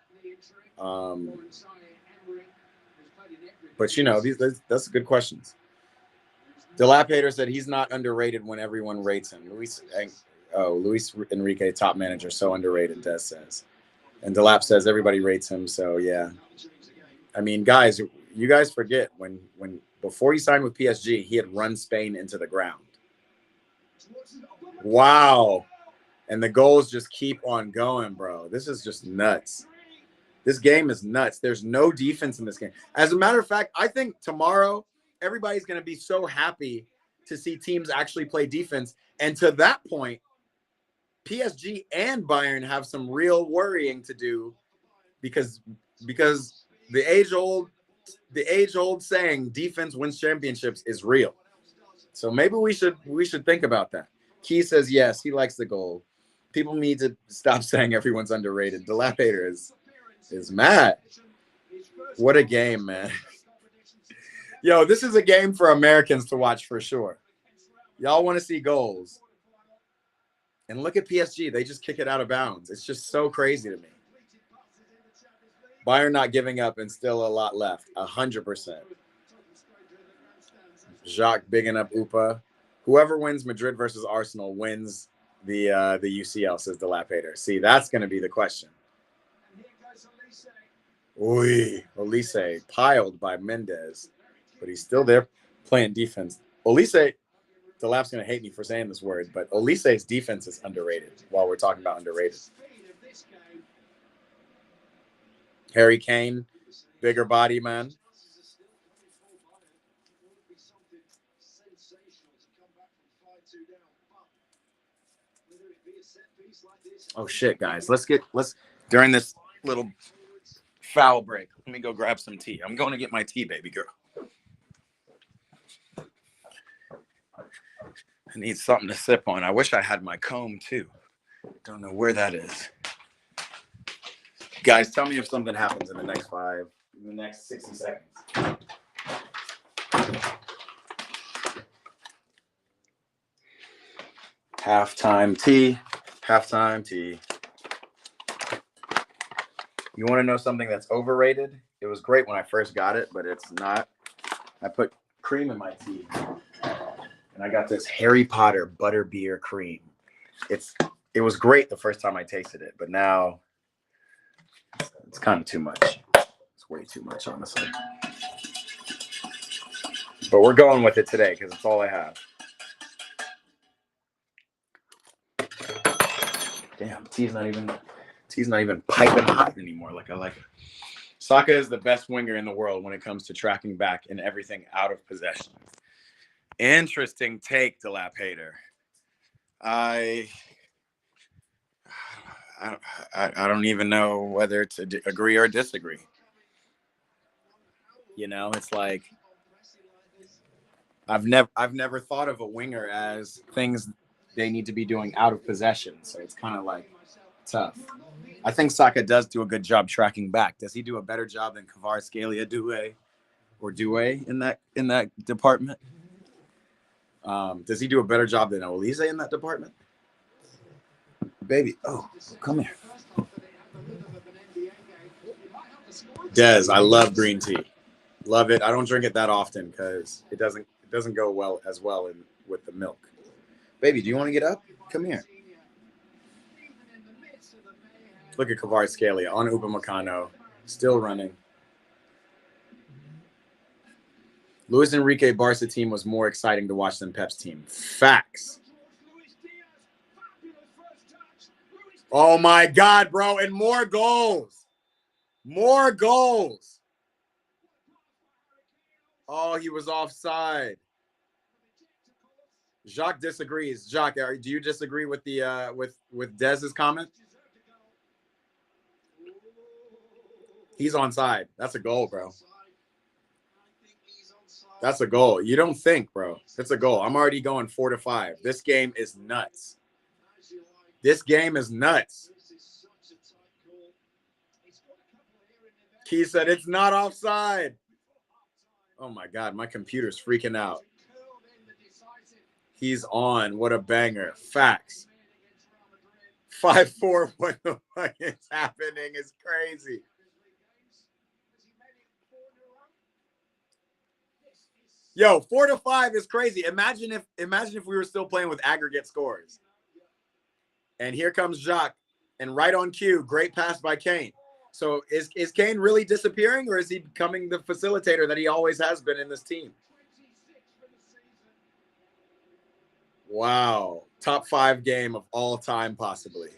Speaker 1: But you know, that's good questions. Dilapator said he's not underrated when everyone rates him. Luis Enrique, top manager, so underrated, Des says. And Delap says everybody rates him, so yeah. I mean, guys, you guys forget when before he signed with PSG, he had run Spain into the ground. Wow. And the goals just keep on going, bro. This is just nuts. This game is nuts. There's no defense in this game. As a matter of fact, I think tomorrow everybody's going to be so happy to see teams actually play defense. And to that point, PSG and Bayern have some real worrying to do because the age-old saying defense wins championships is real. So maybe we should think about that. Key says yes, he likes the goal. People need to stop saying everyone's underrated. Dilapidator is mad. What a game, man. Yo, this is a game for Americans to watch for sure. Y'all want to see goals. And look at PSG. They just kick it out of bounds. It's just so crazy to me. Bayern not giving up and still a lot left. 100%. Jacques bigging up Upa. Whoever wins Madrid versus Arsenal wins the UCL, says Dilapidator. See, that's going to be the question. Oy, Olise piled by Mendes, but he's still there playing defense. Olise, Delap's going to hate me for saying this word, but Olise's defense is underrated while we're talking about underrated. Harry Kane, bigger body, man. Oh shit, guys. Let's during this little foul break, let me go grab some tea. I'm going to get my tea, baby girl. I need something to sip on. I wish I had my comb too. Don't know where that is. Guys, tell me if something happens in the next 60 seconds. Halftime tea. Halftime tea. You want to know something that's overrated? It was great when I first got it, but it's not. I put cream in my tea. And I got this Harry Potter butterbeer cream. It was great the first time I tasted it, but now it's kind of too much. It's way too much, honestly. But we're going with it today because it's all I have. Damn, tea's not even piping hot anymore like I like it. Saka is the best winger in the world when it comes to tracking back and everything out of possession. Interesting take, Dilapidator. I don't even know whether to agree or disagree. You know, it's like I've never thought of a winger as things they need to be doing out of possession. So it's kind of like tough. I think Saka does do a good job tracking back. Does he do a better job than Kvaratskhelia Doué in that department? Does he do a better job than Olise in that department? Baby, oh, come here. Des, I love green tea. Love it. I don't drink it that often because it doesn't go well with the milk. Baby, do you want to get up? Come here. Look at Kvaratskhelia on Upamecano, still running. Luis Enrique Barca team was more exciting to watch than Pep's team. Facts. Oh my God, bro. And more goals. More goals. Oh, he was offside. Jacques disagrees. Jacques, do you disagree with the with Dez's comment? He's onside. That's a goal, bro. That's a goal. You don't think, bro. It's a goal. I'm already going 4-5. This game is nuts. This game is nuts. Key said it's not offside. Oh my God, my computer's freaking out. He's on. What a banger. Facts. 5-4. What the fuck is happening? It's crazy. Yo, 4-5 is crazy. Imagine if we were still playing with aggregate scores. And here comes Jacques, and right on cue, great pass by Kane. So is Kane really disappearing, or is he becoming the facilitator that he always has been in this team? Wow. Top 5 game of all time, possibly.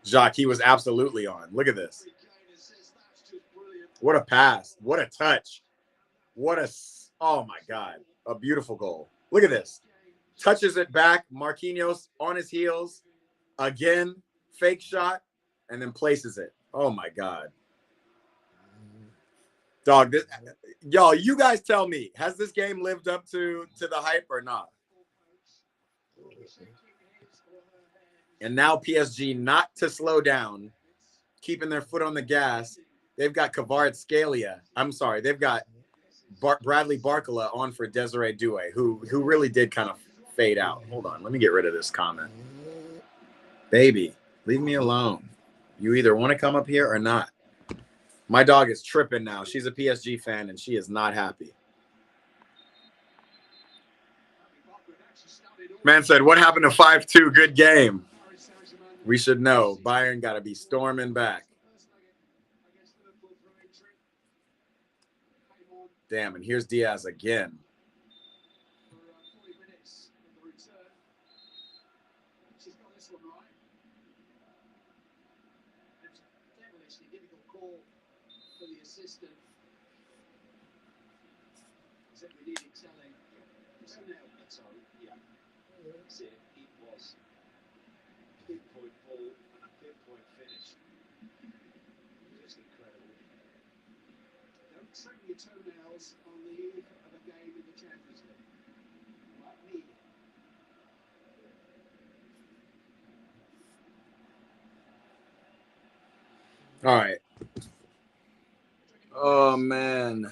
Speaker 1: Jacques, he was absolutely on. Look at this. What a pass. What a touch. Oh my God. A beautiful goal. Look at this. Touches it back. Marquinhos on his heels. Again, fake shot, and then places it. Oh my God. Dog, y'all, you guys tell me, has this game lived up to the hype or not? And now PSG not to slow down, keeping their foot on the gas. They've got Kvaratskhelia. I'm sorry, they've got Bradley Barcola on for Desiree Doué, who really did kind of fade out. Hold on, let me get rid of this comment. Baby, leave me alone. You either want to come up here or not. My dog is tripping now. She's a PSG fan, and she is not happy. Man said, what happened to 5-2? Good game. We should know. Bayern got to be storming back. Damn, and here's Diaz again.
Speaker 2: Trim your toenails on the eve of a game in the Champions League. Like me.
Speaker 1: All right. Oh, man.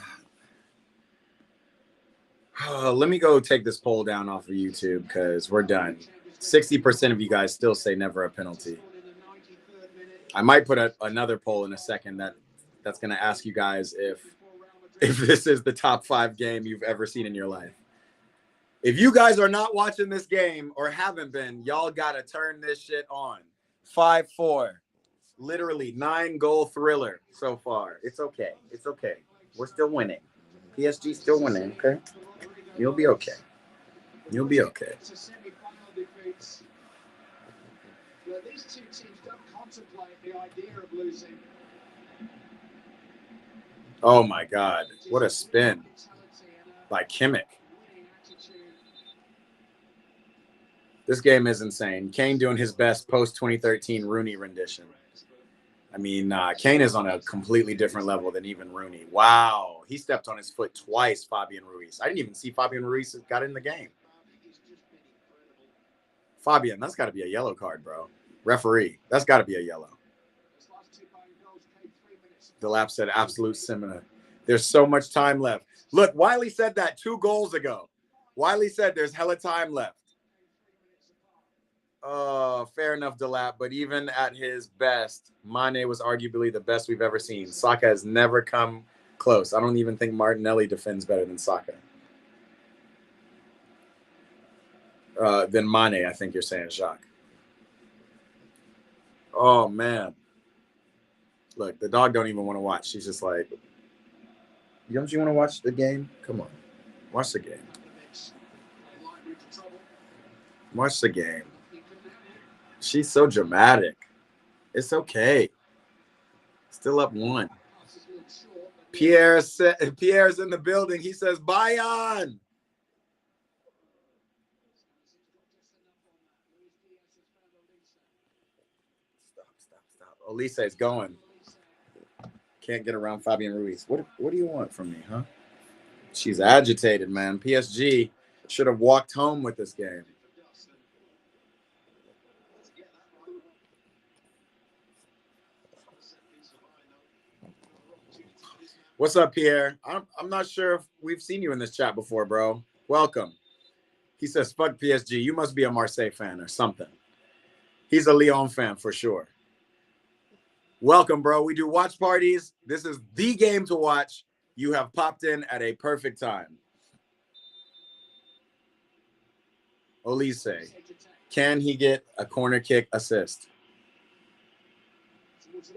Speaker 1: Let me go take this poll down off of YouTube because we're done. 60% of you guys still say never a penalty. I might put another poll in a second that's going to ask you guys if this is the top 5 game you've ever seen in your life. If you guys are not watching this game or haven't been, y'all got to turn this shit on. 5-4. Literally 9-goal thriller so far. It's okay. It's okay. We're still winning. PSG still winning, okay? You'll be okay. You'll be okay.
Speaker 2: These two teams don't contemplate the idea of losing.
Speaker 1: Oh my God. What a spin by Kimmich. This game is insane. Kane doing his best post-2013 Rooney rendition. I mean, Kane is on a completely different level than even Rooney. Wow. He stepped on his foot twice, Fabian Ruiz. I didn't even see Fabian Ruiz got in the game. Fabian, that's got to be a yellow card, bro. Referee, that's got to be a yellow. Delap said absolute similar. There's so much time left. Look, Wiley said that 2 goals ago. Wiley said there's hella time left. Fair enough, Delap. But even at his best, Mane was arguably the best we've ever seen. Saka has never come close. I don't even think Martinelli defends better than Saka. Than Mane, I think you're saying, Jacques. Oh, man. Look, the dog don't even want to watch. She's just like, don't you want to watch the game? Come on. Watch the game. Watch the game. She's so dramatic. It's okay. Still up 1. Pierre's in the building. He says, Bayern. Stop. Olise is going. Can't get around Fabian Ruiz. What do you want from me, huh? She's agitated, man. PSG should have walked home with this game. What's up, Pierre? I'm not sure if we've seen you in this chat before, bro. Welcome. He says, fuck PSG. You must be a Marseille fan or something. He's a Lyon fan for sure. Welcome, bro. We do watch parties. This is the game to watch. You have popped in at a perfect time. Olise, can he get a corner kick assist?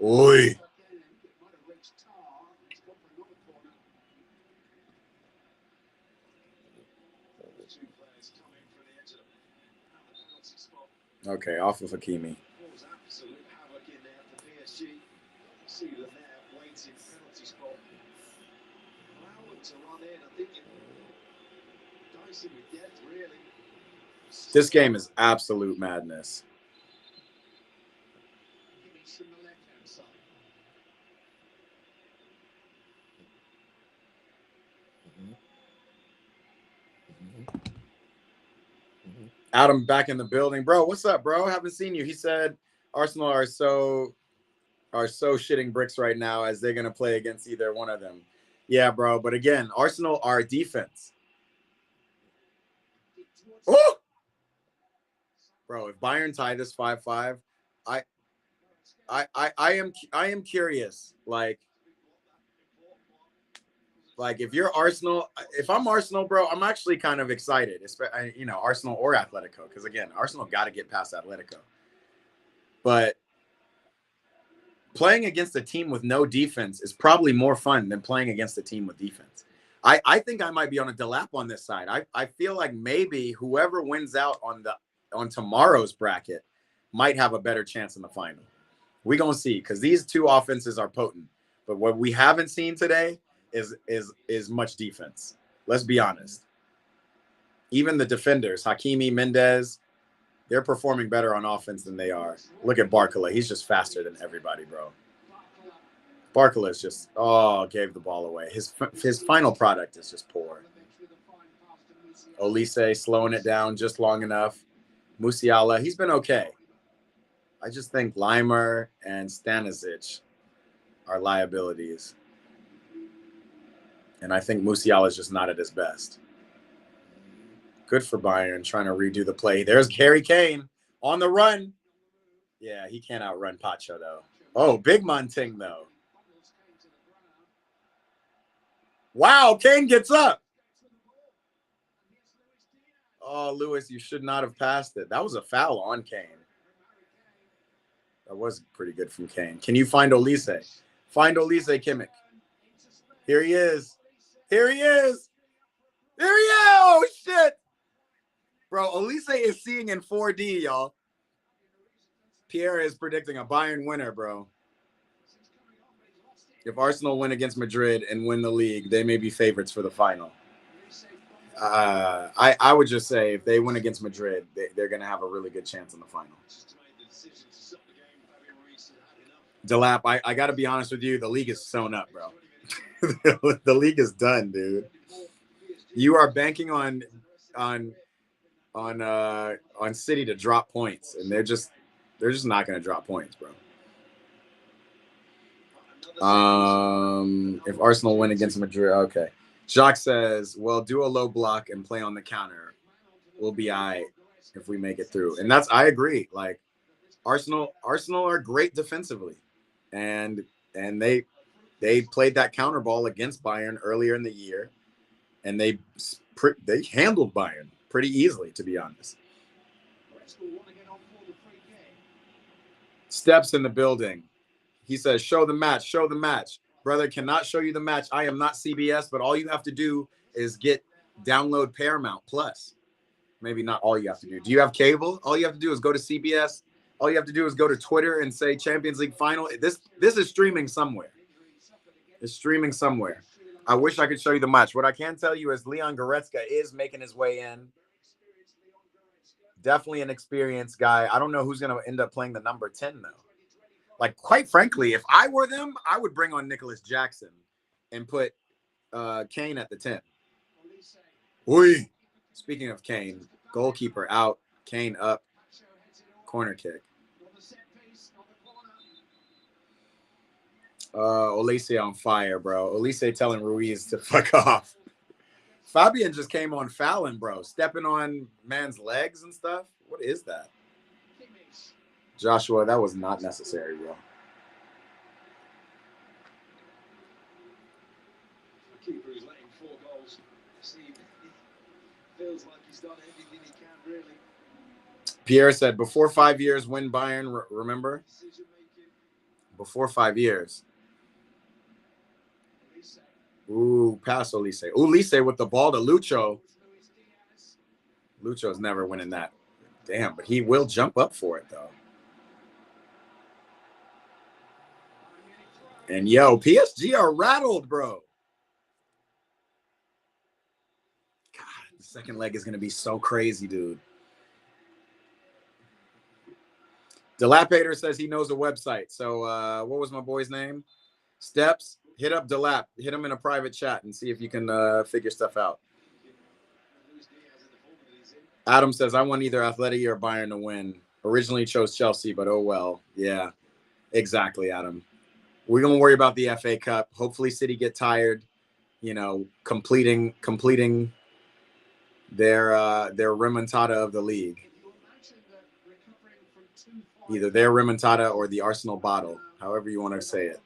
Speaker 1: Oi. Okay, off of Hakimi.
Speaker 2: Absolute havoc in there for PSG. See them there, waiting penalty spot. Allow them to run in. I think you're dicing with depth, really.
Speaker 1: This game is absolute madness.
Speaker 2: Kimmich from the left-hand side.
Speaker 1: Adam back in the building. Bro, what's up, bro? Haven't seen you. He said Arsenal are so shitting bricks right now as they're going to play against either one of them. Yeah, bro. But again, Arsenal are defense. Oh! Bro, if Bayern tie this 5-5, I am curious. Like if you're Arsenal, if I'm Arsenal, bro, I'm actually kind of excited. You know, Arsenal or Atletico, because again, Arsenal got to get past Atletico. But playing against a team with no defense is probably more fun than playing against a team with defense. I think I might be on a delap on this side. I feel like maybe whoever wins out on tomorrow's bracket might have a better chance in the final. We're gonna see, because these two offenses are potent. But what we haven't seen today is much defense. Let's be honest. Even the defenders, Hakimi, Mendes, they're performing better on offense than they are. Look at Barcola. He's just faster than everybody, bro. Barcola just gave the ball away. His final product is just poor. Olise slowing it down just long enough. Musiala, he's been okay. I just think Limer and Stanisic are liabilities. And I think Musiala is just not at his best. Good for Bayern trying to redo the play. There's Harry Kane on the run. Yeah, he can't outrun Pacho, though. Oh, big Monting, though. Wow, Kane gets up. Oh, Lewis, you should not have passed it. That was a foul on Kane. That was pretty good from Kane. Can you find Olise? Find Olise, Kimmich. Here he is. Here he is. There he is. Oh, shit. Bro, Olise is seeing in 4D, y'all. Pierre is predicting a Bayern winner, bro. If Arsenal win against Madrid and win the league, they may be favorites for the final. I would just say if they win against Madrid, they're going to have a really good chance in the final. Delap, I got to be honest with you. The league is sewn up, bro. The league is done, dude. You are banking on City to drop points, and they're just not going to drop points, bro. If Arsenal win against Madrid, okay. Jacques says, well, do a low block and play on the counter. We'll be all right if we make it through. And I agree. Like, Arsenal are great defensively. And they played that counter ball against Bayern earlier in the year. And they handled Bayern pretty easily, to be honest. Steps in the building. He says, show the match, show the match. Brother, cannot show you the match. I am not CBS, but all you have to do is download Paramount Plus. Maybe not all you have to do. Do you have cable? All you have to do is go to CBS. All you have to do is go to Twitter and say Champions League final. This is streaming somewhere. It's streaming somewhere. I wish I could show you the match. What I can tell you is Leon Goretzka is making his way in. Definitely an experienced guy. I don't know who's going to end up playing the number 10, though. Like, quite frankly, if I were them, I would bring on Nicholas Jackson and put Kane at the 10. Oi. Speaking of Kane, goalkeeper out, Kane up, corner kick. Olise on fire, bro. Olise telling Ruiz to fuck off. Fabian just came on fouling, bro. Stepping on man's legs and stuff. What is that? Joshua, that was not necessary, bro.
Speaker 2: Keeper is letting 4 goals. Feels like he's done everything he can, really.
Speaker 1: Pierre said, before 5 years, win Bayern, remember? Before 5 years. Ooh, pass Olise. Olise with the ball to Lucho. Lucho's never winning that. Damn, but he will jump up for it, though. And, yo, PSG are rattled, bro. God, the second leg is going to be so crazy, dude. Dilapator says he knows a website. So what was my boy's name? Steps. Hit up Dilap. Hit him in a private chat and see if you can figure stuff out. Adam says, I want either Atleti or Bayern to win. Originally chose Chelsea, but oh well. Yeah, exactly, Adam. We're going to worry about the FA Cup. Hopefully City get tired, you know, completing their remontada of the league. Either their remontada or the Arsenal bottle, however you want to say it.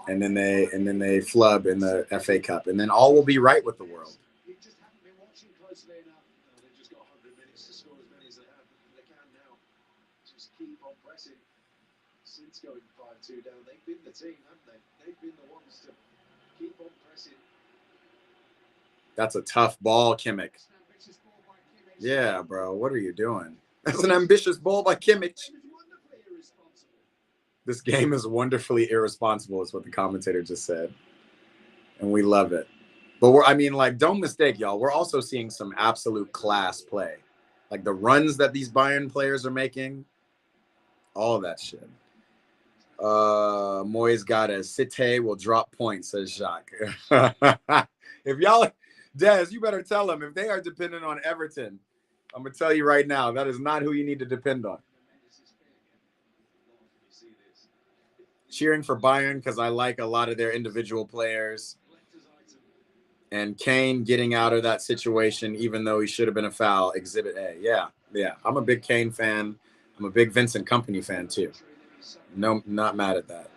Speaker 1: And then they flub in the FA Cup, and then all will be right with the world.
Speaker 2: You just haven't been watching closely enough. No, they've just got 100 minutes to score as many as they can now. Just keep on pressing. Since going 5-2 down, they've been the team, haven't they? They've been the ones to keep on pressing.
Speaker 1: That's a tough ball, Kimmich. Yeah, bro. What are you doing? That's an ambitious ball by Kimmich. This game is wonderfully irresponsible, is what the commentator just said. And we love it. But don't mistake, y'all. We're also seeing some absolute class play. Like the runs that these Bayern players are making, all of that shit. Moyes got a Cité will drop points, says Jacques. If y'all, Des, you better tell them if they are dependent on Everton. I'm going to tell you right now, that is not who you need to depend on. Cheering for Bayern because I like a lot of their individual players. And Kane getting out of that situation, even though he should have been a foul, Exhibit A. Yeah. I'm a big Kane fan. I'm a big Vincent Kompany fan, too. No, not mad at that.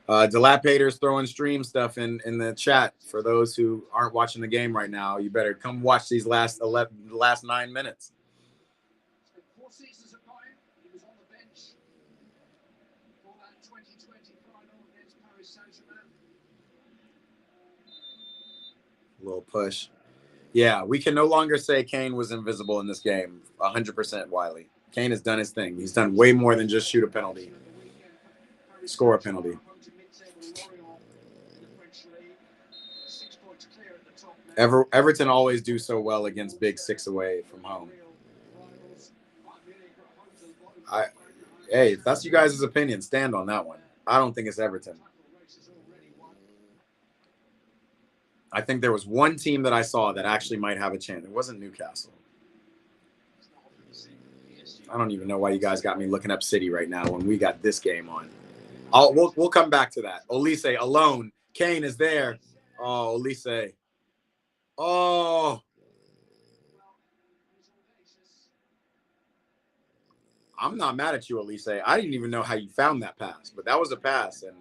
Speaker 1: Dilapator's throwing stream stuff in the chat. For those who aren't watching the game right now, you better come watch these last 9 minutes.
Speaker 2: 4 seasons at Bayern, he was on the bench for that 2020 final against Paris Saint-Germain.
Speaker 1: Little push. Yeah, we can no longer say Kane was invisible in this game. 100% Wiley. Kane has done his thing. He's done way more than just shoot a penalty. Score a penalty. Everton always do so well against big 6 away from home. Hey, if that's you guys' opinion, stand on that one. I don't think it's Everton. I think there was one team that I saw that actually might have a chance. It wasn't Newcastle. I don't even know why you guys got me looking up City right now when we got this game on. We'll come back to that. Olise alone. Kane is there. Oh, Olise. Oh. I'm not mad at you, Olise. I didn't even know how you found that pass, but that was a pass, and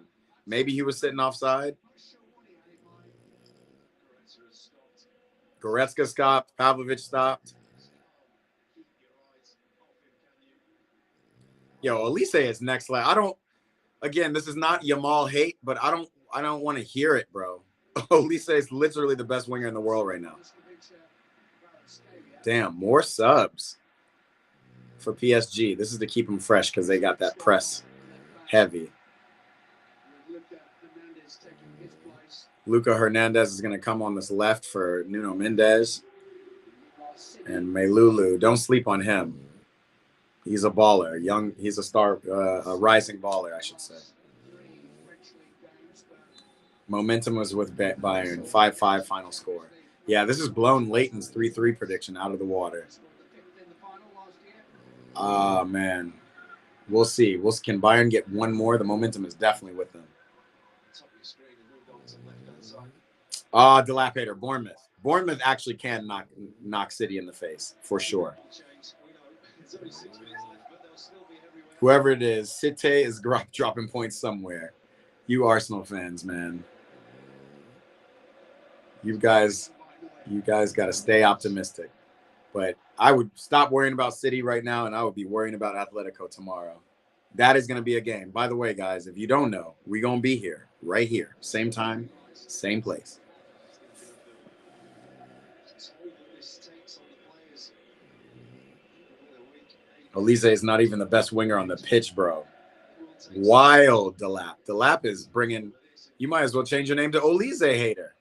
Speaker 1: maybe he was sitting offside. Goretzka stopped. Pavlovic stopped. Yo, Olise is next level. Again, this is not Yamal hate, but I don't want to hear it, bro. Olise is literally the best winger in the world right now. Damn, more subs for PSG. This is to keep them fresh because they got that press heavy. Luca Hernandez is going to come on this left for Nuno Mendes. And Melulu, don't sleep on him. He's a baller. He's a star, a rising baller, I should say. Momentum was with Bayern. 5-5 final score. Yeah, this is blown Leighton's 3-3 prediction out of the water. Ah, man. We'll see. Can Bayern get one more? The momentum is definitely with them. Dilapator, Bournemouth. Bournemouth actually can knock City in the face, for sure. Whoever it is, Cité is dropping points somewhere. You Arsenal fans, man. You guys got to stay optimistic. But I would stop worrying about City right now, and I would be worrying about Atletico tomorrow. That is going to be a game. By the way, guys, if you don't know, we're going to be here, right here. Same time, same place. Olise is not even the best winger on the pitch, bro. Wild, Delap. Delap is bringing. You might as well change your name to Olise Hater.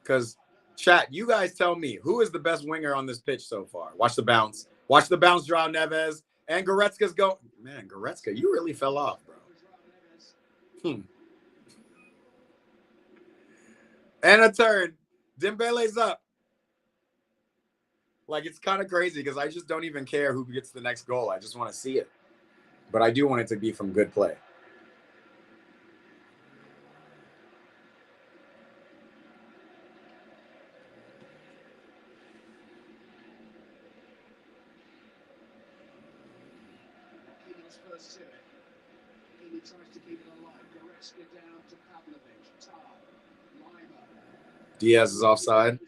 Speaker 1: Because, chat, you guys tell me, who is the best winger on this pitch so far? Watch the bounce. Watch the bounce, Joao Neves. And Goretzka's go. Man, Goretzka, you really fell off, bro. And a turn. Dembele's up. Like, it's kind of crazy because I just don't even care who gets the next goal. I just want to see it. But I do want it to be from good play. Diaz is offside.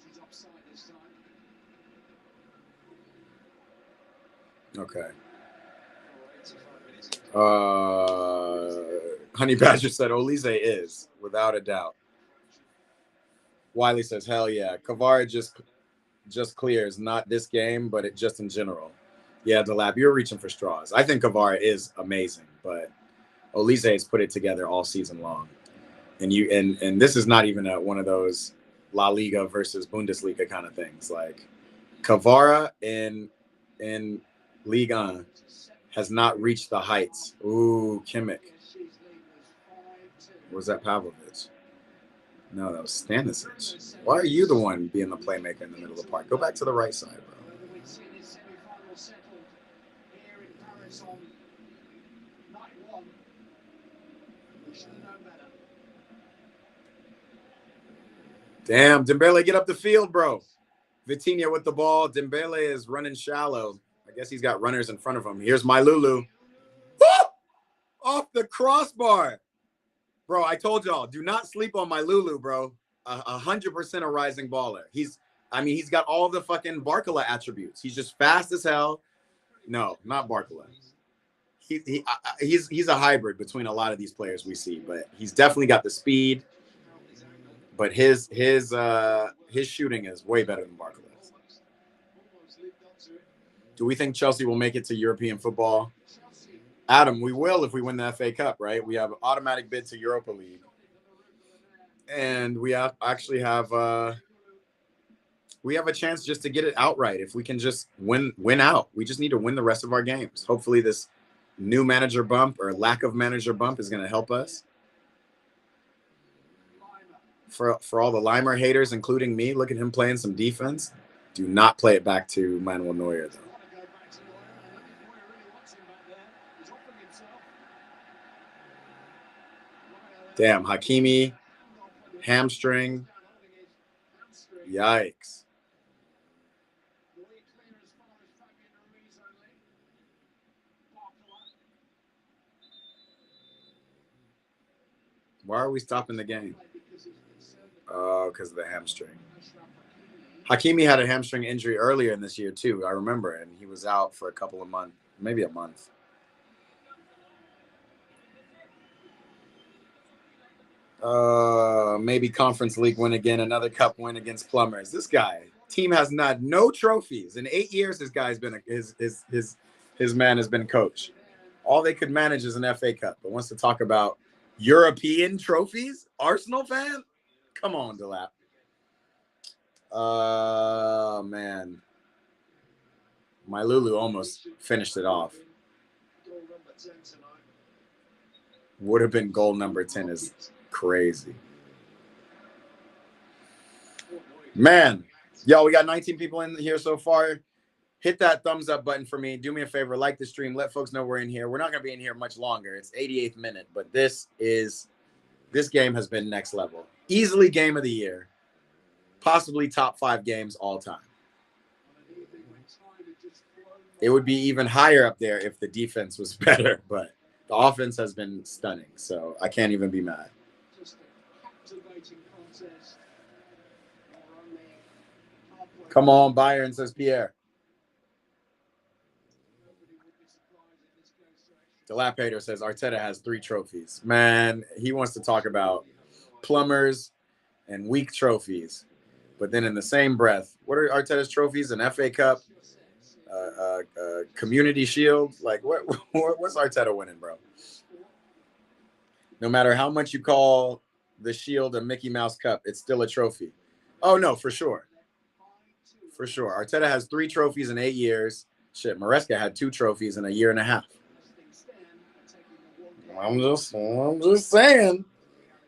Speaker 1: Okay. Honey Badger said Olise is, without a doubt. Wiley says, hell yeah. Kvara just clears, not this game, but it just in general. Yeah, Delap, you're reaching for straws. I think Kvara is amazing, but Olise has put it together all season long. And this is not even one of those La Liga versus Bundesliga kind of things. Like Kvara in Ligue 1 has not reached the heights. Ooh, Kimmich. Was that Pavlovic? No, that was Stanisic. Why are you the one being the playmaker in the middle of the park? Go back to the right side, bro. Damn, Dembele, get up the field, bro. Vitinha with the ball. Dembele is running shallow. I guess he's got runners in front of him. Here's my Lulu. Woo! Off the crossbar. Bro, I told y'all, do not sleep on my Lulu, bro. 100% a rising baller. He's got all the fucking Barcola attributes. He's just fast as hell. No, not Barcola. He's a hybrid between a lot of these players we see, but he's definitely got the speed. But his shooting is way better than Barcola's. Do we think Chelsea will make it to European football? Adam, we will if we win the FA Cup, right? We have an automatic bid to Europa League. And we actually have a chance just to get it outright if we can just win out. We just need to win the rest of our games. Hopefully this new manager bump or lack of manager bump is going to help us. For all the Limer haters, including me, look at him playing some defense. Do not play it back to Manuel Neuer, though. Damn, Hakimi, hamstring. Yikes. Why are we stopping the game? Oh, because of the hamstring. Hakimi had a hamstring injury earlier in this year, too. I remember, and he was out for a couple of months, maybe a month. Maybe Conference League win again, another cup win against Plumbers. This guy, team has not no trophies. In 8 years, this guy's been his man has been coach. All they could manage is an FA Cup, but wants to talk about European trophies? Arsenal fan? Come on, Delap. Man. My Lulu almost finished it off. Would have been goal number 10 is crazy. Man. Yo, we got 19 people in here so far. Hit that thumbs up button for me. Do me a favor. Like the stream. Let folks know we're in here. We're not going to be in here much longer. It's 88th minute, but this game has been next level. Easily game of the year. Possibly top 5 games all time. It would be even higher up there if the defense was better, but the offense has been stunning, so I can't even be mad. Come on, Bayern, says Pierre. Dilapator says Arteta has 3 trophies. Man, he wants to talk about plumbers and weak trophies. But then in the same breath, what are Arteta's trophies? An FA Cup, Community Shield. Like, what's Arteta winning, bro? No matter how much you call the Shield a Mickey Mouse Cup, it's still a trophy. Oh, no, for sure. For sure. Arteta has 3 trophies in 8 years. Shit, Maresca had 2 trophies in a year and a half. I'm just saying.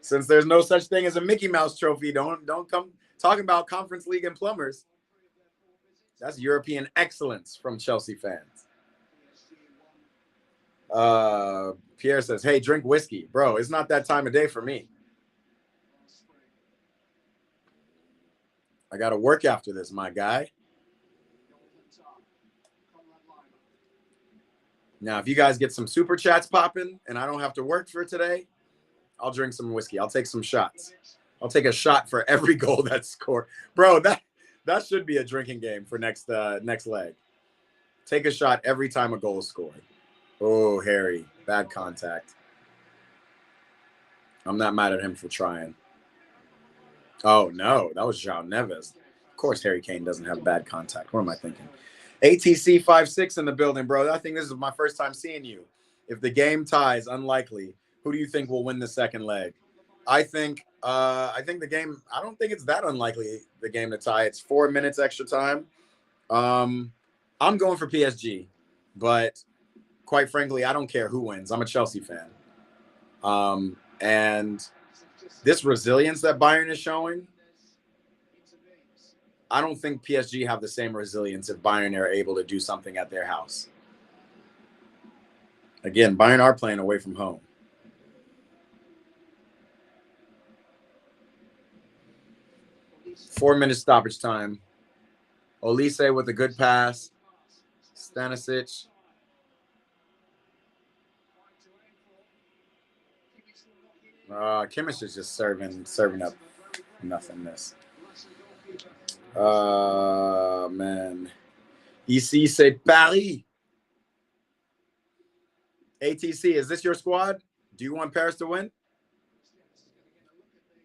Speaker 1: Since there's no such thing as a Mickey Mouse trophy, don't come talking about Conference League and plumbers. That's European excellence from Chelsea fans. Pierre says, hey, drink whiskey. Bro, it's not that time of day for me. I got to work after this, my guy. Now, if you guys get some super chats popping and I don't have to work for today, I'll drink some whiskey. I'll take some shots. I'll take a shot for every goal that's scored. Bro, that should be a drinking game for next leg. Take a shot every time a goal is scored. Oh, Harry, bad contact. I'm not mad at him for trying. Oh, no, that was João Neves. Of course, Harry Kane doesn't have bad contact. What am I thinking? ATC 5-6 in the building, bro. I think this is my first time seeing you. If the game ties, unlikely, who do you think will win the second leg? I think the game, I don't think it's that unlikely, the game to tie. It's 4 minutes extra time. I'm going for PSG, but quite frankly, I don't care who wins. I'm a Chelsea fan. And this resilience that Bayern is showing, I don't think PSG have the same resilience if Bayern are able to do something at their house. Again, Bayern are playing away from home. Four-minute stoppage time. Olise with a good pass. Stanisic. Kimmich is just serving up nothingness. Man. Ici, c'est Paris. ATC, is this your squad? Do you want Paris to win?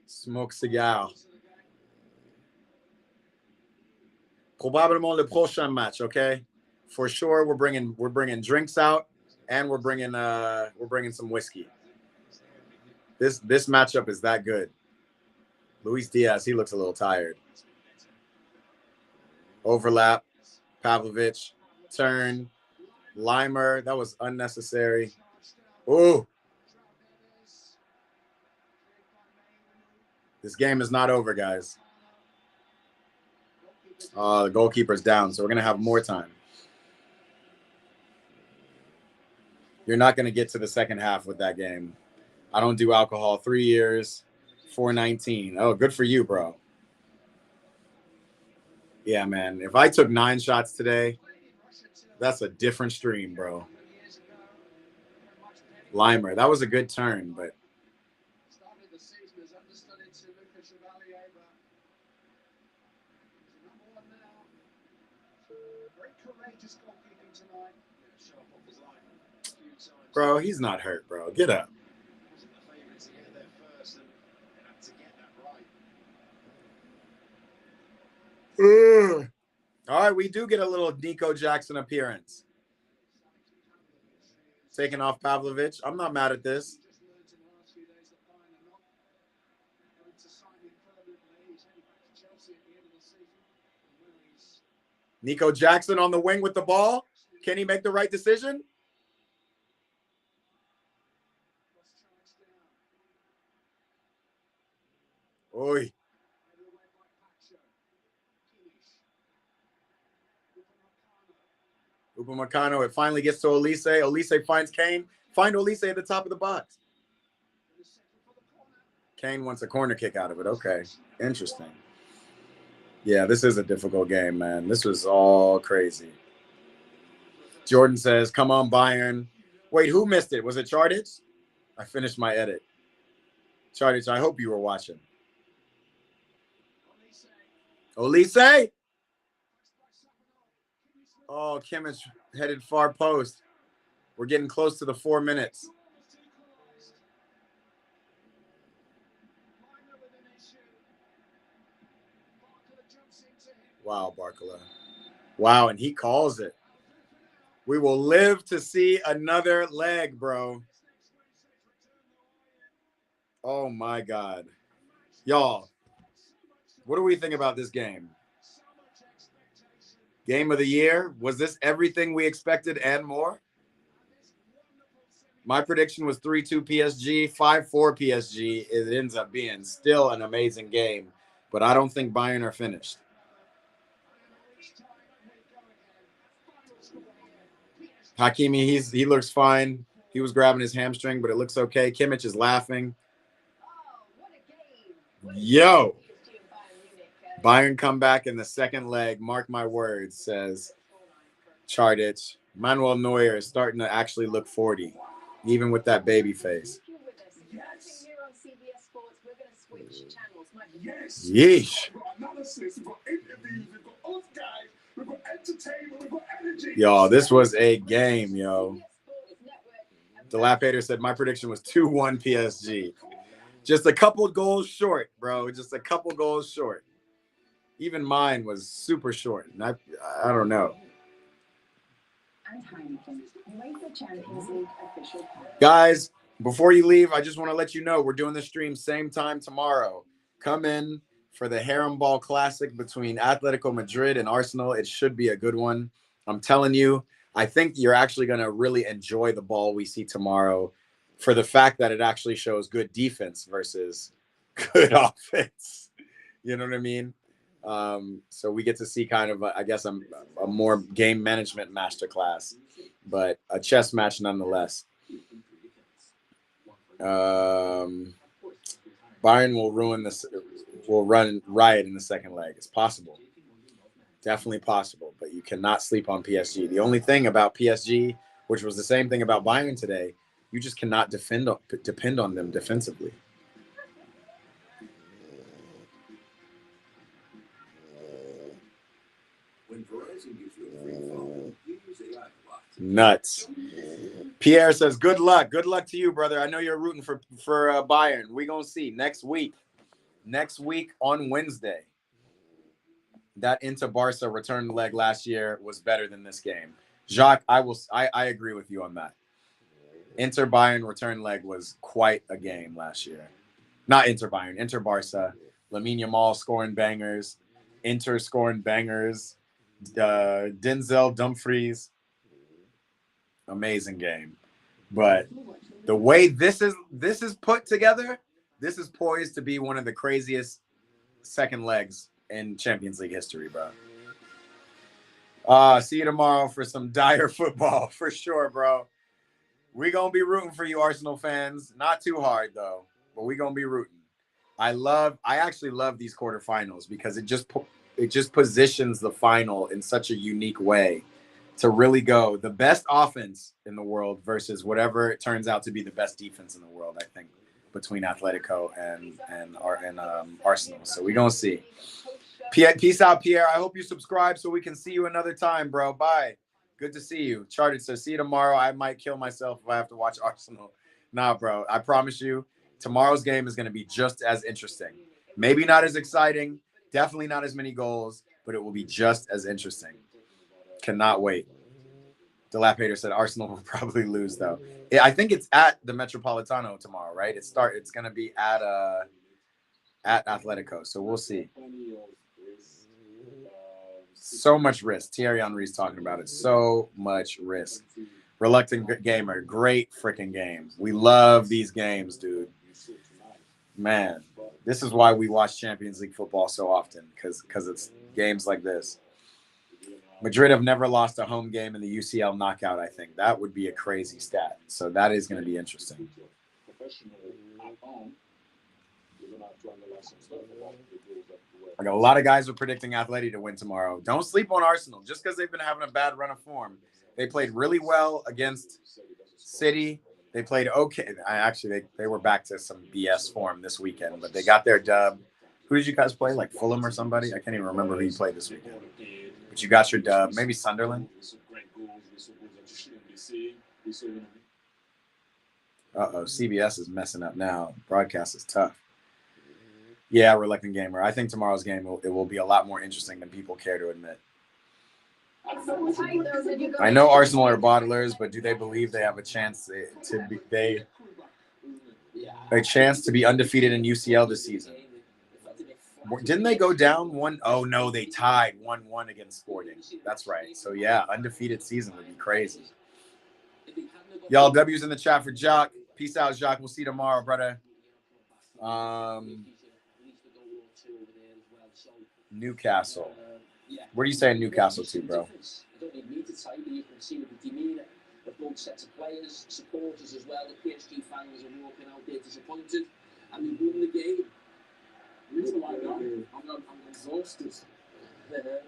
Speaker 1: Smoke cigar. Probablement le prochain match, okay? For sure, we're bringing drinks out, and we're bringing some whiskey. This matchup is that good. Luis Diaz, he looks a little tired. Overlap, Pavlovic, turn, Limer, that was unnecessary. Ooh. This game is not over, guys. The goalkeeper's down, so we're going to have more time. You're not going to get to the second half with that game. I don't do alcohol. 3 years, 419. Oh, good for you, bro. Yeah, man. If I took 9 shots today, that's a different stream, bro. Limer, that was a good turn, but bro, he's not hurt, bro. Get up. All right, we do get a little Nico Jackson appearance. Taking off Pavlovic. I'm not mad at this. Nico Jackson on the wing with the ball. Can he make the right decision? Oi. Upamecano, it finally gets to Olise. Olise finds Kane. Find Olise at the top of the box. Kane wants a corner kick out of it. Okay, interesting. Yeah, this is a difficult game, man. This was all crazy. Jordan says, come on, Bayern. Wait, who missed it? Was it Chardich? I finished my edit. Chardich, I hope you were watching. Olise? Oh, Kimmich headed far post. We're getting close to the 4 minutes. Wow, Barcola. Wow, and he calls it. We will live to see another leg, bro. Oh, my God. Y'all, what do we think about this game? Game of the year? Was this everything we expected and more? My prediction was 3-2 PSG, 5-4 PSG. It ends up being still an amazing game, but I don't think Bayern are finished. Hakimi, he looks fine. He was grabbing his hamstring, but it looks okay. Kimmich is laughing. Yo! Bayern come back in the second leg. Mark my words, says Chardich. Manuel Neuer is starting to actually look 40, even with that baby face. Yeesh. Yo, this was a game, yo. Dilapidator said my prediction was 2-1 PSG. Just a couple goals short, bro. Just a couple goals short. Even mine was super short. And I don't know. Guys, before you leave, I just want to let you know we're doing the stream same time tomorrow. Come in for the Harem Ball Classic between Atletico Madrid and Arsenal. It should be a good one. I'm telling you, I think you're actually going to really enjoy the ball we see tomorrow for the fact that it actually shows good defense versus good offense. You know what I mean? So we get to see kind of, I guess, a more game management masterclass, but a chess match nonetheless. Bayern will run riot in the second leg. It's possible. Definitely possible, but you cannot sleep on PSG. The only thing about PSG, which was the same thing about Bayern today, you just cannot depend on them defensively. Nuts. Pierre says, good luck. Good luck to you, brother. I know you're rooting for Bayern. We're going to see next week. Next week on Wednesday. That Inter Barca return leg last year was better than this game. Jacques, I agree with you on that. Inter Bayern return leg was quite a game last year. Not Inter Bayern, Inter Barca. Lamine Yamal scoring bangers. Inter scoring bangers. Denzel Dumfries. Amazing game. But the way this is put together, this is poised to be one of the craziest second legs in Champions League history, bro. See you tomorrow for some dire football for sure, bro. We're going to be rooting for you, Arsenal fans. Not too hard, though, but we're going to be rooting. I actually love these quarterfinals because it just positions the final in such a unique way to really go the best offense in the world versus whatever it turns out to be the best defense in the world, I think, between Atletico and Arsenal. So we're going to see. Peace out, Pierre. I hope you subscribe so we can see you another time, bro. Bye. Good to see you. Charted says, see you tomorrow. I might kill myself if I have to watch Arsenal. Nah, bro. I promise you, tomorrow's game is going to be just as interesting. Maybe not as exciting. Definitely not as many goals, but it will be just as interesting. Cannot wait. Dilapidator said Arsenal will probably lose, though. I think it's at the Metropolitano tomorrow, right? It's going to be at Atletico, so we'll see. So much risk. Thierry Henry's talking about it. So much risk. Reluctant Gamer, great freaking game. We love these games, dude. Man, this is why we watch Champions League football so often, because it's games like this. Madrid have never lost a home game in the UCL knockout, I think. That would be a crazy stat. So that is going to be interesting. Like a lot of guys are predicting Atleti to win tomorrow. Don't sleep on Arsenal just because they've been having a bad run of form. They played really well against City. They played okay. They were back to some BS form this weekend, but they got their dub. Who did you guys play? Like Fulham or somebody? I can't even remember who you played this weekend. But you got your dub. Maybe Sunderland? Uh-oh, CBS is messing up now. Broadcast is tough. Yeah, Reluctant Gamer. I think tomorrow's game will be a lot more interesting than people care to admit. I know Arsenal are bottlers, but do they believe they have a chance to be undefeated in UCL this season? Didn't they go down 1? Oh no, they tied 1-1 against Sporting. That's right. So yeah, undefeated season would be crazy. Y'all, W's in the chat for Jock. Peace out, Jock. We'll see you tomorrow, brother. Newcastle. Where are you saying Newcastle to, bro?
Speaker 2: I don't need me to tell you, you can see with the demeanour of both sets of players, supporters as well. The PSG fans are walking out there disappointed, and they won the game. Reason why I'm exhausted.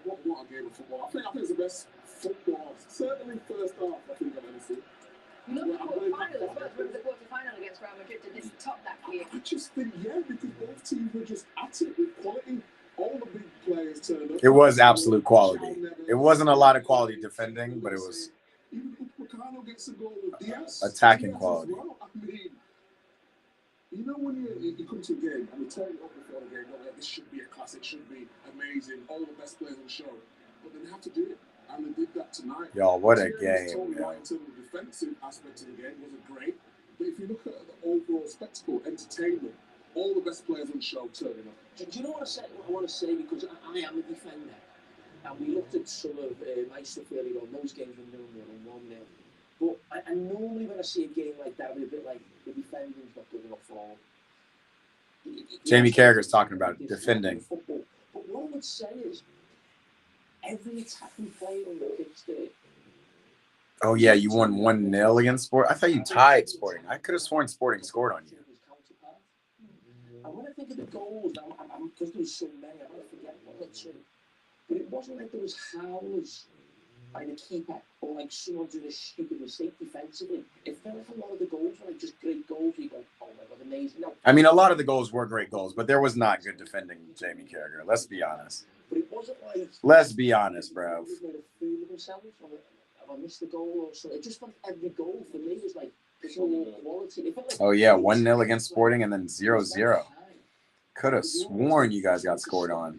Speaker 2: What a game of football. I think it's the best football, certainly first half, I think I've ever seen.
Speaker 3: You know the quarter-final as well. Remember the quarter-final against Real Madrid that didn't top that game?
Speaker 2: I just think, yeah, because both teams were just at it with quality. All the big players turned up.
Speaker 1: It was absolute quality. It wasn't a lot of quality defending, but it was attacking quality.
Speaker 2: I mean, you know when you come to a game and they turn it up before the game, like, this should be a classic, should be amazing, all the best players on the show, but they have to do it, and they did that tonight.
Speaker 1: Y'all, what a game!
Speaker 2: Right, in terms of the defensive aspect of the game, wasn't great, but if you look at the overall spectacle, entertainment, all the best players on the show turning up. Do you know what I want to say? Because I am a defender, and we looked at some of my stuff earlier on. Those games were 0-0 and 1-0. But I normally when I see a game like that, I'm a bit like the defending's not good enough for all.
Speaker 1: Jamie Carragher's talking about defending.
Speaker 2: Football. But what I would say is, every attacking player on the pitch there.
Speaker 1: Oh yeah, you won 1-0 against Sporting. I thought you tied Sporting. I could have sworn Sporting scored on you.
Speaker 2: And when I think of the goals, because there was so many, I don't forget one or two. But it wasn't like there was howls by the keeper or like someone doing a stupid mistake defensively. It felt like a lot of the goals were like just great goals. You go, oh my god, amazing. No.
Speaker 1: I mean, a lot of the goals were great goals, but there was not good defending, Jamie Carragher. Let's be honest.
Speaker 2: But it wasn't like.
Speaker 1: Let's be honest, bro.
Speaker 2: They made a fool of themselves. Have I missed the goal or something? It just felt every goal for me was like pure quality. It felt like
Speaker 1: oh yeah, 1-0 against Sporting and then 0-0. Could have sworn you guys got scored on.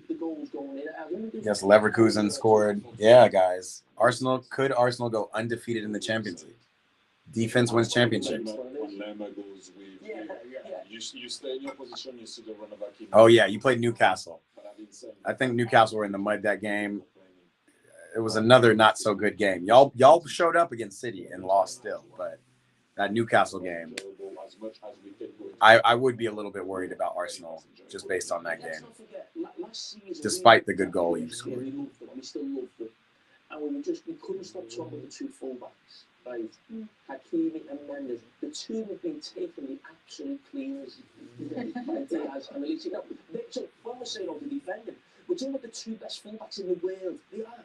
Speaker 1: Yes, Leverkusen scored. Yeah, guys. Arsenal go undefeated in the Champions League. Defense wins championships.
Speaker 2: You stay in your position, you see the runner back in.
Speaker 1: Oh yeah, you played Newcastle. I think Newcastle were in the mud that game. It was another not so good game. Y'all showed up against City and lost still, but that Newcastle game, I would be a little bit worried about Arsenal just based on that game, despite the good goal you scored.
Speaker 2: We still loved them, and we couldn't stop talking with the two fullbacks, right? Hakimi and Mendes. The two have been taking the absolute cleaners by Diaz and Elise. So when we're saying all the defending, we're talking about the two best fullbacks in the world. They are.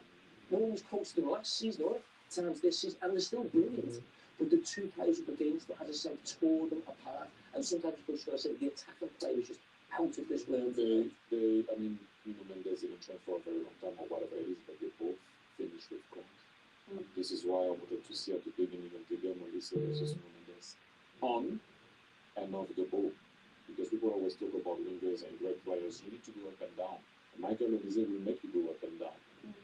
Speaker 2: No one was close to them last season or times this season, and they're still brilliant. But the two players up against them, as I said, tore them apart. And sometimes you should say the attacking play was just out of this world. I mean, Mendes didn't train for a very long time or whatever it is, but they both finished with goals. This is why I wanted to see at the beginning of the game when this was Mendes on and off the ball. Because people always talk about wingers and great players. You need to go up and down. And Michael Olise will make you go up and down.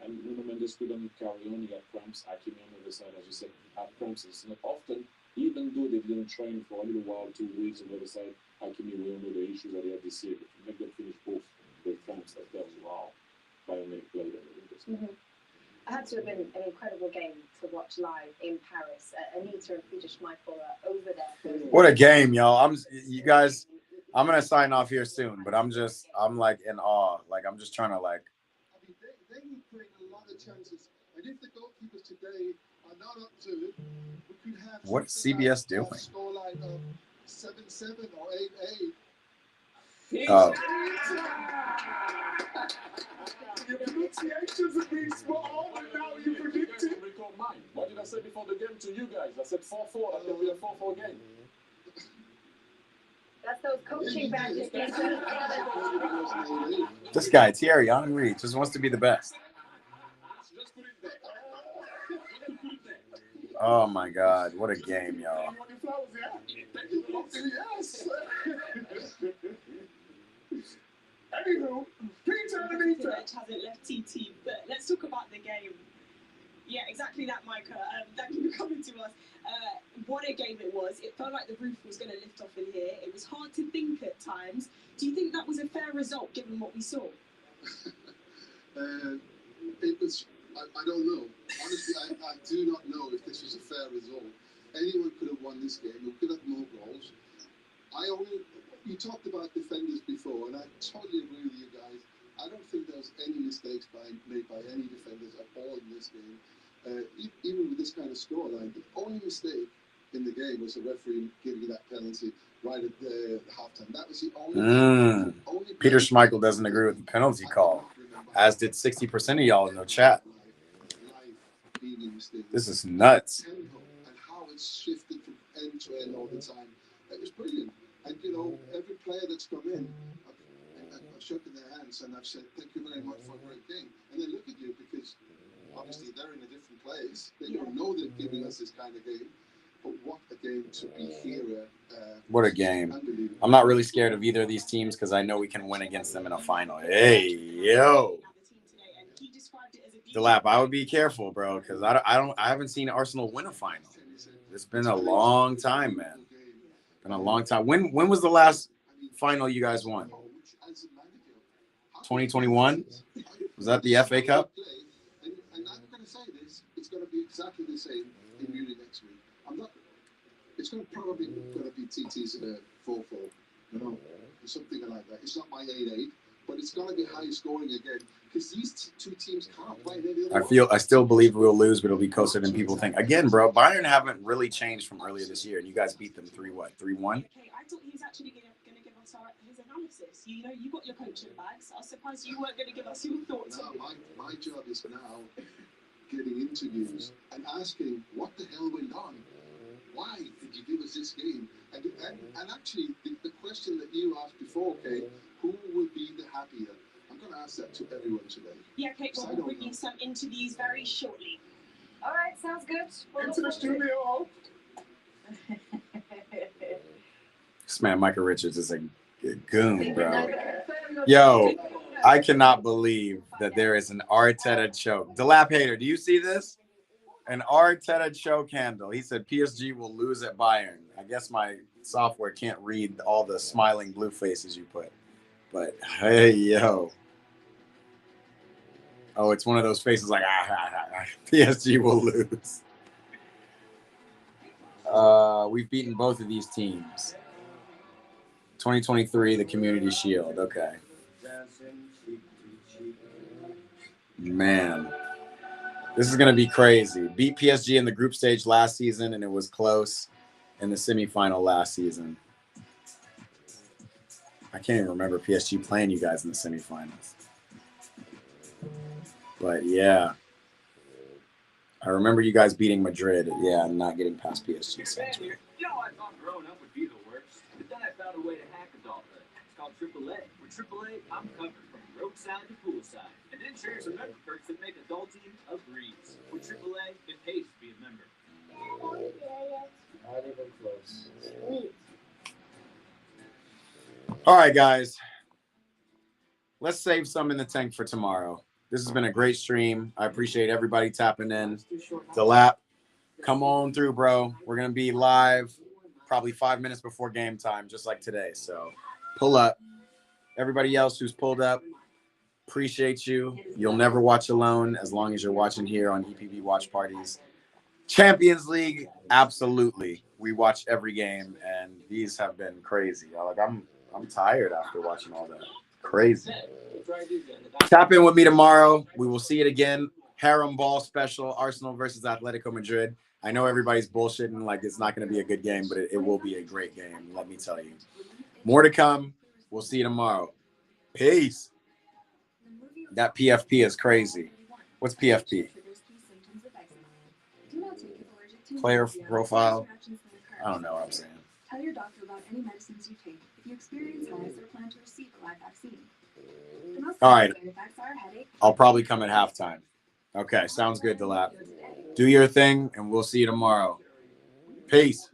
Speaker 2: And Mendes couldn't carry on. He had cramps. Hakimi on the other side, as you said, had cramps. It's not often, even though they didn't train for a little while, 2 weeks on the other side. Hakimi, we all know the issues that he had this year. But to make them finish both with cramps, that tells you, wow, Bayern Munich played at the
Speaker 3: It had to have been an incredible game to watch live in Paris. Anita and Peter Schmeichel are over there.
Speaker 1: What a game, y'all! You guys. I'm gonna sign off here soon, but I'm like in awe. Like I'm just trying to like.
Speaker 2: They will create a lot of chances, and if the goalkeepers today are not up to it, we could have.
Speaker 1: What is CBS doing?
Speaker 2: Scoreline of 7-7 or 8-8.
Speaker 1: Oh.
Speaker 2: Your pronunciations have been spot on, and now you predicted. What did I say before the game to you guys? I said 4-4. That can be a 4-4 game.
Speaker 3: That's those coaching badges.
Speaker 1: This guy, Thierry Henry, just wants to be the best. Oh my God, what a game, y'all.
Speaker 2: Anywho, Peter and Anita.
Speaker 6: Hasn't left TT, but let's talk about the game.
Speaker 2: exactly that, Micah. Thank you for coming to us. What a game it was. It felt like the roof was going to lift off in here. It was hard to think at times. Do you think that was a fair result given what we saw?
Speaker 6: It was. I don't know. Honestly, I do not know if this was a fair result. Anyone could have won this game. We could have more goals. You talked about defenders before, and I totally agree with you guys. I don't think there was any mistakes made by any defenders at all in this game. Even with this kind of scoreline, the only mistake in the game was the referee giving you that penalty right at the halftime. That was the only.
Speaker 1: Peter Schmeichel doesn't agree with the penalty call, as did 60% of y'all in the chat. This is nuts.
Speaker 6: And how it's shifted from end to end all the time. It was brilliant. And, you know, every player that's come in, I've shaken their hands and I've said, thank you very much for a great game. And they look at you because, obviously, they're in a different place. They don't know they're giving us this kind of game. But what a game to be here.
Speaker 1: What a game. I'm not really scared of either of these teams because I know we can win against them in a final. Hey, yo. Delap, I would be careful, bro, because I haven't seen Arsenal win a final. It's been a long time, man. Been a long time. When was the last final you guys won? 2021? Was that the FA Cup?
Speaker 6: And I'm going to say this, it's going to be exactly the same in Munich next week. It's probably going to be TT's 4-4, you know, or something like that. It's not my 8-8, but it's going to be high scoring again because these two teams can't play.
Speaker 1: I still believe we'll lose, but it'll be closer than people think. Again, bro, Bayern haven't really changed from earlier this year, and you guys beat them 3-1?
Speaker 2: Okay, I thought he was actually going to give us his analysis. You know, you got your coaching bags. I was surprised you weren't going to give us your thoughts.
Speaker 6: No, my job is now getting interviews and asking what the hell went on. Why did you give us this game? And actually, the question that you asked before, Kate, who would be the happier? I'm going to ask that to everyone today.
Speaker 2: Yeah, Kate, well, we'll bring you some interviews very shortly.
Speaker 3: All right, sounds good.
Speaker 6: Into the studio.
Speaker 1: This man, Michael Richards, is a goon, bro. Yo, I cannot believe that there is an Arteta choke. Delap Hater, do you see this? An Arteta choke handle. He said PSG will lose at Bayern. I guess my software can't read all the smiling blue faces you put. But hey, yo. Oh, it's one of those faces like, PSG will lose. We've beaten both of these teams. 2023, the Community Shield. Okay. Man. This is going to be crazy. Beat PSG in the group stage last season, and it was close in the semifinal last season. I can't even remember PSG playing you guys in the semifinals. But, yeah. I remember you guys beating Madrid. Yeah, and not getting past PSG. Essentially.
Speaker 7: You know, I thought growing up would be the worst, but then I found a way to hack adulthood. It's called AAA. With AAA, I'm covered from roadside to poolside. And insurance and member perks that make adulting a breeze. With AAA, it pays to be a member.
Speaker 1: Not even close. All right, guys. Let's save some in the tank for tomorrow. This has been a great stream. I appreciate everybody tapping in. Delap, come on through, bro. We're going to be live probably 5 minutes before game time, just like today. So pull up. Everybody else who's pulled up, appreciate you. You'll never watch alone as long as you're watching here on EPB Watch Parties. Champions League, absolutely. We watch every game, and these have been crazy. Like I'm tired after watching all that. Crazy. Tap in with me tomorrow. We will see it again. Harem Ball special, Arsenal versus Atletico Madrid. I know everybody's bullshitting like it's not going to be a good game, but it will be a great game. Let me tell you. More to come. We'll see you tomorrow. Peace. That PFP is crazy. What's PFP? Player profile. I don't know what I'm saying.
Speaker 8: Tell your doctor about any medicines you take if you experience hives or plan to receive a live vaccine.
Speaker 1: All right. I'll probably come at halftime. Okay, sounds good, Delap. Do your thing, and we'll see you tomorrow. Peace.